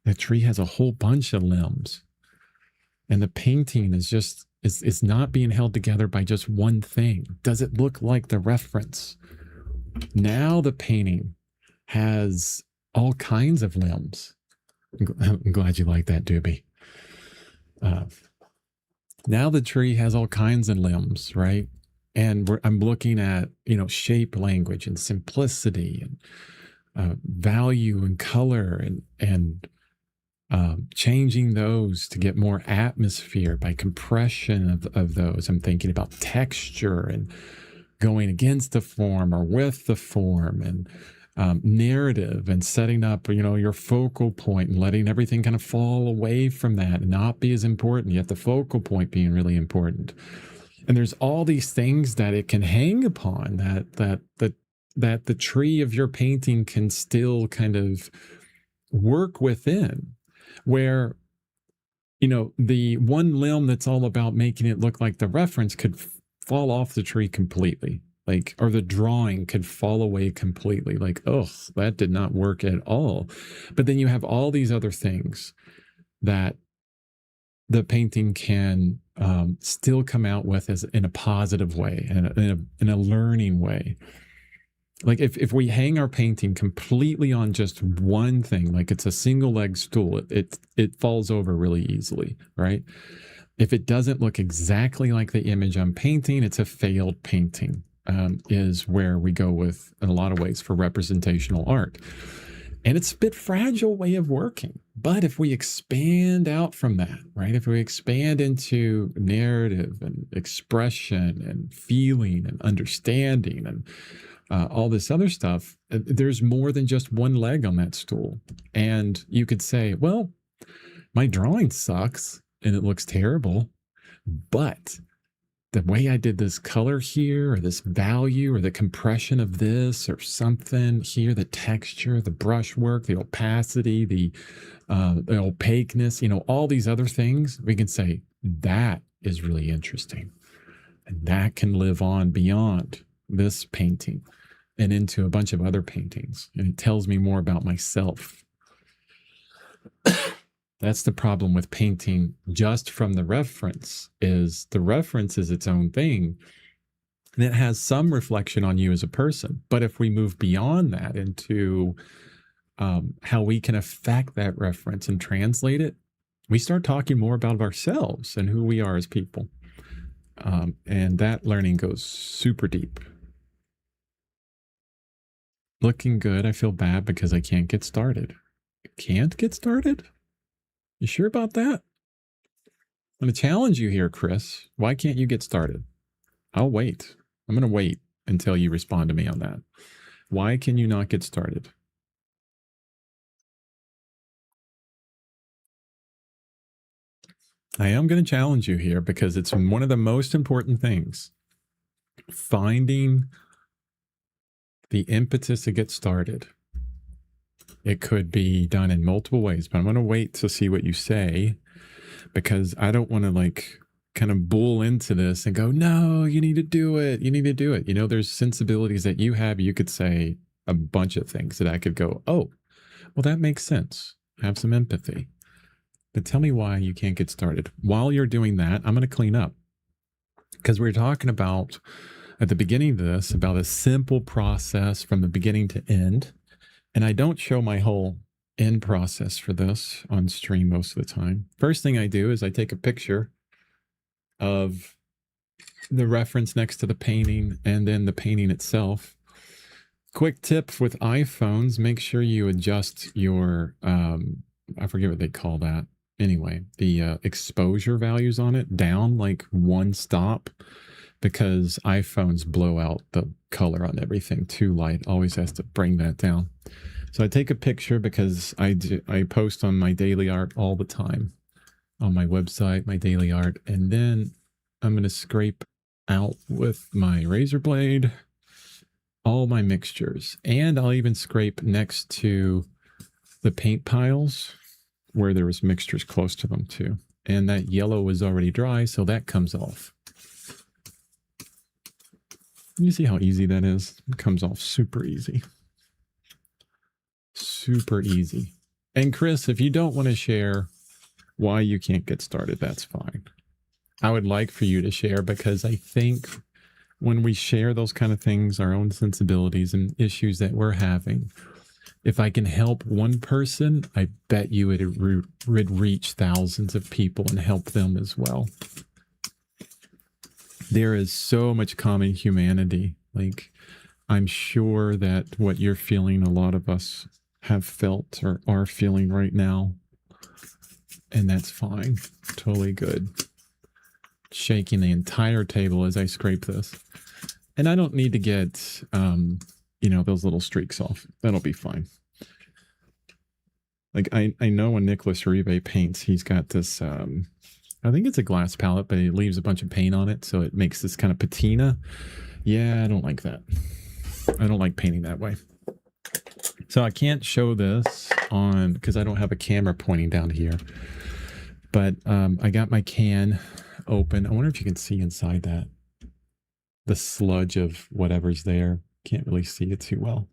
has a whole bunch of limbs. And the painting is just is not being held together by just one thing. Does it look like the reference? Now the painting has all kinds of limbs. I'm glad you like that, Doobie. Now the tree has all kinds of limbs, right? And I'm looking at, you know, shape language and simplicity and value and color and changing those to get more atmosphere by compression of those. I'm thinking about texture and going against the form or with the form, and narrative, and setting up, you know, your focal point and letting everything kind of fall away from that and not be as important, yet the focal point being really important. And there's all these things that it can hang upon, that the tree of your painting can still kind of work within, where, you know, the one limb that's all about making it look like the reference could fall off the tree completely, like, or the drawing could fall away completely, like, oh, that did not work at all. But then you have all these other things that the painting can still come out with as in a positive way and in a learning way. Like if we hang our painting completely on just one thing, like it's a single leg stool, it falls over really easily, right? If it doesn't look exactly like the image I'm painting, it's a failed painting, is where we go with, in a lot of ways, for representational art. And it's a bit fragile way of working. But if we expand out from that, right? If we expand into narrative and expression and feeling and understanding and all this other stuff, there's more than just one leg on that stool. And you could say, well, my drawing sucks and it looks terrible, but the way I did this color here, or this value, or the compression of this, or something here, the texture, the brushwork, the opacity, the opaqueness, you know, all these other things, we can say that is really interesting. And that can live on beyond this painting and into a bunch of other paintings. And it tells me more about myself. That's the problem with painting just from the reference, is the reference is its own thing. And it has some reflection on you as a person. But if we move beyond that into how we can affect that reference and translate it, we start talking more about ourselves and who we are as people. And that learning goes super deep. Looking good. I feel bad because I can't get started. Can't get started? You sure about that? I'm going to challenge you here, Chris. Why can't you get started? I'll wait. I'm going to wait until you respond to me on that. Why can you not get started? I am going to challenge you here because it's one of the most important things. Finding the impetus to get started. It could be done in multiple ways, but I'm going to wait to see what you say, because I don't want to like kind of bull into this and go, no, you need to do it. You need to do it. You know, there's sensibilities that you have. You could say a bunch of things that I could go, oh, well, that makes sense. Have some empathy. But tell me why you can't get started. While you're doing that, I'm going to clean up, because we're talking about at the beginning of this about a simple process from the beginning to end. And I don't show my whole end process for this on stream most of the time. First thing I do is I take a picture of the reference next to the painting and then the painting itself. Quick tip with iPhones, make sure you adjust your, I forget what they call that. anyway, the exposure values on it down like one stop because iPhones blow out the color on everything. Too light always has to bring that down. So I take a picture because I post on my daily art all the time on my website, my daily art, and then I'm going to scrape out with my razor blade all my mixtures, and I'll even scrape next to the paint piles where there was mixtures close to them too. And that yellow was already dry, so that comes off. You see how easy that is? It comes off super easy. Super easy. And Chris, if you don't want to share why you can't get started, that's fine. I would like for you to share because I think when we share those kind of things, our own sensibilities and issues that we're having, if I can help one person, I bet you it would reach thousands of people and help them as well. There is so much common humanity. Like, I'm sure that what you're feeling, a lot of us have felt or are feeling right now. And that's fine. Totally good. Shaking the entire table as I scrape this. And I don't need to get, those little streaks off. That'll be fine. Like, I know when Nicholas Uribe paints, he's got this, I think it's a glass palette, but he leaves a bunch of paint on it. So it makes this kind of patina. Yeah, I don't like that. I don't like painting that way. So I can't show this on, because I don't have a camera pointing down here. But I got my can open. I wonder if you can see inside that. The sludge of whatever's there. Can't really see it too well.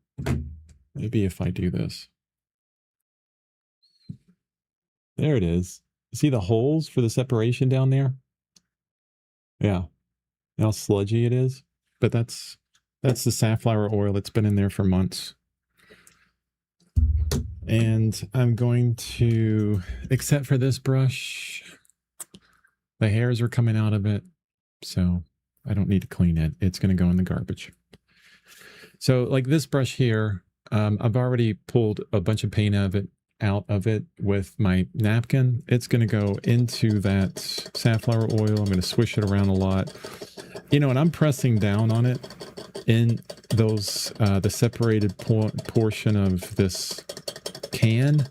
Maybe if I do this. There it is. See the holes for the separation down there? Yeah. How sludgy it is. But that's the safflower oil that's been in there for months. And I'm going to, except for this brush, the hairs are coming out of it. So I don't need to clean it. It's going to go in the garbage. So like this brush here, I've already pulled a bunch of paint out of it with my napkin. It's going to go into that safflower oil. I'm going to swish it around a lot. And I'm pressing down on it in those, the separated portion of this can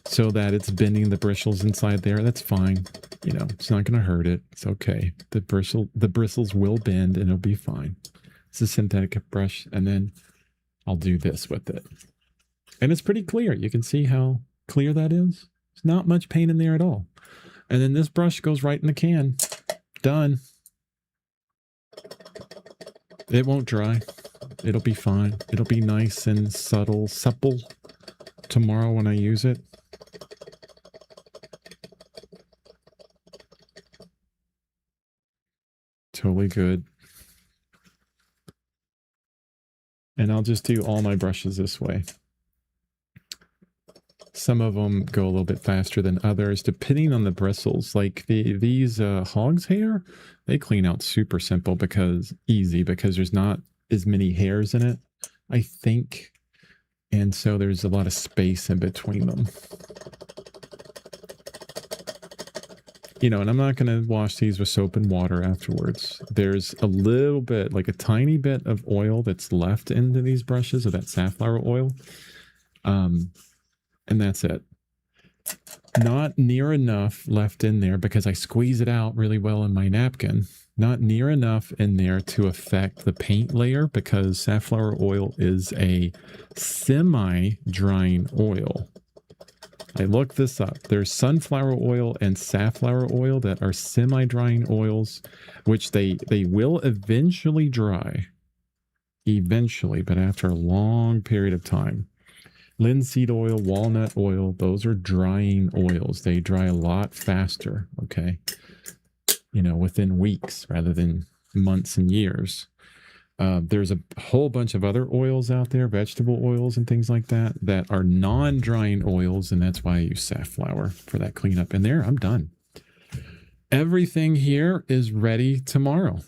so that it's bending the bristles inside there. That's fine. It's not going to hurt it. It's okay. The bristles will bend and it'll be fine. It's a synthetic brush. And then I'll do this with it. And it's pretty clear. You can see how clear that is. There's not much paint in there at all. And then this brush goes right in the can. Done. It won't dry. It'll be fine. It'll be nice and supple tomorrow when I use it. Totally good. And I'll just do all my brushes this way. Some of them go a little bit faster than others, depending on the bristles. Like these hog's hair, they clean out super simple because there's not as many hairs in it, I think. And so there's a lot of space in between them. And I'm not going to wash these with soap and water afterwards. There's a little bit, like a tiny bit of oil that's left into these brushes of that safflower oil. And that's it. Not near enough left in there because I squeeze it out really well in my napkin. Not near enough in there to affect the paint layer because safflower oil is a semi-drying oil. I looked this up. There's sunflower oil and safflower oil that are semi-drying oils, which they will eventually dry. Eventually, but after a long period of time. Linseed oil, walnut oil, those are drying oils. They dry a lot faster, okay? Within weeks rather than months and years. There's a whole bunch of other oils out there, vegetable oils and things like that, that are non-drying oils, and that's why I use safflower for that cleanup. And there, I'm done. Everything here is ready tomorrow.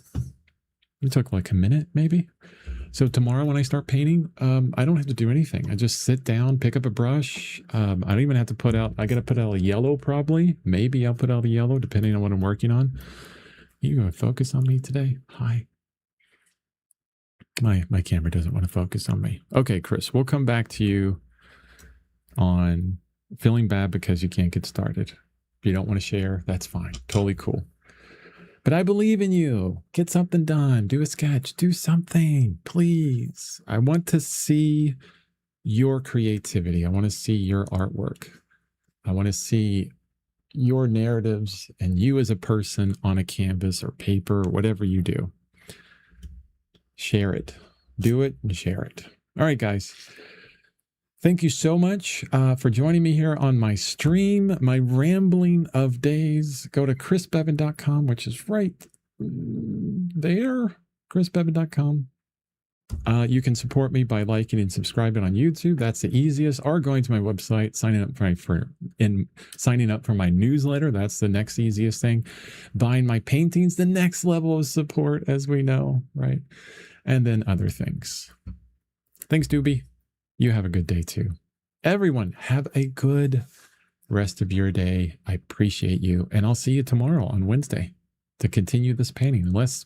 It took like a minute, maybe. So tomorrow when I start painting, I don't have to do anything. I just sit down, pick up a brush. I don't even have to put out, I got to put out a yellow probably. Maybe I'll put out a yellow depending on what I'm working on. You going to focus on me today? Hi. My camera doesn't want to focus on me. Okay, Chris, we'll come back to you on feeling bad because you can't get started. If you don't want to share, that's fine. Totally cool. But I believe in you. Get something done. Do a sketch. Do something, please. I want to see your creativity. I want to see your artwork. I want to see your narratives and you as a person on a canvas or paper or whatever you do. Share it. Do it and share it. All right, guys. Thank you so much for joining me here on my stream, my rambling of days. Go to chrisbevan.com, which is right there, chrisbevan.com. You can support me by liking and subscribing on YouTube. That's the easiest. Or going to my website, signing up for my newsletter. That's the next easiest thing. Buying my paintings, the next level of support, as we know, right? And then other things. Thanks, Doobie. You have a good day too. Everyone, have a good rest of your day. I appreciate you. And I'll see you tomorrow on Wednesday to continue this painting, unless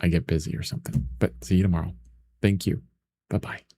I get busy or something. But see you tomorrow. Thank you. Bye-bye.